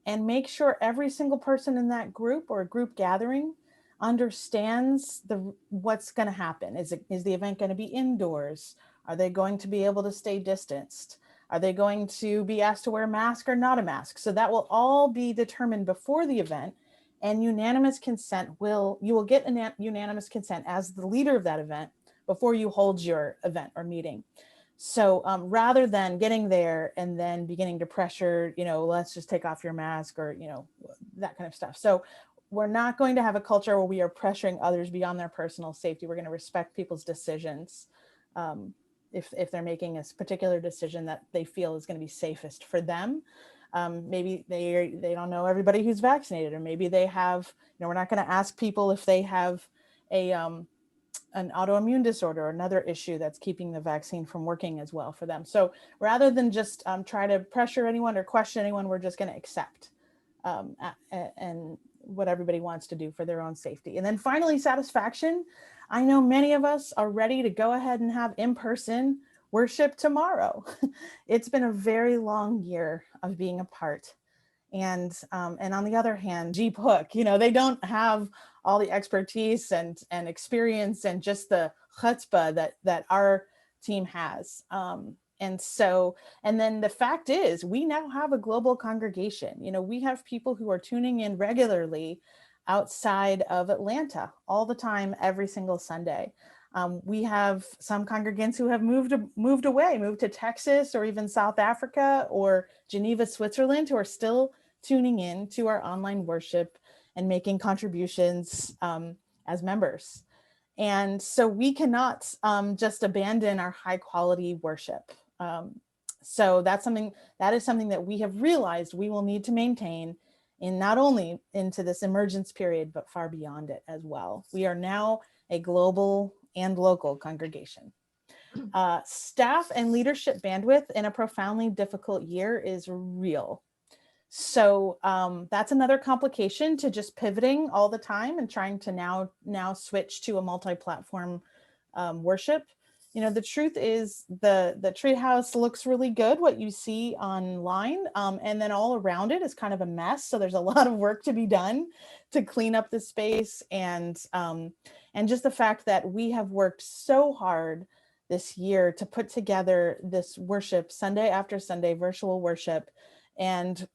and make sure every single person in that group or group gathering understands what's going to happen. Is the event going to be indoors? Are they going to be able to stay distanced? Are they going to be asked to wear a mask or not a mask? So that will all be determined before the event, and unanimous consent you will get unanimous consent as the leader of that event before you hold your event or meeting. So rather than getting there and then beginning to pressure, let's just take off your mask or, that kind of stuff. So we're not going to have a culture where we are pressuring others beyond their personal safety. We're going to respect people's decisions if they're making a particular decision that they feel is going to be safest for them. Maybe they don't know everybody who's vaccinated, or maybe they have, we're not going to ask people if they have an autoimmune disorder or another issue that's keeping the vaccine from working as well for them. So rather than just try to pressure anyone or question anyone, we're just going to accept and what everybody wants to do for their own safety. And then finally, satisfaction. I know many of us are ready to go ahead and have in-person worship tomorrow. It's been a very long year of being apart. And on the other hand, Jeep Hook, they don't have all the expertise and experience and just the chutzpah that our team has. And then the fact is, we now have a global congregation. We have people who are tuning in regularly outside of Atlanta all the time, every single Sunday. We have some congregants who have moved away, moved to Texas or even South Africa or Geneva, Switzerland, who are still tuning in to our online worship and making contributions as members. And so we cannot just abandon our high quality worship. So that is something that we have realized we will need to maintain in not only into this emergence period, but far beyond it as well. We are now a global and local congregation. Staff and leadership bandwidth in a profoundly difficult year is real. So that's another complication to just pivoting all the time and trying to now switch to a multi-platform worship. The truth is the treehouse looks really good, what you see online, and then all around it is kind of a mess. So there's a lot of work to be done to clean up the space, and just the fact that we have worked so hard this year to put together this worship Sunday after Sunday, virtual worship, and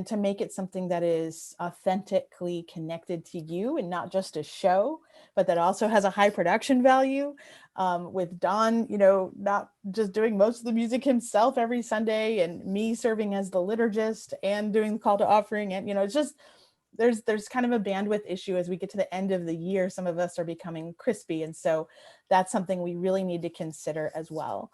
to make it something that is authentically connected to you and not just a show, but that also has a high production value, with Don, not just doing most of the music himself every Sunday, and me serving as the liturgist and doing the call to offering. And, it's just, there's kind of a bandwidth issue as we get to the end of the year. Some of us are becoming crispy. And so that's something we really need to consider as well,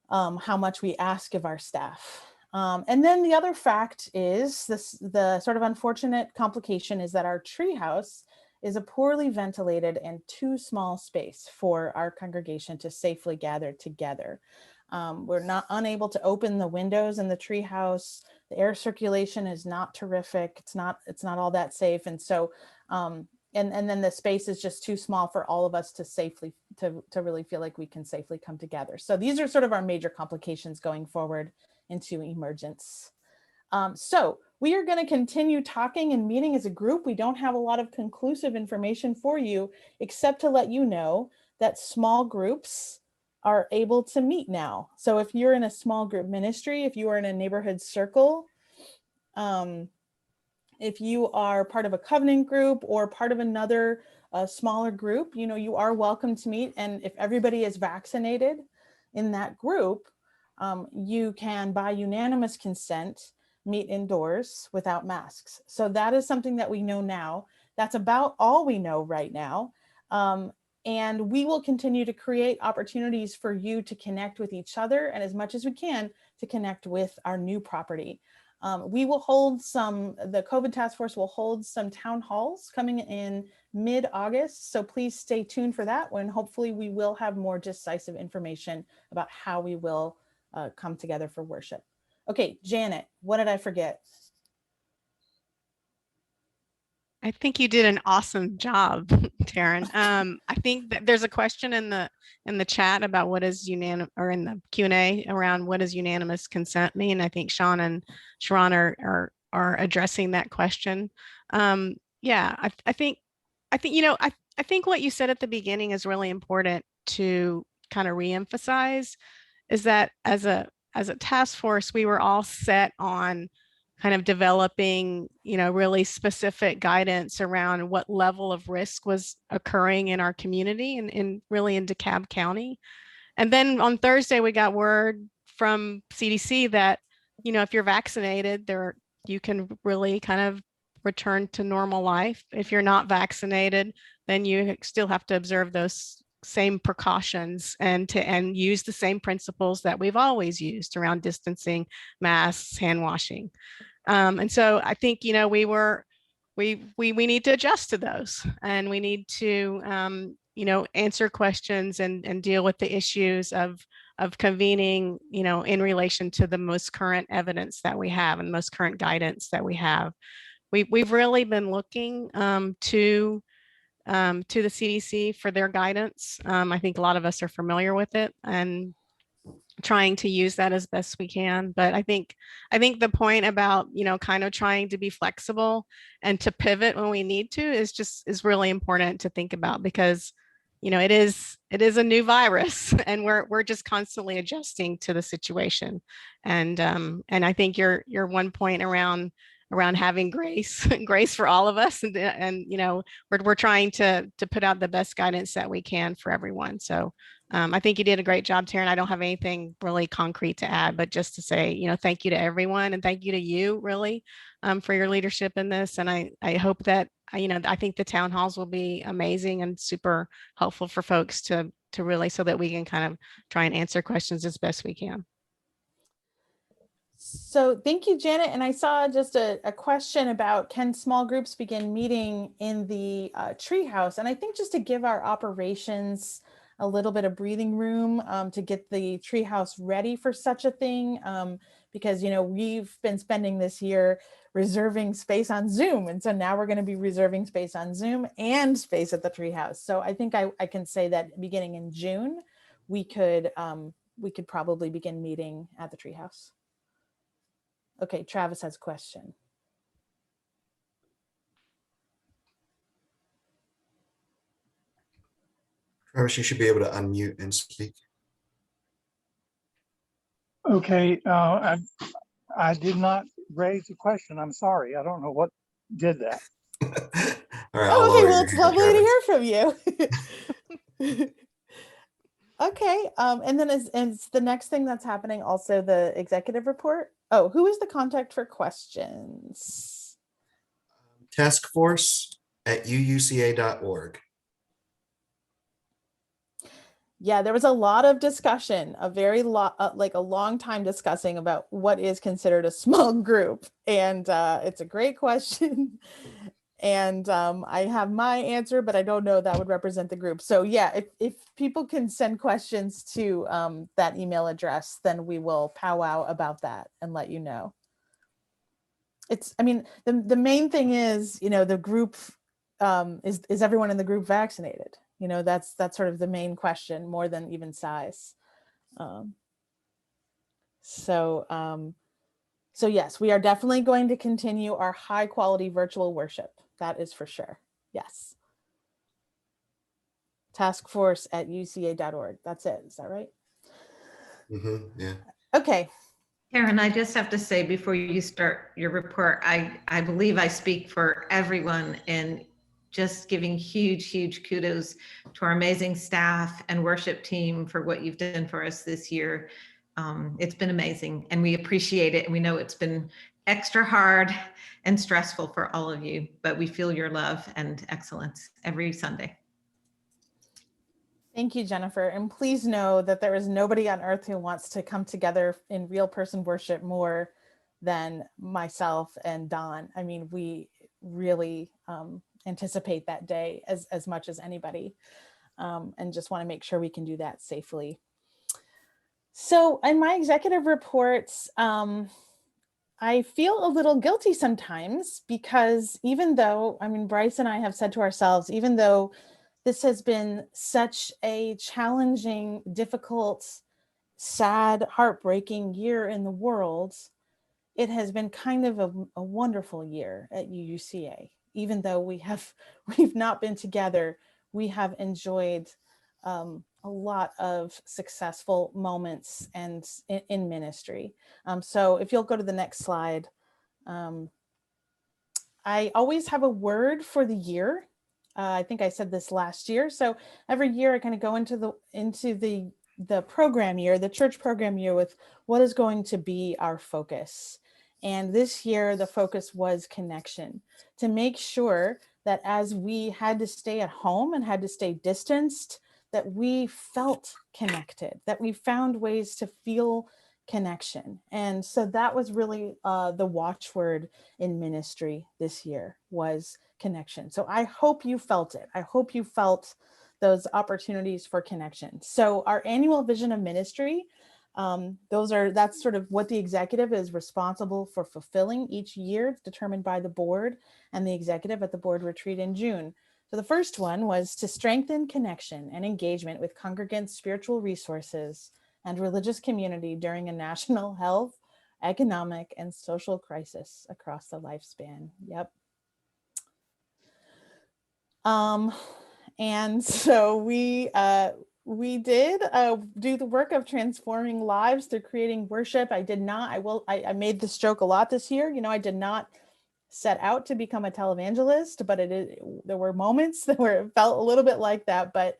how much we ask of our staff. And then the other fact is the sort of unfortunate complication is that our treehouse is a poorly ventilated and too small space for our congregation to safely gather together. We're not unable to open the windows in the treehouse. The air circulation is not terrific. It's not all that safe. And so, and then the space is just too small for all of us to safely, to really feel like we can safely come together. So these are sort of our major complications going forward into emergence. So we are going to continue talking and meeting as a group. We don't have a lot of conclusive information for you, except to let you know that small groups are able to meet now. So if you're in a small group ministry, if you are in a neighborhood circle, if you are part of a covenant group or part of another smaller group, you are welcome to meet. And if everybody is vaccinated in that group, you can, by unanimous consent, meet indoors without masks. So that is something that we know now. That's about all we know right now. And we will continue to create opportunities for you to connect with each other and as much as we can to connect with our new property. We will hold the COVID task force will hold some town halls coming in mid-August. So please stay tuned for that, when hopefully we will have more decisive information about how we will come together for worship. Okay, Janet, what did I forget? I think you did an awesome job, Taryn. I think that there's a question in the chat about what is unanimous, or in the Q&A around what does unanimous consent mean. I think Sean and Sharon are addressing that question. Yeah, I think I think what you said at the beginning is really important to kind of reemphasize, is that as a task force, we were all set on kind of developing, really specific guidance around what level of risk was occurring in our community and really in DeKalb County. And then on Thursday, we got word from CDC that, if you're vaccinated, you can really kind of return to normal life. If you're not vaccinated, then you still have to observe those same precautions and use the same principles that we've always used around distancing, masks, hand washing. And so I think, we need to adjust to those, and we need to, answer questions and deal with the issues of convening, in relation to the most current evidence that we have and most current guidance that we have. We've really been looking to the CDC for their guidance. I think a lot of us are familiar with it and trying to use that as best we can. But I think the point about, kind of trying to be flexible and to pivot when we need to is really important to think about, because, it is a new virus and we're just constantly adjusting to the situation. And I think your one point around having grace for all of us, and we're trying to put out the best guidance that we can for everyone. So I think you did a great job, Taryn. I don't have anything really concrete to add, but just to say, thank you to everyone, and thank you to you really for your leadership in this. And I hope that, I think the town halls will be amazing and super helpful for folks to really, so that we can kind of try and answer questions as best we can. So thank you, Janet. And I saw just a question about, can small groups begin meeting in the treehouse? And I think just to give our operations a little bit of breathing room to get the treehouse ready for such a thing, because we've been spending this year reserving space on Zoom, and so now we're going to be reserving space on Zoom and space at the treehouse. So I think I can say that beginning in June, we could probably begin meeting at the treehouse. Okay, Travis has a question. Travis, you should be able to unmute and speak. Okay, I did not raise a question. I'm sorry. I don't know what did that. All right, Oh, okay, well, it's lovely to hear from you. Okay, and then is the next thing that's happening also the executive report? Oh, who is the contact for questions? taskforce@uuca.org. Yeah, there was a lot of discussion, like a long time discussing about what is considered a small group. And it's a great question. And I have my answer, but I don't know that would represent the group. So yeah, if people can send questions to that email address, then we will powwow about that and let you know. The main thing is, the group, is everyone in the group vaccinated? That's sort of the main question, more than even size. So yes, we are definitely going to continue our high quality virtual worship. That is for sure. Yes. taskforce@uca.org. That's it. Is that right? Mm-hmm, yeah. Okay. Karen, I just have to say before you start your report, I believe I speak for everyone in just giving huge kudos to our amazing staff and worship team for what you've done for us this year. It's been amazing and we appreciate it. And we know it's been extra hard and stressful for all of you, but we feel your love and excellence every Sunday. Thank you, Jennifer. And please know that there is nobody on earth who wants to come together in real person worship more than myself and Don. I mean, we really anticipate that day as much as anybody, and just want to make sure we can do that safely. So in my executive reports, I feel a little guilty sometimes because even though, I mean, Bryce and I have said to ourselves, even though this has been such a challenging, difficult, sad, heartbreaking year in the world, it has been kind of a wonderful year at UUCA. Even though we've not been together, we have enjoyed a lot of successful moments and in ministry. So if you'll go to the next slide. I always have a word for the year. I think I said this last year. So every year I kind of go into the program year, the church program year, with what is going to be our focus. And this year the focus was connection, to make sure that as we had to stay at home and had to stay distanced, that we felt connected, that we found ways to feel connection. And so that was really the watchword in ministry this year, was connection. So I hope you felt it. I hope you felt those opportunities for connection. So our annual vision of ministry, that's sort of what the executive is responsible for fulfilling each year. It's determined by the board and the executive at the board retreat in June. So the first one was to strengthen connection and engagement with congregants' spiritual resources and religious community during a national health, economic, and social crisis across the lifespan. Yep. And so we did do the work of transforming lives through creating worship. I made this joke a lot this year. You know, I did not set out to become a televangelist, but there were moments where it felt a little bit like that. But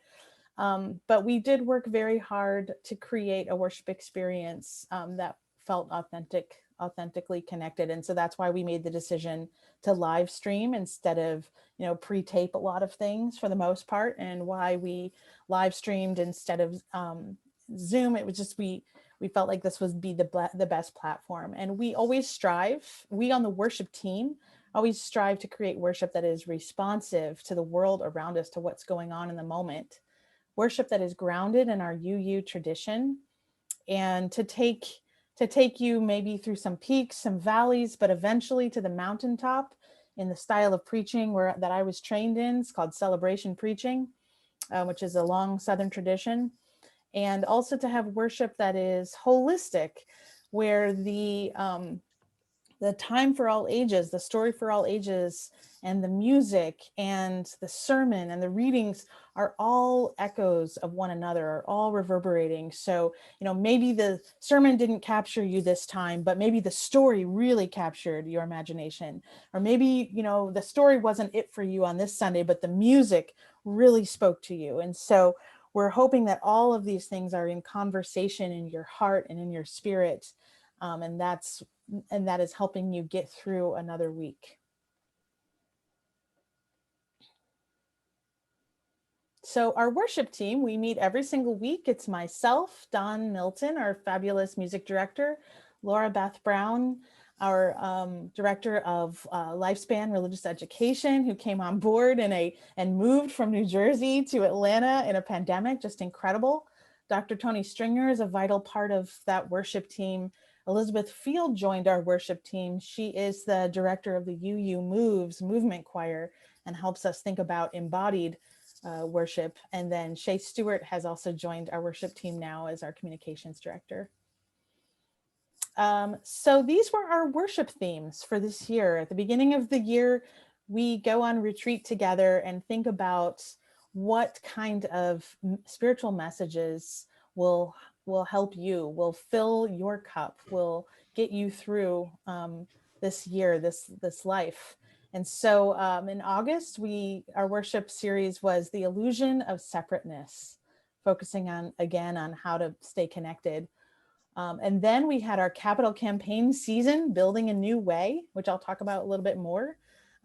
we did work very hard to create a worship experience that felt authentically connected. And so that's why we made the decision to live stream instead of, pre-tape a lot of things for the most part, and why we live streamed instead of Zoom. It was just, we felt like this would be the best platform. And we on the worship team always strive to create worship that is responsive to the world around us, to what's going on in the moment. Worship that is grounded in our UU tradition, and to take you maybe through some peaks, some valleys, but eventually to the mountaintop in the style of preaching that I was trained in. It's called celebration preaching, which is a long Southern tradition. And also to have worship that is holistic, where the time for all ages, the story for all ages, and the music and the sermon and the readings are all echoes of one another, are all reverberating. So, maybe the sermon didn't capture you this time, but maybe the story really captured your imagination. Or maybe, the story wasn't it for you on this Sunday, but the music really spoke to you. And so we're hoping that all of these things are in conversation in your heart and in your spirit. And that is helping you get through another week. So our worship team, we meet every single week. It's myself, Don Milton, our fabulous music director, Laura Beth Brown, our director of Lifespan Religious Education, who came on board and moved from New Jersey to Atlanta in a pandemic, just incredible. Dr. Tony Stringer is a vital part of that worship team. Elizabeth Field joined our worship team. She is the director of the UU Moves movement choir and helps us think about embodied worship. And then Shay Stewart has also joined our worship team now as our communications director. So these were our worship themes for this year. At the beginning of the year, we go on retreat together and think about what kind of spiritual messages will help you, will fill your cup, will get you through this year, this life. And so in August, our worship series was The Illusion of Separateness, focusing on how to stay connected. And then we had our capital campaign season, Building a New Way, which I'll talk about a little bit more,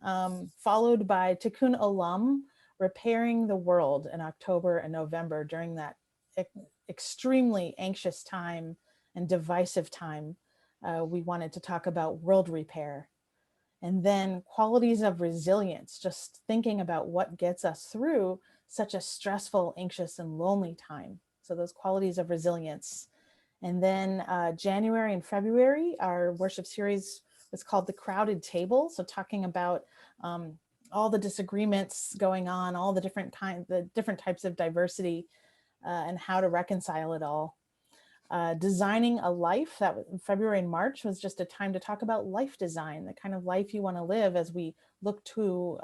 followed by Tikkun Olam, repairing the world in October and November during that extremely anxious time and divisive time. We wanted to talk about world repair. And then qualities of resilience, just thinking about what gets us through such a stressful, anxious, and lonely time. So those qualities of resilience. And then January and February, our worship series was called The Crowded Table. So talking about all the disagreements going on, all the different types of diversity and how to reconcile it all. Designing a life, that was February and March, was just a time to talk about life design, the kind of life you want to live as we look to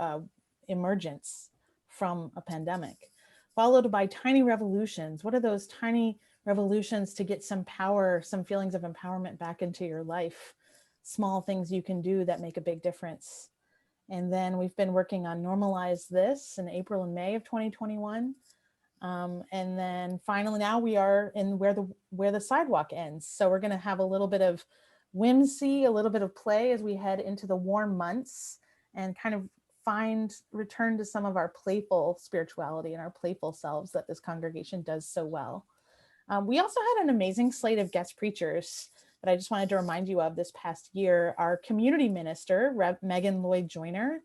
emergence from a pandemic. Followed by tiny revolutions. What are those tiny revolutions to get some power, some feelings of empowerment back into your life? Small things you can do that make a big difference. And then we've been working on Normalize This in April and May of 2021. And then finally now we are in where the sidewalk ends. So we're going to have a little bit of whimsy, a little bit of play as we head into the warm months and kind of return to some of our playful spirituality and our playful selves that this congregation does so well. We also had an amazing slate of guest preachers that I just wanted to remind you of this past year. Our community minister, Megan Lloyd Joyner,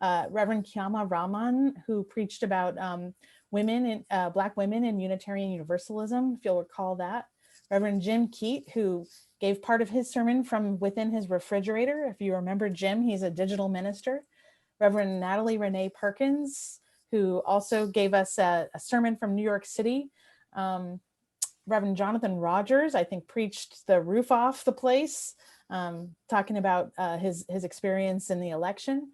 Reverend Kyama Raman, who preached about Black women in Unitarian Universalism, if you'll recall that. Reverend Jim Keat, who gave part of his sermon from within his refrigerator. If you remember Jim, he's a digital minister. Reverend Natalie Renee Perkins, who also gave us a sermon from New York City. Reverend Jonathan Rogers, I think, preached the roof off the place, talking about his experience in the election.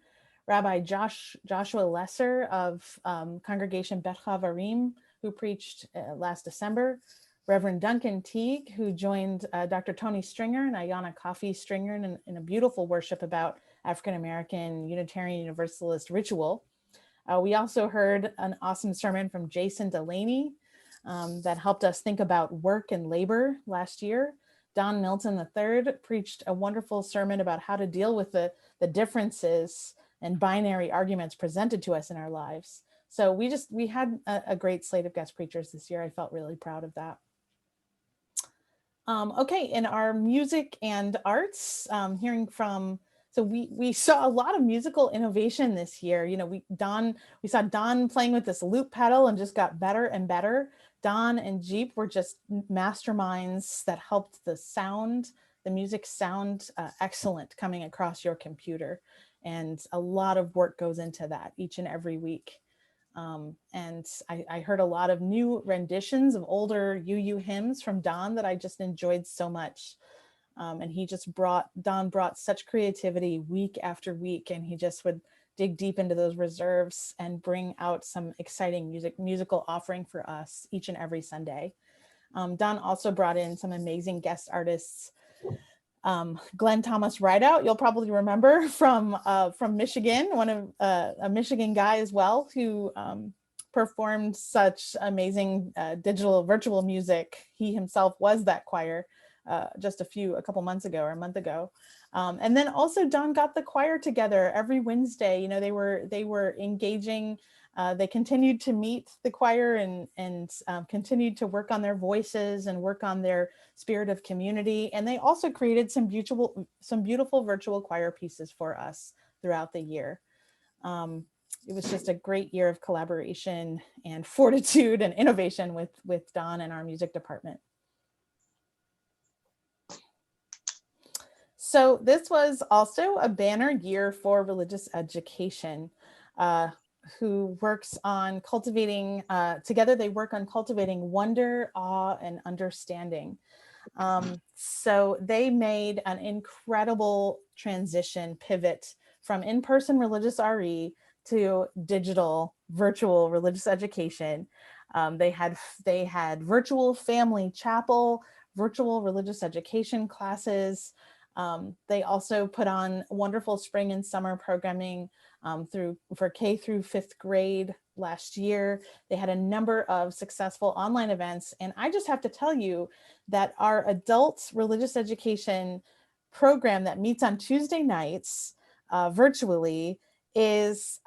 Rabbi Joshua Lesser of Congregation Bet Chavarim, who preached last December. Reverend Duncan Teague, who joined Dr. Tony Stringer and Ayanna Coffey Stringer in a beautiful worship about African-American Unitarian Universalist ritual. We also heard an awesome sermon from Jason Delaney that helped us think about work and labor last year. Don Milton III preached a wonderful sermon about how to deal with the differences and binary arguments presented to us in our lives. So we had a great slate of guest preachers this year. I felt really proud of that. Okay, in our music and arts, hearing from, so we saw a lot of musical innovation this year. You know, we saw Don playing with this loop pedal and just got better and better. Don and Jeep were just masterminds that helped the music sound excellent coming across your computer. And a lot of work goes into that each and every week. And I heard a lot of new renditions of older UU hymns from Don that I just enjoyed so much. And Don brought such creativity week after week, and he just would dig deep into those reserves and bring out some exciting musical offering for us each and every Sunday. Don also brought in some amazing guest artists. Glenn Thomas Rideout, you'll probably remember from Michigan, a Michigan guy as well, who performed such amazing digital virtual music. He himself was that choir just a couple months ago or a month ago. And then also Don got the choir together every Wednesday. You know, they were engaging. They continued to meet the choir and continued to work on their voices and work on their spirit of community. And they also created some beautiful virtual choir pieces for us throughout the year. It was just a great year of collaboration and fortitude and innovation with Don and our music department. So this was also a banner year for religious education. Who works on cultivating, together they work on cultivating wonder, awe, and understanding. So they made an incredible transition pivot from in-person religious RE to digital virtual religious education. They had virtual family chapel, virtual religious education classes. They also put on wonderful spring and summer programming for K through 5th grade last year. They had a number of successful online events. And I just have to tell you that our adult religious education program that meets on Tuesday nights virtually is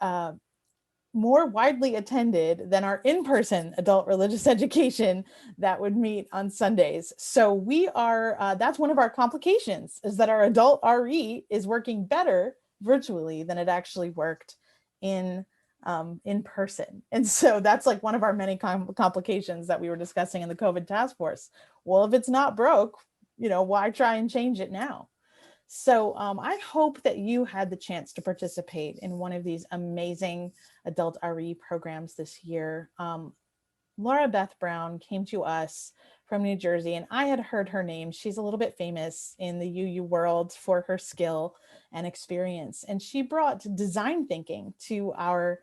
more widely attended than our in-person adult religious education that would meet on Sundays. So we are, that's one of our complications, is that our adult RE is working better virtually than it actually worked in person. And so that's like one of our many complications that we were discussing in the COVID task force. Well, if it's not broke, you know, why try and change it now? So I hope that you had the chance to participate in one of these amazing adult RE programs this year. Laura Beth Brown came to us from New Jersey, and I had heard her name. She's a little bit famous in the UU world for her skill and experience. And she brought design thinking to our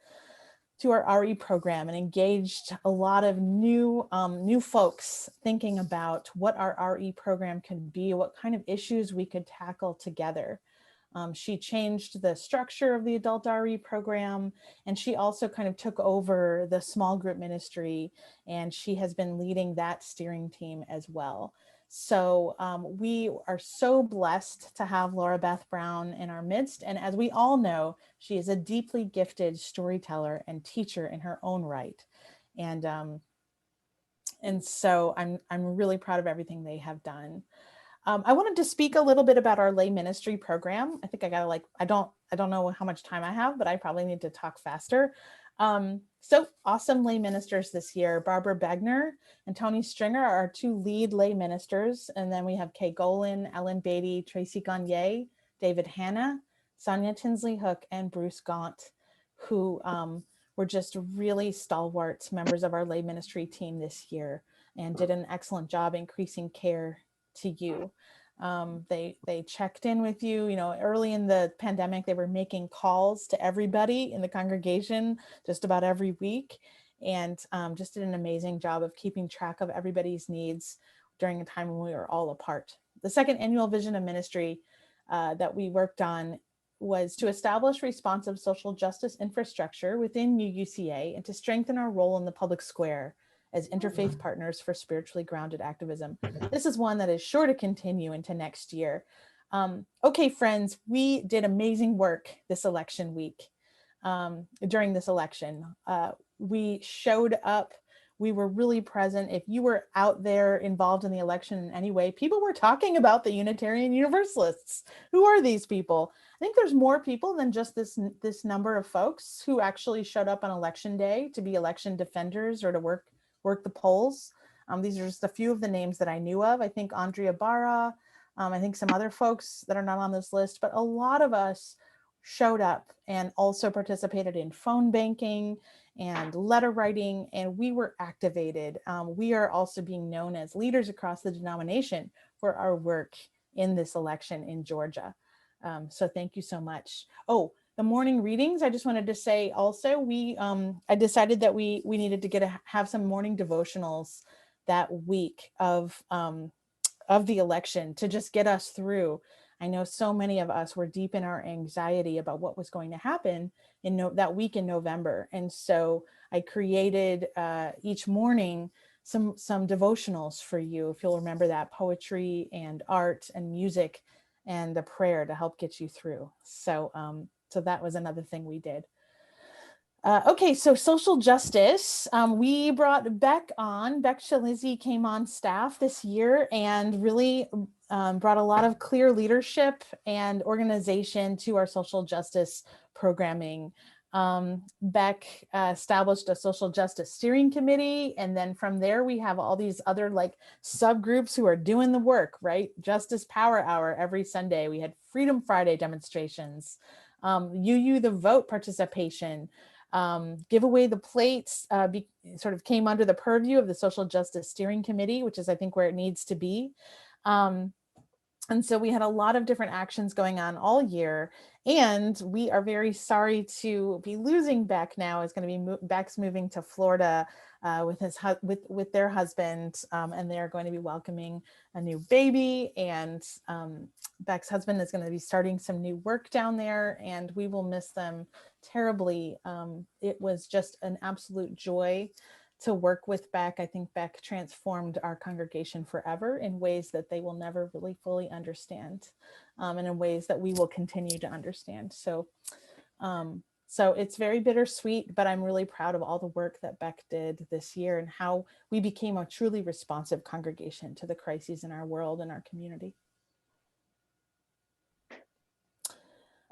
RE program and engaged a lot of new folks thinking about what our RE program could be, what kind of issues we could tackle together. She changed the structure of the adult RE program, and she also kind of took over the small group ministry, and she has been leading that steering team as well. So we are so blessed to have Laura Beth Brown in our midst. And as we all know, she is a deeply gifted storyteller and teacher in her own right. And so I'm really proud of everything they have done. I wanted to speak a little bit about our lay ministry program. I think I gotta I don't know how much time I have, but I probably need to talk faster. So awesome lay ministers this year. Barbara Begner and Tony Stringer are our two lead lay ministers. And then we have Kay Golan, Ellen Beatty, Tracy Gagne, David Hanna, Sonia Tinsley Hook, and Bruce Gaunt, who were just really stalwart members of our lay ministry team this year and did an excellent job increasing care to you. They checked in with you, you know, early in the pandemic, they were making calls to everybody in the congregation just about every week, and just did an amazing job of keeping track of everybody's needs during a time when we were all apart. The second annual vision of ministry that we worked on was to establish responsive social justice infrastructure within UUCA and to strengthen our role in the public square as interfaith partners for spiritually grounded activism. This is one that is sure to continue into next year. Okay, friends, we did amazing work this election week. During this election, we showed up. We were really present. If you were out there involved in the election in any way, people were talking about the Unitarian Universalists. Who are these people? I think there's more people than just this number of folks who actually showed up on election day to be election defenders or to work the polls. These are just a few of the names that I knew of. I think Andrea Barra, I think some other folks that are not on this list, but a lot of us showed up and also participated in phone banking and letter writing, and we were activated. We are also being known as leaders across the denomination for our work in this election in Georgia. So thank you so much. Oh, the morning readings, I just wanted to say also, I decided that we needed to have some morning devotionals that week of the election to just get us through. I know so many of us were deep in our anxiety about what was going to happen in that week in November. And so I created each morning some devotionals for you, if you'll remember that, poetry and art and music and a prayer to help get you through. So that was another thing we did. Okay, so social justice. We brought Beck on. Beck Shalizzi came on staff this year and really brought a lot of clear leadership and organization to our social justice programming. Beck established a social justice steering committee, and then from there we have all these other like subgroups who are doing the work, right? Justice Power Hour every Sunday. We had Freedom Friday demonstrations, UU the Vote participation, Give Away the Plates sort of came under the purview of the Social Justice Steering Committee, which is I think where it needs to be. And so we had a lot of different actions going on all year, and we are very sorry to be losing Beck now. Is going to be Beck's moving to Florida with their husband, and they are going to be welcoming a new baby. And Beck's husband is going to be starting some new work down there, and we will miss them terribly. It was just an absolute joy to work with Beck. I think Beck transformed our congregation forever in ways that they will never really fully understand, and in ways that we will continue to understand. So So it's very bittersweet, but I'm really proud of all the work that Beck did this year and how we became a truly responsive congregation to the crises in our world and our community.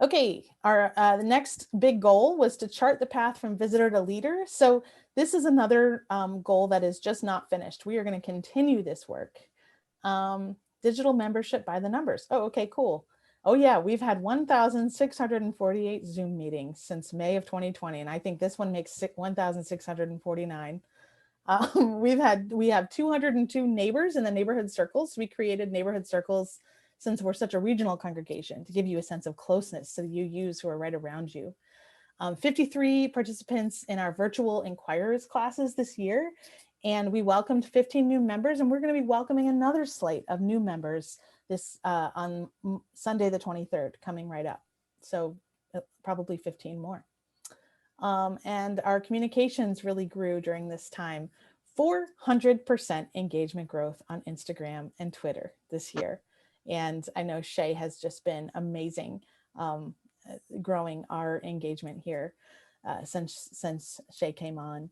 Okay, our the next big goal was to chart the path from visitor to leader. So this is another goal that is just not finished. We are going to continue this work. Digital membership by the numbers. Oh, okay, cool. Oh yeah, we've had 1,648 Zoom meetings since May of 2020, and I think this one makes 1,649. We have 202 neighbors in the neighborhood circles. We created neighborhood circles since we're such a regional congregation to give you a sense of closeness to the UUs who are right around you. 53 participants in our virtual inquirers classes this year, and we welcomed 15 new members, and we're going to be welcoming another slate of new members this on Sunday the 23rd, coming right up. So probably 15 more. And our communications really grew during this time. 400% engagement growth on Instagram and Twitter this year. And I know Shay has just been amazing growing our engagement here since Shay came on.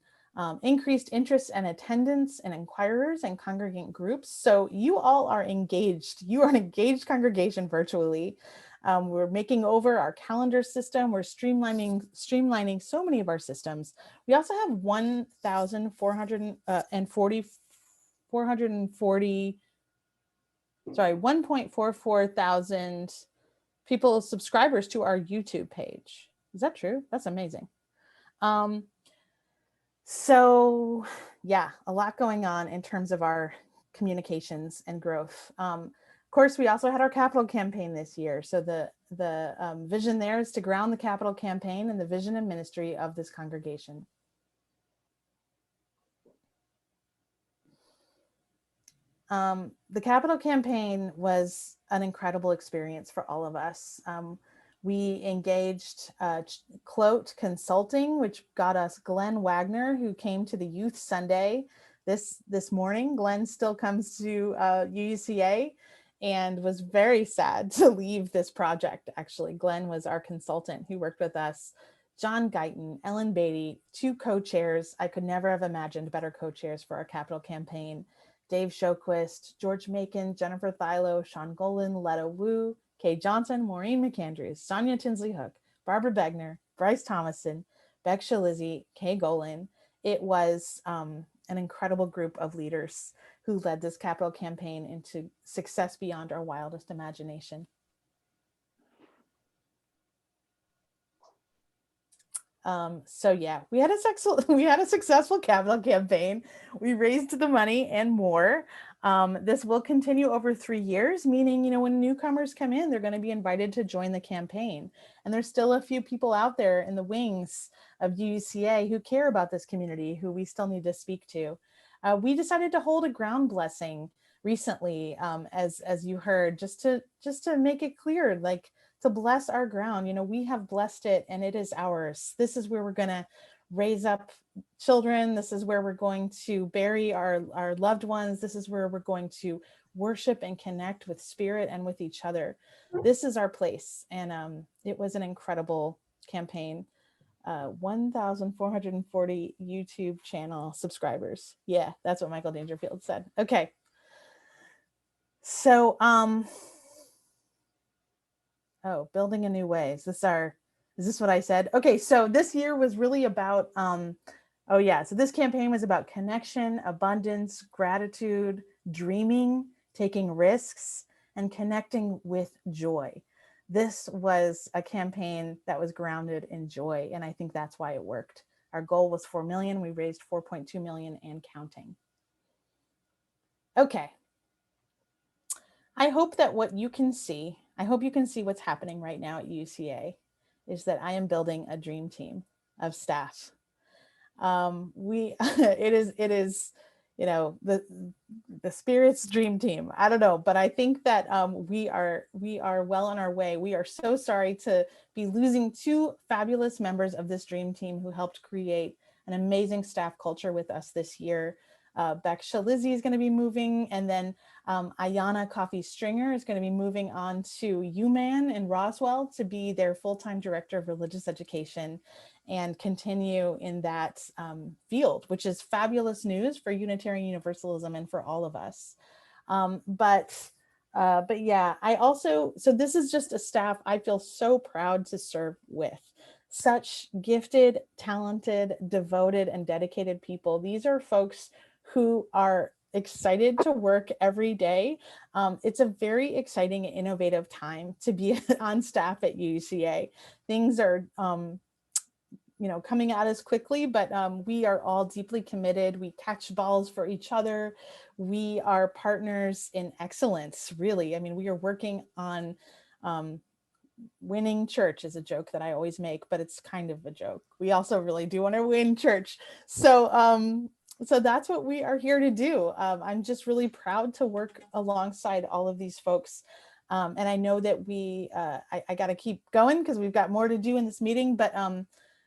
Increased interest and attendance and inquirers and congregant groups. So you all are engaged. You are an engaged congregation virtually. We're making over our calendar system. We're streamlining so many of our systems. We also have 1.44 thousand people, subscribers to our YouTube page. Is that true? That's amazing. So yeah, a lot going on in terms of our communications and growth. Of course, we also had our capital campaign this year. So the vision there is to ground the capital campaign and the vision and ministry of this congregation. The capital campaign was an incredible experience for all of us. We engaged Clote Consulting, which got us Glenn Wagner, who came to the Youth Sunday this morning. Glenn still comes to UUCA and was very sad to leave this project. Actually, Glenn was our consultant who worked with us. John Guyton, Ellen Beatty, two co-chairs. I could never have imagined better co-chairs for our capital campaign. Dave Shoquist, George Macon, Jennifer Thilo, Sean Golan, Letta Wu, Kay Johnson, Maureen McAndrews, Sonia Tinsley Hook, Barbara Begner, Bryce Thomason, Beck Shalizzi, Kay Golan. It was an incredible group of leaders who led this capital campaign into success beyond our wildest imagination. So yeah, we had a successful capital campaign. We raised the money and more. This will continue over 3 years, meaning, when newcomers come in, they're going to be invited to join the campaign. And there's still a few people out there in the wings of UUCA who care about this community, who we still need to speak to. We decided to hold a ground blessing recently, as you heard, just to make it clear, to bless our ground. We have blessed it and it is ours. This is where we're going to raise up children. This is where we're going to bury our loved ones. This is where we're going to worship and connect with spirit and with each other. This is our place. And it was an incredible campaign. 1,440 YouTube channel subscribers. Yeah, that's what Michael Dangerfield said. Okay. So, building a new way. Is this what I said? Okay, so this year was really about, so this campaign was about connection, abundance, gratitude, dreaming, taking risks, and connecting with joy. This was a campaign that was grounded in joy, and I think that's why it worked. Our goal was 4 million. We raised 4.2 million and counting. Okay. I hope you can see what's happening right now at UCA is that I am building a dream team of staff. It is, the Spirit's dream team. I don't know, but I think that we are well on our way. We are so sorry to be losing 2 fabulous members of this dream team who helped create an amazing staff culture with us this year. Beck Shalizzi is going to be moving, and then Ayana Coffee Stringer is going to be moving on to UMan in Roswell to be their full-time director of religious education and continue in that field, which is fabulous news for Unitarian Universalism and for all of us. But yeah, I also, so this is just a staff I feel so proud to serve with. Such gifted, talented, devoted, and dedicated people. These are folks who are excited to work every day. It's a very exciting and innovative time to be on staff at UCA. Things are coming at us quickly, but we are all deeply committed. We catch balls for each other. We are partners in excellence, really. I mean, we are working on winning church is a joke that I always make, but it's kind of a joke. We also really do want to win church. So that's what we are here to do. I'm just really proud to work alongside all of these folks. And I know that I got to keep going because we've got more to do in this meeting, but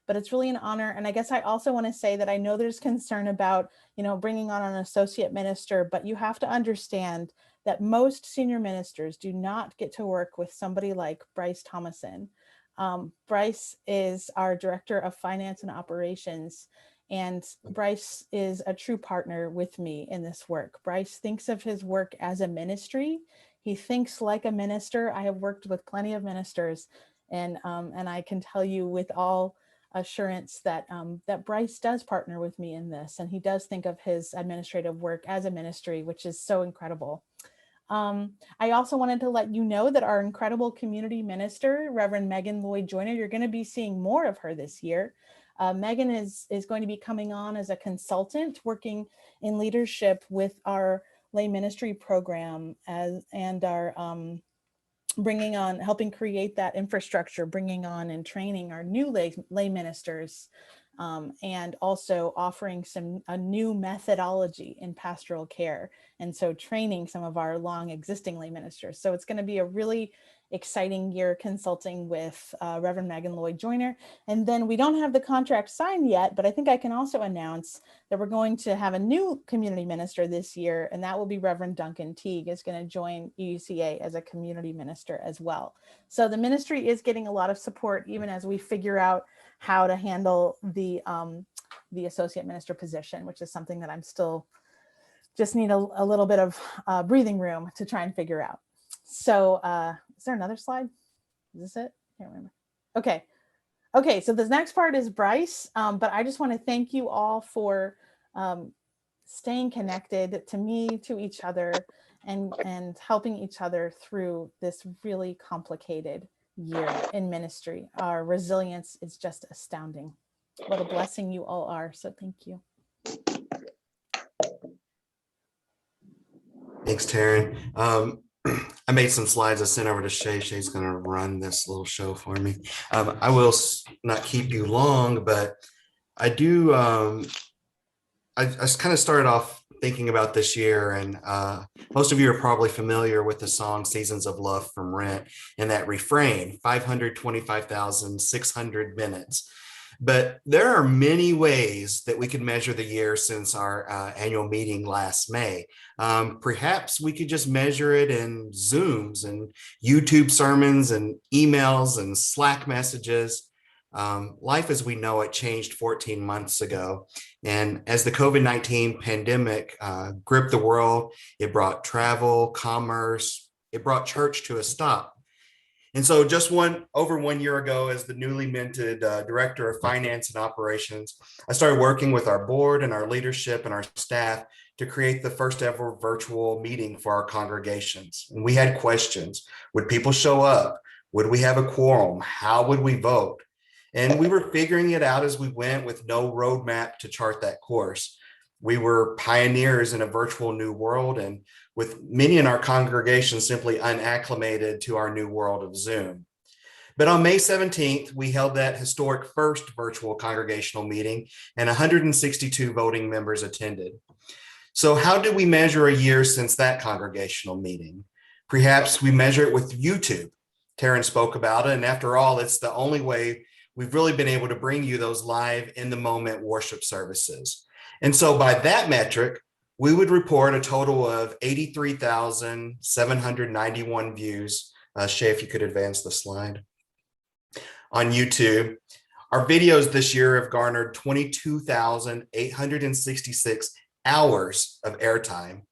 it's really an honor. And I guess I also want to say that I know there's concern about, bringing on an associate minister, but you have to understand that most senior ministers do not get to work with somebody like Bryce Thomason. Bryce is our director of finance and operations, and Bryce is a true partner with me in this work. Bryce thinks of his work as a ministry. He thinks like a minister. I have worked with plenty of ministers, and I can tell you with all assurance that that Bryce does partner with me in this, and he does think of his administrative work as a ministry, which is so incredible. I also wanted to let you know that our incredible community minister, Reverend Megan Lloyd Joyner, you're going to be seeing more of her this year. Megan is going to be coming on as a consultant, working in leadership with our lay ministry program and our helping create that infrastructure, bringing on and training our new lay ministers, and also offering a new methodology in pastoral care. And so training some of our long existing lay ministers. So it's going to be a really exciting year consulting with Reverend Megan Lloyd Joyner. And then we don't have the contract signed yet, but I think I can also announce that we're going to have a new community minister this year, and that will be Reverend Duncan Teague is going to join UCA as a community minister as well. So the ministry is getting a lot of support even as we figure out how to handle the associate minister position, which is something that I'm still just need a little bit of breathing room to try and figure out. So is there another slide? Is this it? Can't remember. Okay, so the next part is Bryce, but I just want to thank you all for staying connected to me, to each other, and helping each other through this really complicated year in ministry. Our resilience is just astounding. What a blessing you all are, so thank you. Thanks, Taryn. I made some slides I sent over to Shay. Shay's going to run this little show for me. I will not keep you long, but I do. I kind of started off thinking about this year, and most of you are probably familiar with the song Seasons of Love from Rent and that refrain, 525,600 minutes. But there are many ways that we could measure the year since our annual meeting last May. Perhaps we could just measure it in Zooms and YouTube sermons and emails and Slack messages. Life as we know it changed 14 months ago. And as the COVID-19 pandemic gripped the world, it brought travel, commerce, it brought church to a stop. And so just over 1 year ago, as the newly minted director of finance and operations, I started working with our board and our leadership and our staff to create the first ever virtual meeting for our congregations. And we had questions. Would people show up? Would we have a quorum? How would we vote? And we were figuring it out as we went with no roadmap to chart that course. We were pioneers in a virtual new world, and with many in our congregation simply unacclimated to our new world of Zoom. But on May 17th, we held that historic first virtual congregational meeting, and 162 voting members attended. So how did we measure a year since that congregational meeting? Perhaps we measure it with YouTube. Taryn spoke about it, and after all, it's the only way we've really been able to bring you those live in the moment worship services. And so by that metric, we would report a total of 83,791 views. Shay, if you could advance the slide. On YouTube, our videos this year have garnered 22,866 hours of airtime.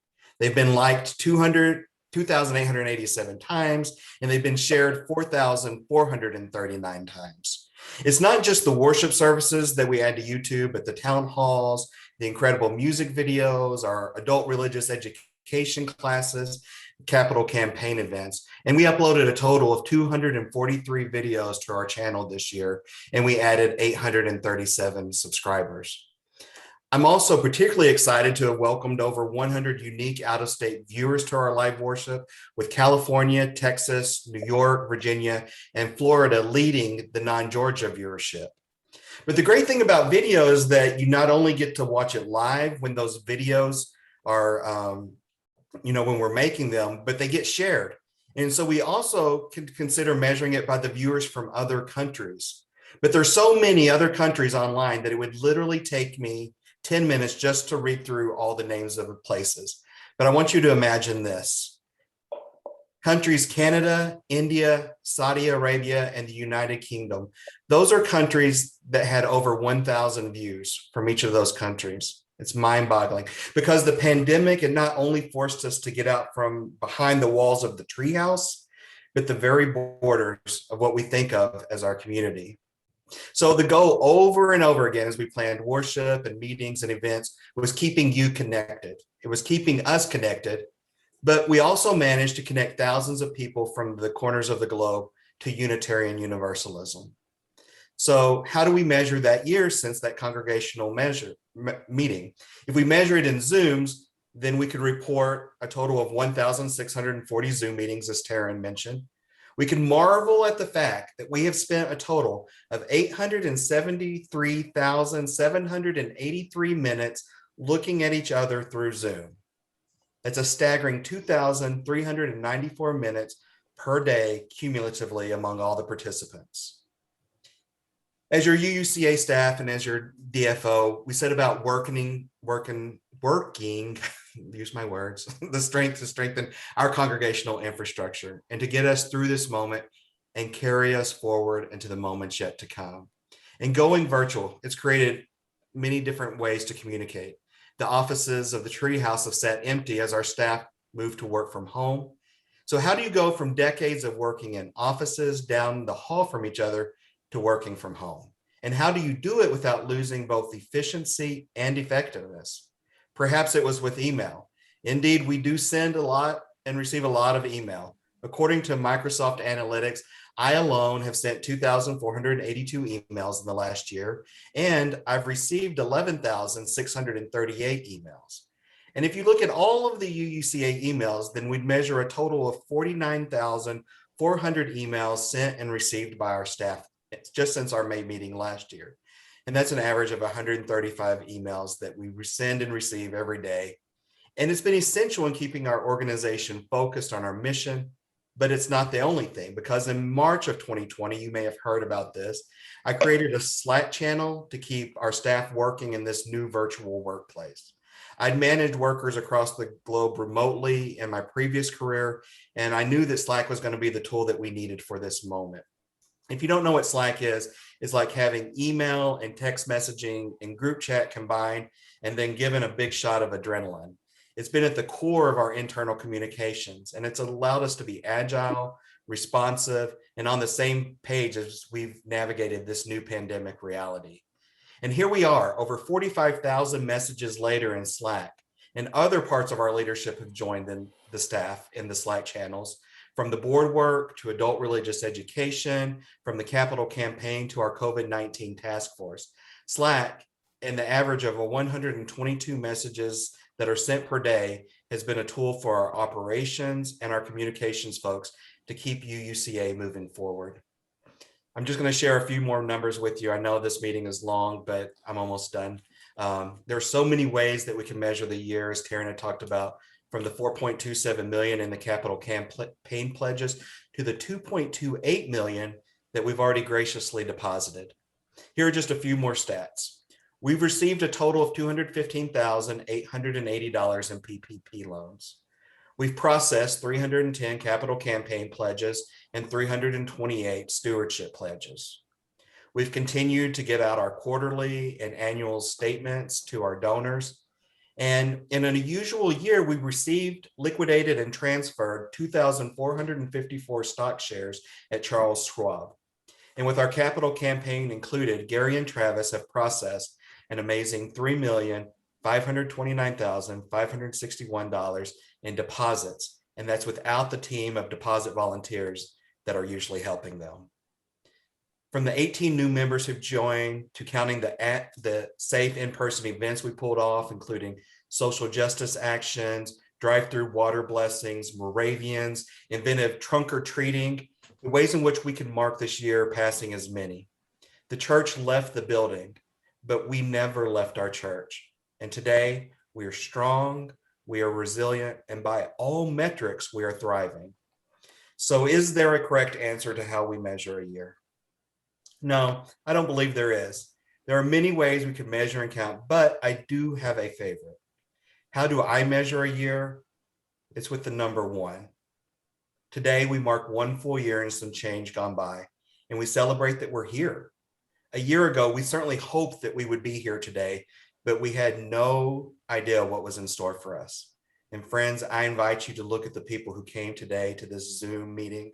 They've been liked 2,887 times, and they've been shared 4,439 times. It's not just the worship services that we add to YouTube, but the town halls, the incredible music videos, our adult religious education classes, capital campaign events. And we uploaded a total of 243 videos to our channel this year, and we added 837 subscribers. I'm also particularly excited to have welcomed over 100 unique out-of-state viewers to our live worship, with California, Texas, New York, Virginia, and Florida leading the non-Georgia viewership. But the great thing about video is that you not only get to watch it live when those videos are, when we're making them, but they get shared. And so we also can consider measuring it by the viewers from other countries. But there's so many other countries online that it would literally take me 10 minutes just to read through all the names of the places. But I want you to imagine this. Countries Canada, India, Saudi Arabia, and the United Kingdom. Those are countries that had over 1,000 views from each of those countries. It's mind-boggling because the pandemic had not only forced us to get out from behind the walls of the treehouse, but the very borders of what we think of as our community. So the goal over and over again as we planned worship and meetings and events was keeping you connected. It was keeping us connected, but we also managed to connect thousands of people from the corners of the globe to Unitarian Universalism. So how do we measure that year since that congregational meeting? If we measure it in Zooms, then we could report a total of 1,640 Zoom meetings, as Taryn mentioned. We can marvel at the fact that we have spent a total of 873,783 minutes looking at each other through Zoom. That's a staggering 2,394 minutes per day cumulatively among all the participants. As your UUCA staff and as your DFO, we set about working, use my words, the strength to strengthen our congregational infrastructure and to get us through this moment and carry us forward into the moments yet to come. And going virtual, it's created many different ways to communicate. The offices of the Treehouse have sat empty as our staff moved to work from home. So how do you go from decades of working in offices down the hall from each other to working from home? And how do you do it without losing both efficiency and effectiveness? Perhaps it was with email. Indeed, we do send a lot and receive a lot of email. According to Microsoft Analytics, I alone have sent 2,482 emails in the last year, and I've received 11,638 emails. And if you look at all of the UUCA emails, then we'd measure a total of 49,400 emails sent and received by our staff just since our May meeting last year. And that's an average of 135 emails that we send and receive every day. And it's been essential in keeping our organization focused on our mission, but it's not the only thing, because in March of 2020, you may have heard about this, I created a Slack channel to keep our staff working in this new virtual workplace. I'd managed workers across the globe remotely in my previous career, and I knew that Slack was going to be the tool that we needed for this moment. If you don't know what Slack is, it's like having email and text messaging and group chat combined and then given a big shot of adrenaline. It's been at the core of our internal communications, and it's allowed us to be agile, responsive, and on the same page as we've navigated this new pandemic reality. And here we are, over 45,000 messages later in Slack, and other parts of our leadership have joined in the staff in the Slack channels, from the board work to adult religious education, from the capital campaign to our COVID-19 task force. Slack, in the average of 122 messages that are sent per day, has been a tool for our operations and our communications folks to keep UUCA moving forward. I'm just going to share a few more numbers with you. I know this meeting is long, but I'm almost done. There are so many ways that we can measure the year, as Taryn had talked about, from the 4.27 million in the capital campaign pledges to the 2.28 million that we've already graciously deposited. Here are just a few more stats. We've received a total of $215,880 in PPP loans. We've processed 310 capital campaign pledges and 328 stewardship pledges. We've continued to give out our quarterly and annual statements to our donors. And in an unusual year, we received, liquidated, and transferred 2,454 stock shares at Charles Schwab. And with our capital campaign included, Gary and Travis have processed an amazing $3,529,561 in deposits. And that's without the team of deposit volunteers that are usually helping them. From the 18 new members who've joined to counting the safe in-person events we pulled off, including social justice actions, drive-through water blessings, Moravians, inventive trunk or treating, the ways in which we can mark this year passing as many. The church left the building, but we never left our church. And today we are strong, we are resilient, and by all metrics, we are thriving. So is there a correct answer to how we measure a year? No, I don't believe there is. There are many ways we can measure and count, but I do have a favorite. How do I measure a year? It's with the number 1. Today, we mark 1 full year and some change gone by, and we celebrate that we're here. A year ago, we certainly hoped that we would be here today, but we had no idea what was in store for us. And friends, I invite you to look at the people who came today to this Zoom meeting.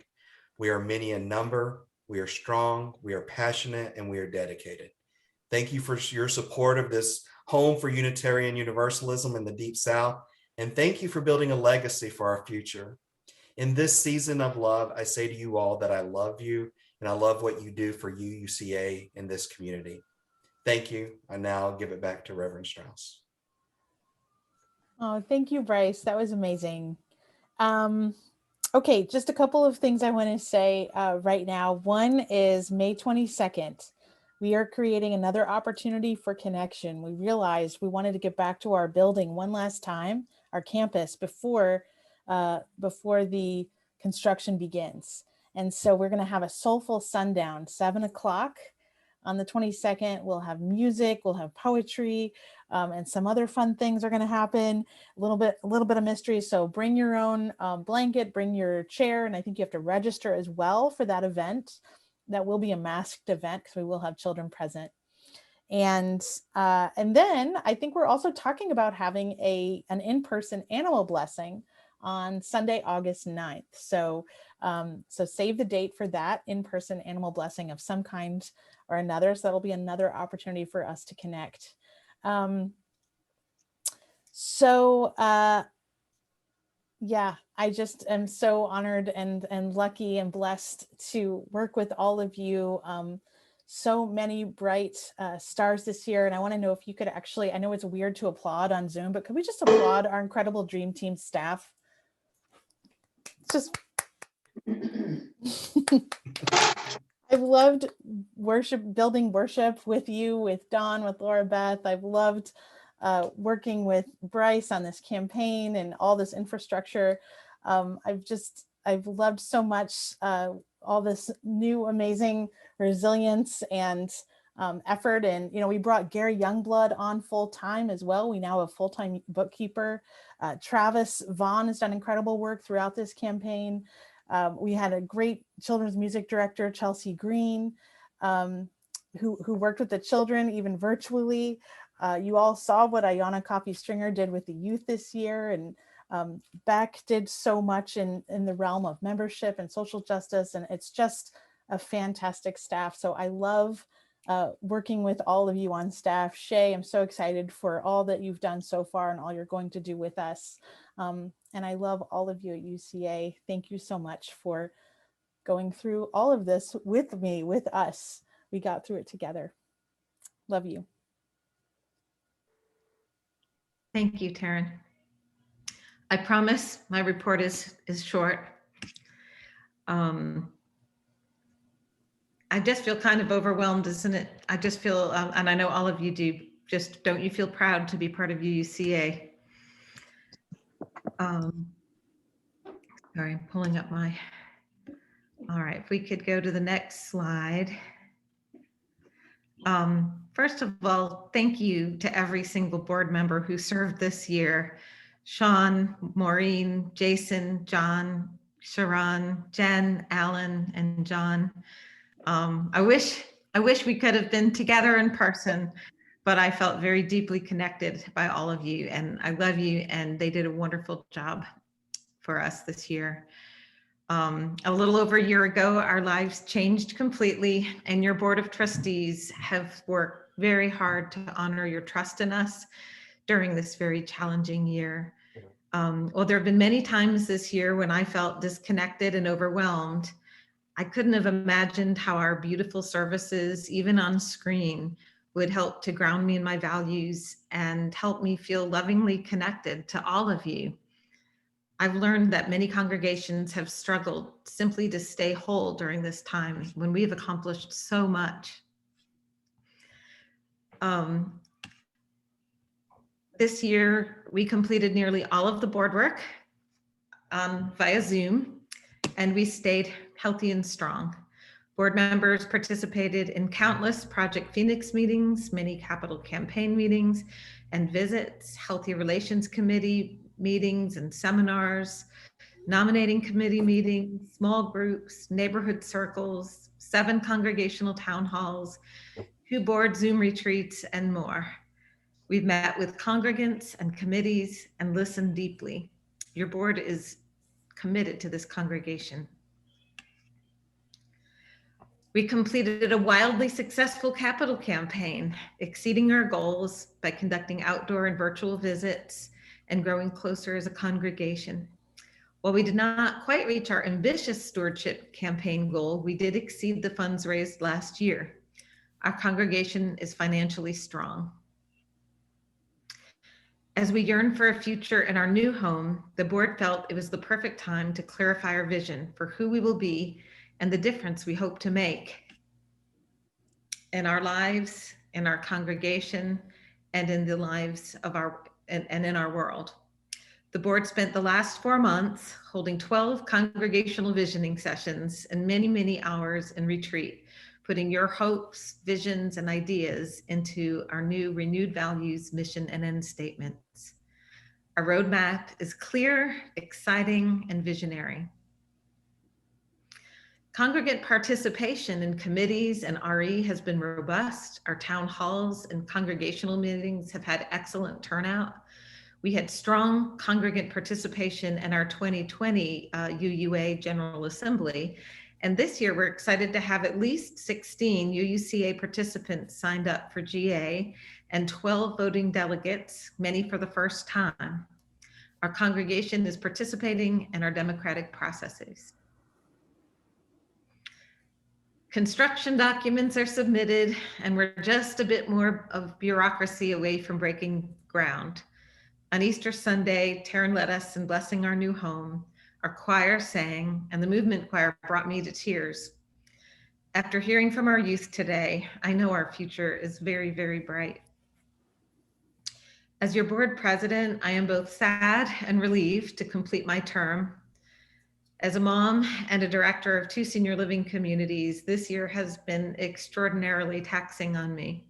We are many in number, we are strong, we are passionate, and we are dedicated. Thank you for your support of this home for Unitarian Universalism in the Deep South, and thank you for building a legacy for our future. In this season of love, I say to you all that I love you, and I love what you do for UCA in this community. Thank you. I now give it back to Reverend Strauss. Oh, thank you, Bryce. That was amazing. Okay, just a couple of things I want to say right now. One is May 22nd. We are creating another opportunity for connection. We realized we wanted to get back to our building one last time, our campus, before the construction begins. And so we're going to have a soulful sundown, 7 o'clock on the 22nd. We'll have music, we'll have poetry, and some other fun things are going to happen. A little bit of mystery. So bring your own blanket, bring your chair, and I think you have to register as well for that event. That will be a masked event because we will have children present. And then I think we're also talking about having an in-person animal blessing on Sunday, August 9th. So save the date for that in-person animal blessing of some kind or another. So that'll be another opportunity for us to connect. Yeah, I just am so honored and lucky and blessed to work with all of you. So many bright stars this year. And I want to know if you could actually, I know it's weird to applaud on Zoom, but could we just applaud our incredible Dream Team staff? It's just, I've loved building worship with you, with Dawn, with Laura Beth. I've loved working with Bryce on this campaign and all this infrastructure. I've loved so much all this new amazing resilience and effort. And, we brought Gary Youngblood on full time as well. We now have a full-time bookkeeper. Travis Vaughn has done incredible work throughout this campaign. We had a great children's music director, Chelsea Green, who worked with the children even virtually. You all saw what Ayanna Coffey Stringer did with the youth this year, and Beck did so much in the realm of membership and social justice, and it's just a fantastic staff. So I love working with all of you on staff. Shay, I'm so excited for all that you've done so far and all you're going to do with us. And I love all of you at UCA. Thank you so much for going through all of this with me, with us. We got through it together. Love you. Thank you, Taryn. I promise my report is short. I just feel kind of overwhelmed, isn't it? I just feel, and I know all of you do, just don't you feel proud to be part of UCA? Sorry, I'm pulling up my, all right, if we could go to the next slide. First of all, thank you to every single board member who served this year. Sean, Maureen, Jason, John, Sharon, Jen, Alan, and John. I wish we could have been together in person, but I felt very deeply connected by all of you, and I love you, and they did a wonderful job for us this year. A little over a year ago, our lives changed completely, and your board of trustees have worked very hard to honor your trust in us during this very challenging year. Well, there have been many times this year when I felt disconnected and overwhelmed. I couldn't have imagined how our beautiful services, even on screen, would help to ground me in my values and help me feel lovingly connected to all of you. I've learned that many congregations have struggled simply to stay whole during this time when we've accomplished so much. This year, we completed nearly all of the board work via Zoom, and we stayed healthy and strong. Board members participated in countless Project Phoenix meetings, many capital campaign meetings and visits, Healthy Relations Committee meetings and seminars, nominating committee meetings, small groups, neighborhood circles, 7 congregational town halls, 2 board Zoom retreats, and more. We've met with congregants and committees and listened deeply. Your board is committed to this congregation. We completed a wildly successful capital campaign, exceeding our goals by conducting outdoor and virtual visits and growing closer as a congregation. While we did not quite reach our ambitious stewardship campaign goal, we did exceed the funds raised last year. Our congregation is financially strong. As we yearn for a future in our new home, the board felt it was the perfect time to clarify our vision for who we will be and the difference we hope to make in our lives, in our congregation, and in the lives of and in our world. The board spent the last 4 months holding 12 congregational visioning sessions and many, many hours in retreat, putting your hopes, visions, and ideas into our new renewed values, mission, and end statements. Our roadmap is clear, exciting, and visionary. Congregant participation in committees and RE has been robust. Our town halls and congregational meetings have had excellent turnout. We had strong congregant participation in our 2020 UUA General Assembly. And this year, we're excited to have at least 16 UUCA participants signed up for GA and 12 voting delegates, many for the first time. Our congregation is participating in our democratic processes. Construction documents are submitted, and we're just a bit more of bureaucracy away from breaking ground. On Easter Sunday, Taryn led us in blessing our new home. Our choir sang, and the movement choir brought me to tears. After hearing from our youth today, I know our future is very, very bright. As your board president, I am both sad and relieved to complete my term. As a mom and a director of 2 senior living communities, this year has been extraordinarily taxing on me.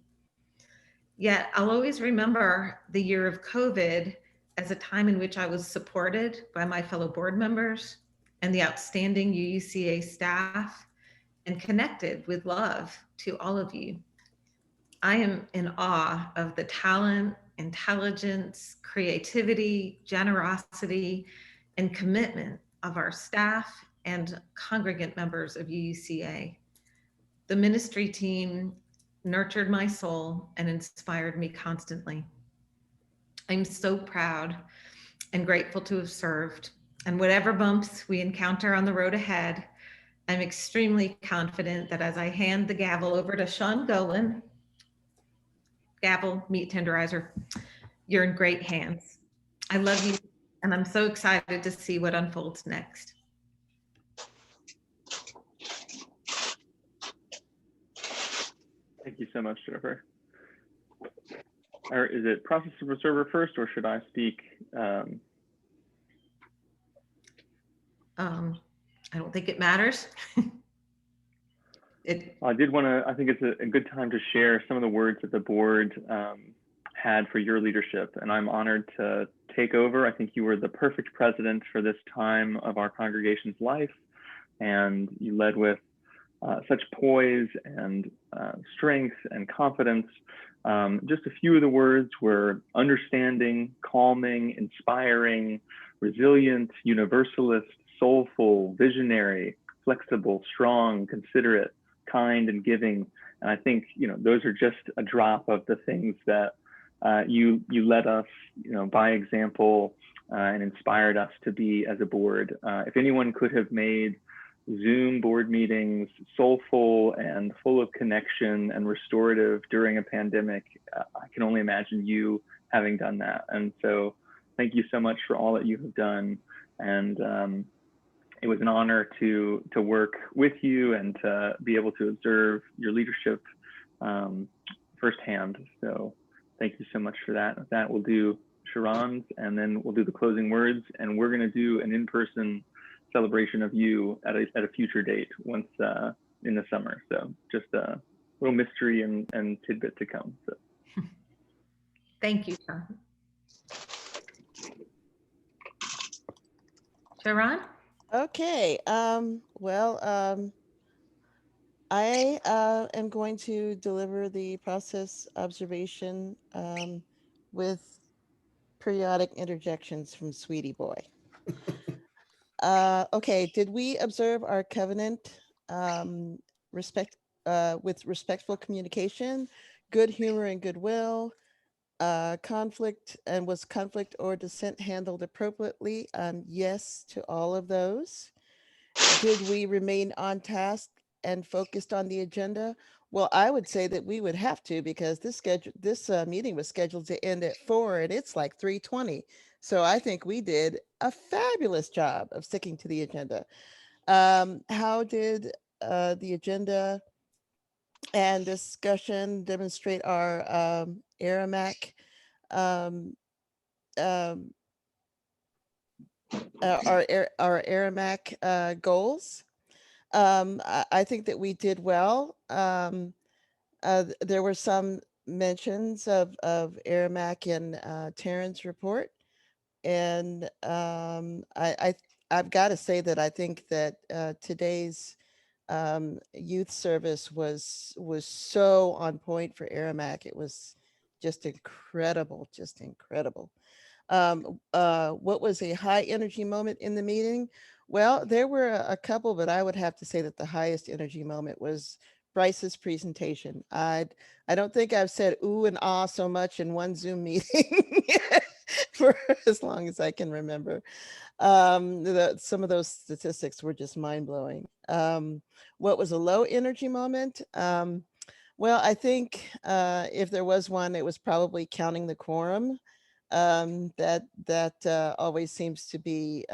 Yet I'll always remember the year of COVID as a time in which I was supported by my fellow board members and the outstanding UUCA staff and connected with love to all of you. I am in awe of the talent, intelligence, creativity, generosity, and commitment of our staff and congregant members of UUCA. The ministry team nurtured my soul and inspired me constantly. I'm so proud and grateful to have served. And whatever bumps we encounter on the road ahead, I'm extremely confident that as I hand the gavel over to Sean Golan, gavel, meat tenderizer, you're in great hands. I love you, and I'm so excited to see what unfolds next. Thank you so much, Jennifer. Or is it process of observer first, or should I speak? I don't think it matters. I did want to, I think it's a good time to share some of the words that the board had for your leadership. And I'm honored to take over. I think you were the perfect president for this time of our congregation's life. And you led with such poise and strength and confidence. Just a few of the words were understanding, calming, inspiring, resilient, universalist, soulful, visionary, flexible, strong, considerate, kind, and giving. And I think, you know, those are just a drop of the things that you led us, you know, by example, and inspired us to be as a board. If anyone could have made Zoom board meetings soulful and full of connection and restorative during a pandemic, I can only imagine you having done that. And so thank you so much for all that you have done. And it was an honor to work with you and to be able to observe your leadership firsthand. So thank you so much for that. With that, we'll do Sharon's, and then we'll do the closing words, and we're going to do an in-person celebration of you at a future date once in the summer. So just a little mystery and tidbit to come. So. Thank you, John. Sharon? Okay, I am going to deliver the process observation with periodic interjections from Sweetie Boy. Okay, did we observe our covenant with respectful communication, good humor and goodwill, conflict, and was conflict or dissent handled appropriately? Yes to all of those. Did we remain on task and focused on the agenda? Well, I would say that we would have to, because this meeting was scheduled to end at 4 and it's like 3:20. So I think we did a fabulous job of sticking to the agenda. How did the agenda and discussion demonstrate our Aramac our Aramac goals? I think that we did well. There were some mentions of Aramac in Taryn's report, and I've got to say that I think that today's youth service was so on point for Aramac. It was just incredible, just incredible. What was a high energy moment in the meeting? Well, there were a couple, but I would have to say that the highest energy moment was Bryce's presentation. I don't think I've said ooh and ah so much in one Zoom meeting for as long as I can remember. Some of those statistics were just mind-blowing. What was a low energy moment? Well, I think if there was one, it was probably counting the quorum. That always seems to be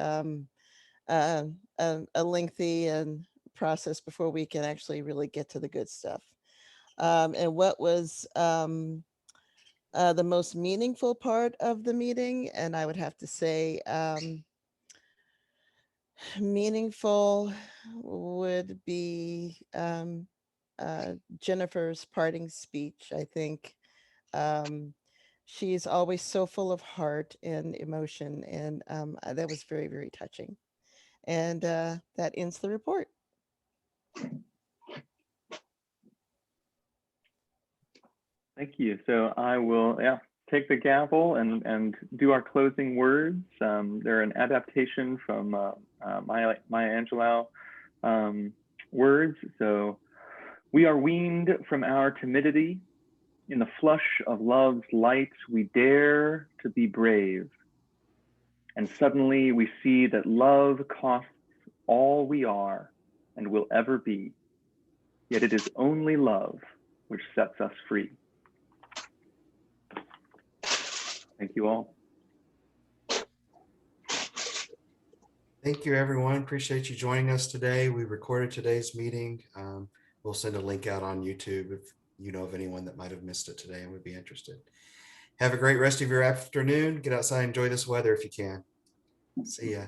a lengthy process before we can actually really get to the good stuff. And what was the most meaningful part of the meeting? And I would have to say meaningful would be Jennifer's parting speech. I think she's always so full of heart and emotion, and that was very, very touching. And that ends the report. Thank you. So I will, take the gavel and do our closing words. They're an adaptation from Maya Angelou words. So, we are weaned from our timidity. In the flush of love's light, we dare to be brave. And suddenly we see that love costs all we are and will ever be. Yet it is only love which sets us free. Thank you all. Thank you, everyone. Appreciate you joining us today. We recorded today's meeting. We'll send a link out on YouTube if you know of anyone that might have missed it today and would be interested. Have a great rest of your afternoon. Get outside, enjoy this weather if you can. See ya.